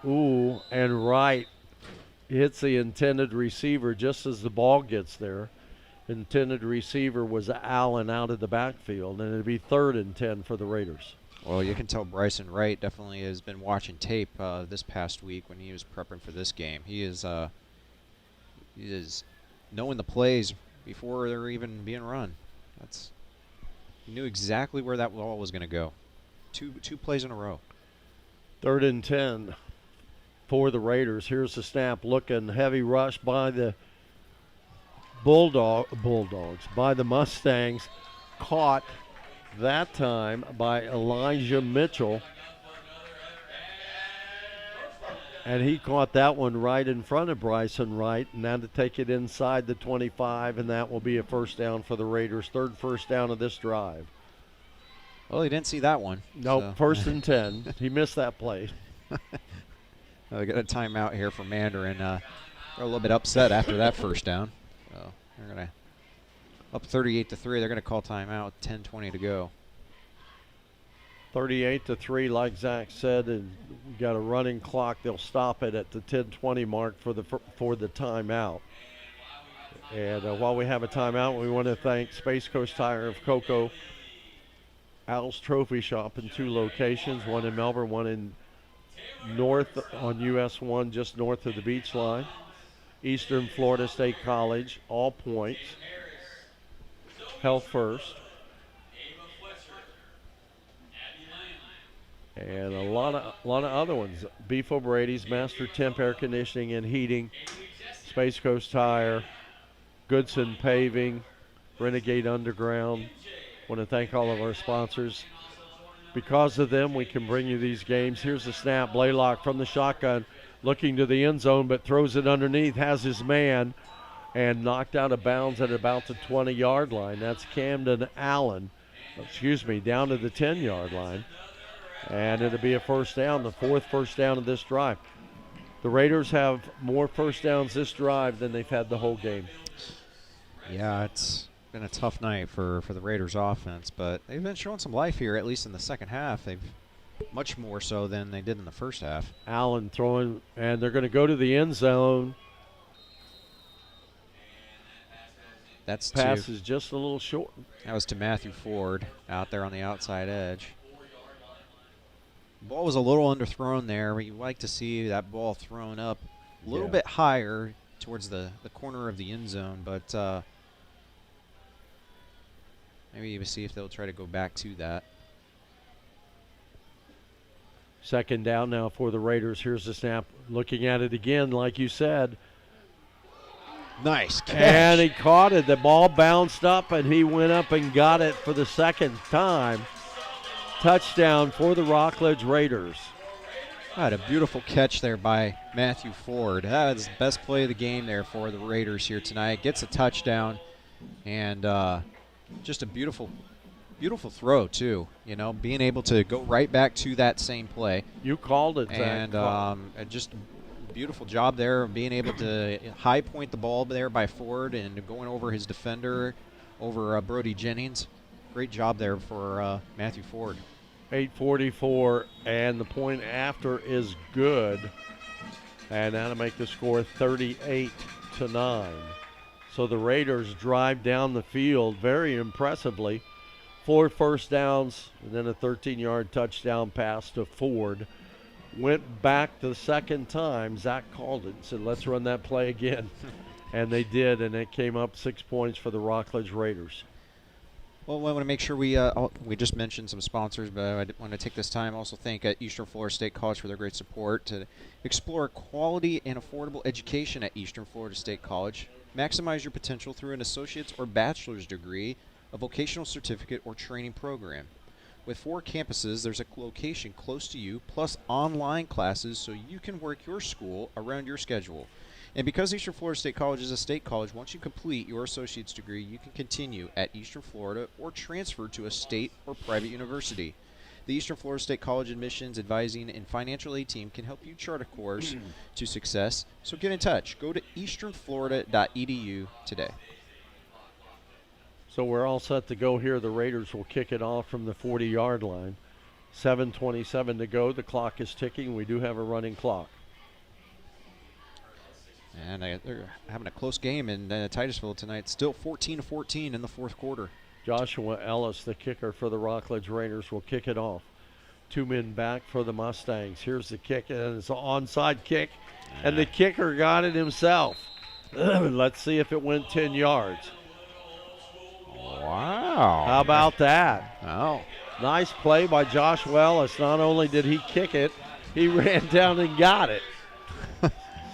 Ooh, and Wright hits the intended receiver just as the ball gets there. Intended receiver was Allen out of the backfield, and it'd be 3rd and 10 for the Raiders. Well, you can tell Bryson Wright definitely has been watching tape this past week when he was prepping for this game. He is knowing the plays before they're even being run. He knew exactly where that ball was going to go. Two plays in a row. 3rd and 10 for the Raiders. Here's the snap, looking heavy rush by the Bulldogs, by the Mustangs, caught that time by Elijah Mitchell. And he caught that one right in front of Bryson Wright. Now to take it inside the 25, and that will be a first down for the Raiders. 3rd first down of this drive. Well, he didn't see that one. Nope, so. 1st and 10. He missed that play. We got a timeout here for Mandarin. They're a little bit upset after that first down. So they're going to up 38-3. They're going to call timeout with 10:20 to go. 38-3, like Zach said, and we got a running clock. They'll stop it at the 10:20 mark for the timeout. And while we have a timeout, we want to thank Space Coast Tire of Cocoa, Al's Trophy Shop in 2 locations, one in Melbourne, one in north on US 1, just north of the beach line. Eastern Florida State College, All Points, Health First, and a lot of other ones. Beef O'Brady's, Master Temp Air Conditioning and Heating, Space Coast Tire, Goodson Paving, Renegade Underground. Want to thank all of our sponsors. Because of them, we can bring you these games. Here's the snap. Blaylock from the shotgun, looking to the end zone, but throws it underneath, has his man, and knocked out of bounds at about the 20-yard line. That's Camden Allen, down to the 10-yard line. And it'll be a first down, the 4th first down of this drive. The Raiders have more first downs this drive than they've had the whole game. Yeah, it's been a tough night for the Raiders offense, but they've been showing some life here, at least in the second half. They've much more so than they did in the first half. Allen throwing, and they're going to go to the end zone. That's pass is just a little short. That was to Matthew Ford out there on the outside edge. Ball was a little underthrown there, but you like to see that ball thrown up a little bit higher towards the corner of the end zone, but maybe we'll see if they'll try to go back to that. 2nd down now for the Raiders. Here's the snap. Looking at it again, like you said. Nice catch. And he caught it. The ball bounced up, and he went up and got it for the 2nd time. Touchdown for the Rockledge Raiders. Had a beautiful catch there by Matthew Ford. That was the best play of the game there for the Raiders here tonight. Gets a touchdown, and just a beautiful throw too. You know, being able to go right back to that same play. You called it, Zach. And just a beautiful job there of being able to high point the ball there by Ford and going over his defender, over Brody Jennings. Great job there for Matthew Ford. 8:44, and the point after is good. And that'll make the score 38-9. So the Raiders drive down the field very impressively. 4 first downs, and then a 13-yard touchdown pass to Ford. Went back the second time. Zach called it and said, let's run that play again. And they did, and it came up 6 points for the Rockledge Raiders. Well, I want to make sure we just mentioned some sponsors, but I want to take this time also thank Eastern Florida State College for their great support to explore quality and affordable education at Eastern Florida State College. Maximize your potential through an associate's or bachelor's degree, a vocational certificate, or training program. With 4 campuses, there's a location close to you, plus online classes so you can work your school around your schedule. And because Eastern Florida State College is a state college, once you complete your associate's degree, you can continue at Eastern Florida or transfer to a state or private university. The Eastern Florida State College admissions, advising, and financial aid team can help you chart a course to success. So get in touch. Go to easternflorida.edu today. So we're all set to go here. The Raiders will kick it off from the 40-yard line. 7:27 to go. The clock is ticking. We do have a running clock. And they're having a close game in Titusville tonight. Still 14-14 in the fourth quarter. Joshua Ellis, the kicker for the Rockledge Raiders, will kick it off. 2 men back for the Mustangs. Here's the kick, and it's an onside kick, and the kicker got it himself. Let's see if it went 10 yards. Wow. How about that? Oh. Nice play by Joshua Ellis. Not only did he kick it, he ran down and got it.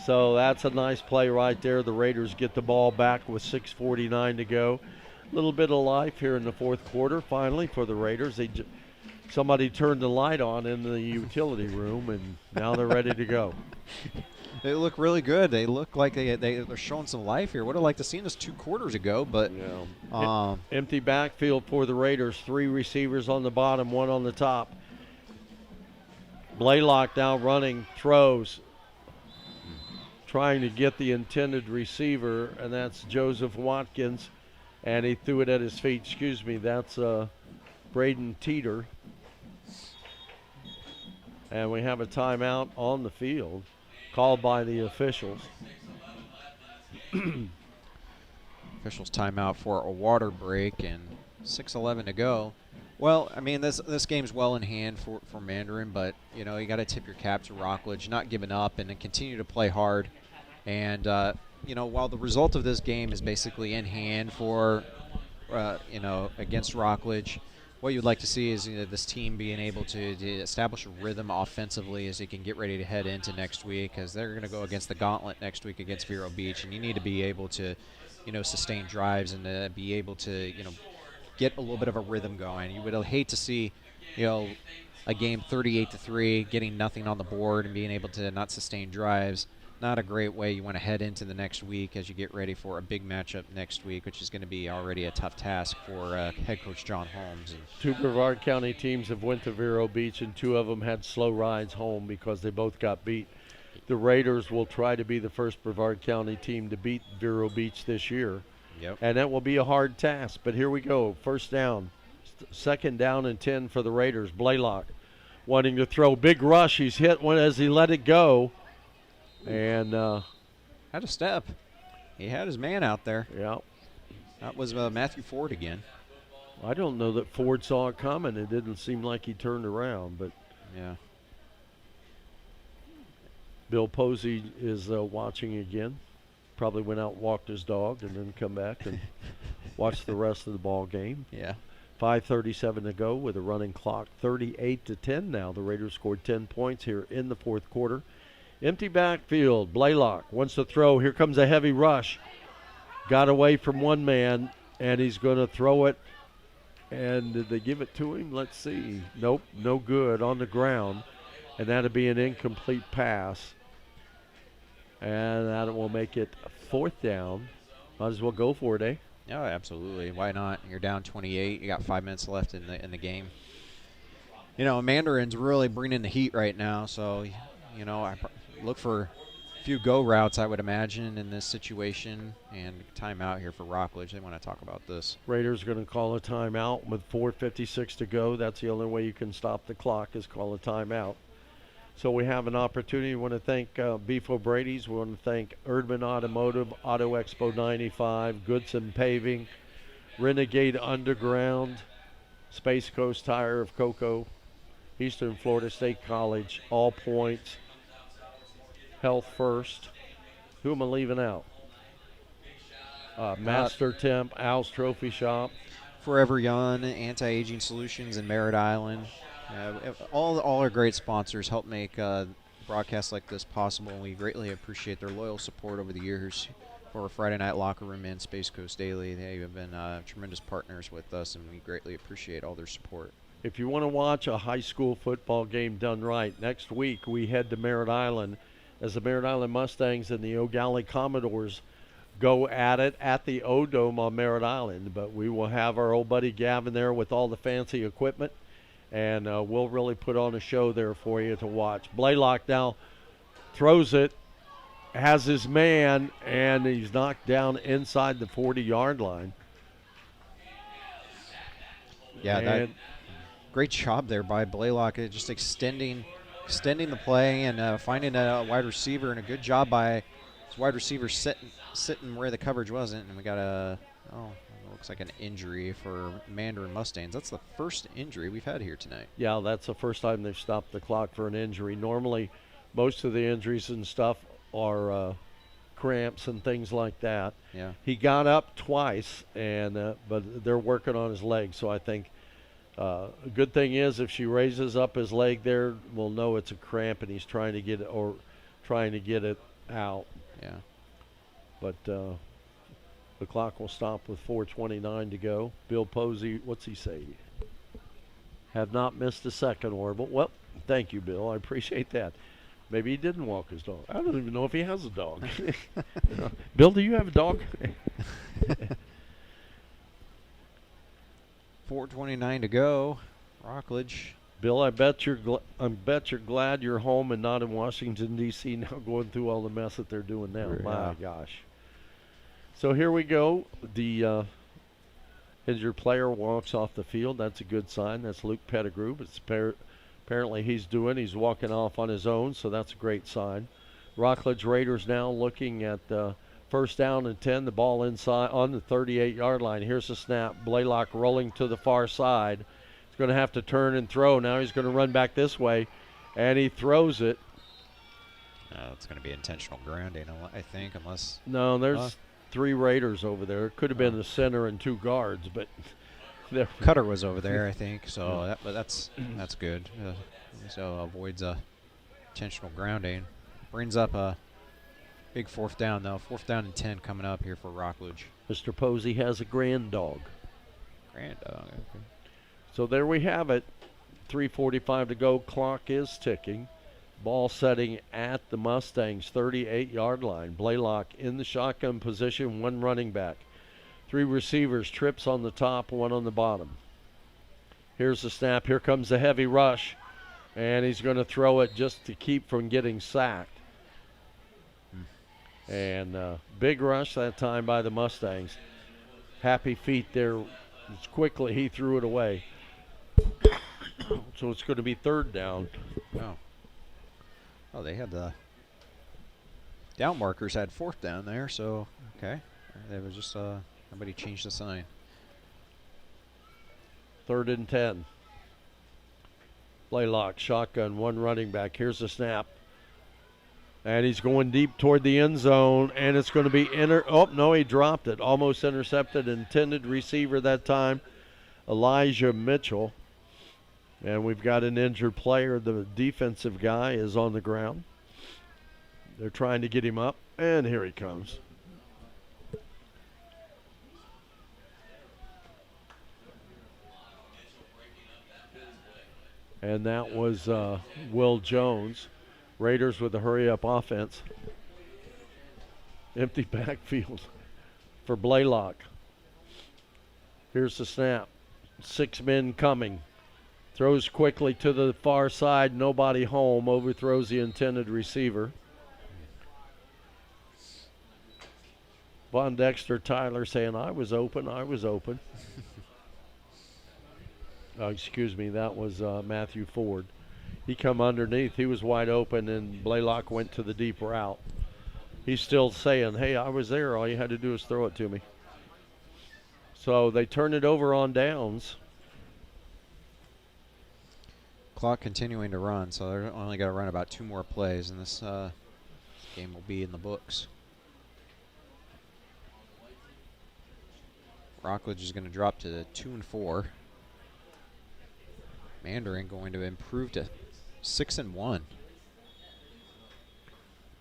So that's a nice play right there. The Raiders get the ball back with 6:49 to go. A little bit of life here in the fourth quarter finally for the Raiders. Somebody turned the light on in the utility room, and now they're ready to go. They look really good. They look like they're showing some life here. Would have liked to seen this 2 quarters ago, but empty backfield for the Raiders. 3 receivers on the bottom, 1 on the top. Blaylock now running, throws, trying to get the intended receiver, and that's Joseph Watkins, and he threw it at his feet. Excuse me, that's Braden Teeter. And we have a timeout on the field called by the officials. Officials timeout for a water break and 6:11 to go. Well, I mean, this game's well in hand for Mandarin, but, you know, you got to tip your cap to Rockledge, not giving up and then continue to play hard. And, you know, while the result of this game is basically in hand for, you know, against Rockledge, what you'd like to see is, you know, this team being able to establish a rhythm offensively as they can get ready to head into next week, because they're going to go against the gauntlet next week against Vero Beach, and you need to be able to, you know, sustain drives and be able to, you know, get a little bit of a rhythm going. You would hate to see, you know, a game 38-3, getting nothing on the board and being able to not sustain drives. Not a great way you want to head into the next week as you get ready for a big matchup next week, which is going to be already a tough task for head coach John Holmes. 2 Brevard County teams have went to Vero Beach, and 2 of them had slow rides home because they both got beat. The Raiders will try to be the first Brevard County team to beat Vero Beach this year. Yep. And that will be a hard task. But here we go. First down. 2nd down and 10 for the Raiders. Blaylock wanting to throw. Big rush. He's hit as he let it go. And had a step. He had his man out there. Yeah. That was Matthew Ford again. I don't know that Ford saw it coming. It didn't seem like he turned around, but yeah. Bill Posey is watching again. Probably went out and walked his dog and then come back and watch the rest of the ball game. Yeah. 5:37 to go with a running clock. 38-10 now. The Raiders scored 10 points here in the fourth quarter. Empty backfield. Blaylock wants to throw. Here comes a heavy rush. Got away from one man, and he's going to throw it. And did they give it to him? Let's see. Nope, no good on the ground. and that'll be an incomplete pass. And that will make it 4th down. Might as well go for it, eh? Oh, absolutely. Why not? You're down 28. You got 5 minutes left in the game. You know, Mandarin's really bringing the heat right now, so, you know, I look for a few go routes, I would imagine, in this situation, and timeout here for Rockledge. They want to talk about this. Raiders are going to call a timeout with 4:56 to go. That's the only way you can stop the clock is call a timeout. So we have an opportunity. We want to thank Beef O'Brady's. We want to thank Erdman Automotive, Auto Expo 95, Goodson Paving, Renegade Underground, Space Coast Tire of Cocoa, Eastern Florida State College, All Points, Health First. Who am I leaving out? Master Temp, Al's Trophy Shop. Forever Young, Anti-Aging Solutions, and Merritt Island. All our great sponsors help make broadcasts like this possible, and we greatly appreciate their loyal support over the years for Friday Night Locker Room and Space Coast Daily. They have been tremendous partners with us, and we greatly appreciate all their support. If you want to watch a high school football game done right, next week we head to Merritt Island as the Merritt Island Mustangs and the O'Galley Commodores go at it at the O-Dome on Merritt Island. But we will have our old buddy Gavin there with all the fancy equipment, and we'll really put on a show there for you to watch. Blaylock now throws it, has his man, and he's knocked down inside the 40-yard line. Yeah, that great job there by Blaylock, just extending the play and finding a wide receiver, and a good job by his wide receiver sitting where the coverage wasn't. And we got looks like an injury for Mandarin Mustangs. That's the first injury we've had here tonight. Yeah, that's the first time they've stopped the clock for an injury. Normally, most of the injuries and stuff are cramps and things like that. Yeah. He got up twice, and but they're working on his leg, so I think a good thing is if she raises up his leg there, we'll know it's a cramp and he's trying to get it out. Yeah. But the clock will stop with 4:29 to go. Bill Posey, what's he say? Have not missed a second, Orville. Well, thank you, Bill. I appreciate that. Maybe he didn't walk his dog. I don't even know if he has a dog. Bill, do you have a dog? 4:29 to go. Rockledge. Bill, I bet you're glad you're home and not in Washington D.C. now, going through all the mess that they're doing now. Yeah. My gosh. So here we go. The injured player walks off the field. That's a good sign. That's Luke Pettigrew. But apparently he's walking off on his own, so that's a great sign. Rockledge Raiders now looking at first down and 10. The ball inside on the 38-yard line. Here's the snap. Blaylock rolling to the far side. He's going to have to turn and throw. Now he's going to run back this way, and he throws it. It's going to be intentional grounding, I think, unless... No, there's 3 Raiders over there. It could have been the center and 2 guards, but... Cutter was over there, I think, so that's good. So avoids a intentional grounding. Brings up a big 4th down, though. 4th down and 10 coming up here for Rockledge. Mr. Posey has a grand dog. Grand dog, okay. So there we have it. 3:45 to go. Clock is ticking. Ball setting at the Mustangs' 38-yard line. Blaylock in the shotgun position, 1 running back. 3 receivers, trips on the top, 1 on the bottom. Here's the snap. Here comes the heavy rush. And he's going to throw it just to keep from getting sacked. And big rush that time by the Mustangs. Happy feet there. Quickly he threw it away. So it's going to be 3rd down. Oh, they had the down markers had 4th down there, so okay. They was just nobody changed the sign. 3rd and 10. Blaylock, shotgun, 1 running back. Here's the snap. And he's going deep toward the end zone, and it's going to be oh, no, he dropped it. Almost intercepted. Intended receiver that time, Elijah Mitchell. And we've got an injured player. The defensive guy is on the ground. They're trying to get him up, and here he comes. and that was Will Jones. Raiders with a hurry-up offense. Empty backfield for Blaylock. Here's the snap. 6 men coming. Throws quickly to the far side. Nobody home. Overthrows the intended receiver. Von Dexter Tyler saying, I was open. Excuse me, that was Matthew Ford. He come underneath. He was wide open, and Blaylock went to the deep route. He's still saying, hey, I was there. All you had to do is throw it to me. So they turn it over on downs. Clock continuing to run, so they're only got to run about 2 more plays, and this game will be in the books. Rockledge is going to drop to 2-4. Mandarin going to improve to 6-1.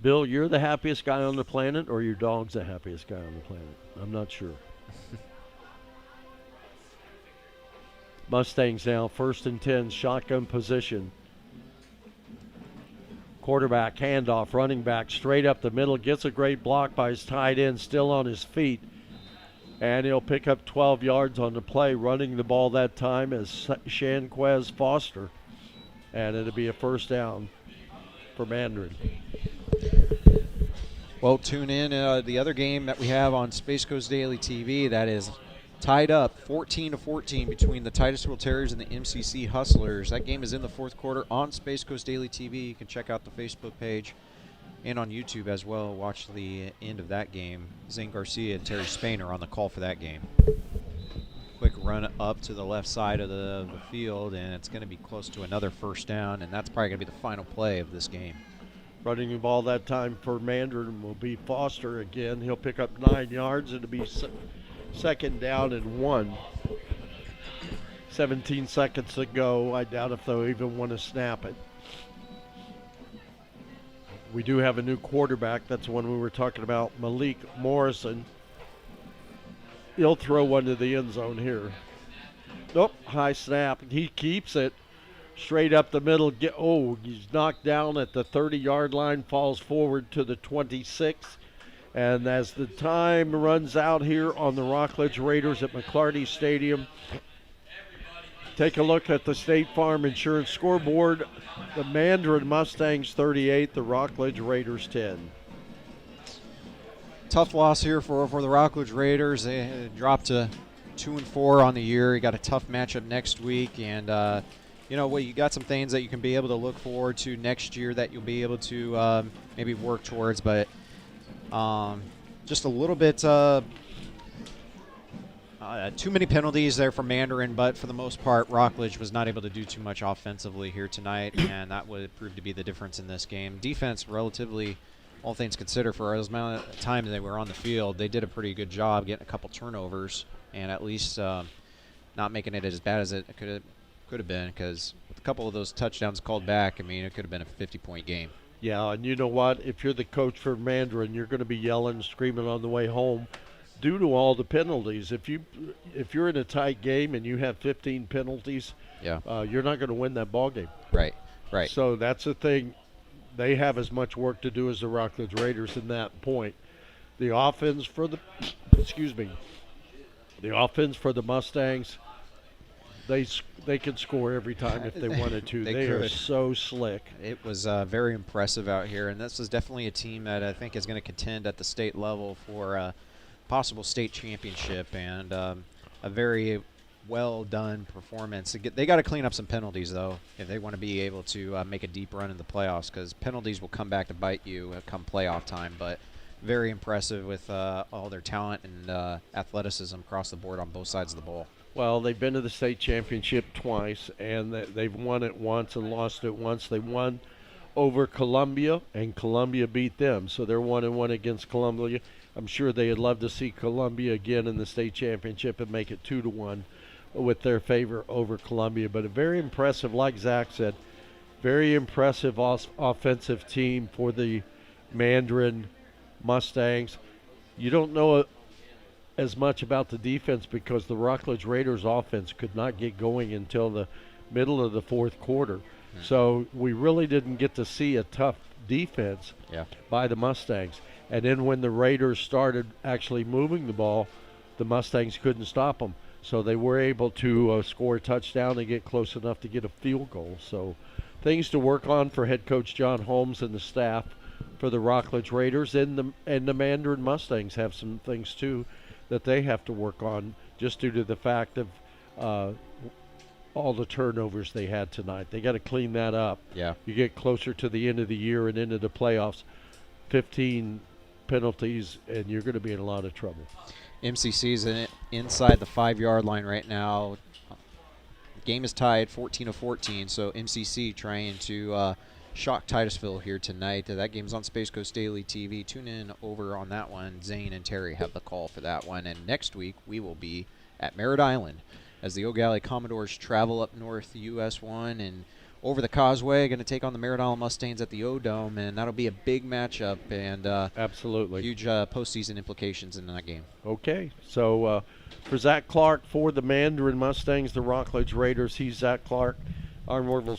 Bill, you're the happiest guy on the planet, or your dog's the happiest guy on the planet? I'm not sure. Mustangs now, 1st and 10, shotgun position. Quarterback handoff, running back straight up the middle, gets a great block by his tight end, still on his feet. And he'll pick up 12 yards on the play, running the ball that time as Shanquez Foster. And it'll be a first down for Mandarin. Well, tune in the other game that we have on Space Coast Daily TV that is tied up 14-14 between the Titusville Terriers and the MCC Hustlers. That game is in the 4th quarter on Space Coast Daily TV. You can check out the Facebook page and on YouTube as well. Watch the end of that game. Zane Garcia and Terry Spain are on the call for that game. Quick run up to the left side of the field, and it's going to be close to another first down, and that's probably going to be the final play of this game. Running the ball that time for Mandarin will be Foster again. He'll pick up 9 yards. It'll be 2nd down and 1. 17 seconds to go. I doubt if they'll even want to snap it. We do have a new quarterback. That's the one we were talking about, Malik Morrison. He'll throw one to the end zone here. Nope, high snap. He keeps it straight up the middle. He's knocked down at the 30-yard line, falls forward to the 26. And as the time runs out here on the Rockledge Raiders at McClarty Stadium, take a look at the State Farm Insurance scoreboard. The Mandarin Mustangs 38, the Rockledge Raiders 10. Tough loss here for the Rockledge Raiders. They dropped to 2-4 on the year. You got a tough matchup next week, and you got some things that you can be able to look forward to next year that you'll be able to maybe work towards, but just a little bit too many penalties there for Mandarin, but for the most part, Rockledge was not able to do too much offensively here tonight, and that would prove to be the difference in this game. Defense, relatively, all things considered, for as amount of time they were on the field, they did a pretty good job getting a couple turnovers and at least not making it as bad as it could have been, because with a couple of those touchdowns called back, I mean, it could have been a 50-point game. Yeah, and you know what? If you're the coach for Mandarin, you're going to be yelling and screaming on the way home due to all the penalties. If you're in a tight game and you have 15 penalties, you're not going to win that ball game. Right. So that's the thing. They have as much work to do as the Rockledge Raiders in that point. The offense for the Mustangs, they can score every time if they wanted to. They are so slick. It was very impressive out here, and this is definitely a team that I think is going to contend at the state level for a possible state championship, and a very well done performance. They got to clean up some penalties, though, if they want to be able to make a deep run in the playoffs, because penalties will come back to bite you come playoff time. But very impressive with all their talent and athleticism across the board on both sides of the ball. Well, they've been to the state championship twice, and they've won it once and lost it once. They won over Columbia, and Columbia beat them. So they're 1-1 against Columbia. I'm sure they'd love to see Columbia again in the state championship and make it 2-1 with their favor over Columbia. But a very impressive, like Zach said, very impressive offensive team for the Mandarin Mustangs. You don't know as much about the defense because the Rockledge Raiders offense could not get going until the middle of the fourth quarter. So we really didn't get to see a tough defense by the Mustangs. And then when the Raiders started actually moving the ball, the Mustangs couldn't stop them. So they were able to score a touchdown and get close enough to get a field goal. So things to work on for head coach John Holmes and the staff for the Rockledge Raiders, and the Mandarin Mustangs have some things too that they have to work on, just due to the fact of all the turnovers they had tonight. They got to clean that up. Yeah. You get closer to the end of the year and into the playoffs, 15 penalties, and you're going to be in a lot of trouble. MCC's inside the 5-yard line right now. Game is tied 14-14, so MCC trying to shock Titusville here tonight. That game's on Space Coast Daily TV. Tune in over on that one. Zane and Terry have the call for that one. And next week we will be at Merritt Island as the O'Galley Commodores travel up north US 1 and over the causeway, going to take on the Merritt Island Mustangs at the O-Dome, and that'll be a big matchup and absolutely huge postseason implications in that game. Okay, so for Zach Clark, for the Mandarin Mustangs, the Rockledge Raiders, he's Zach Clark. I'm Orville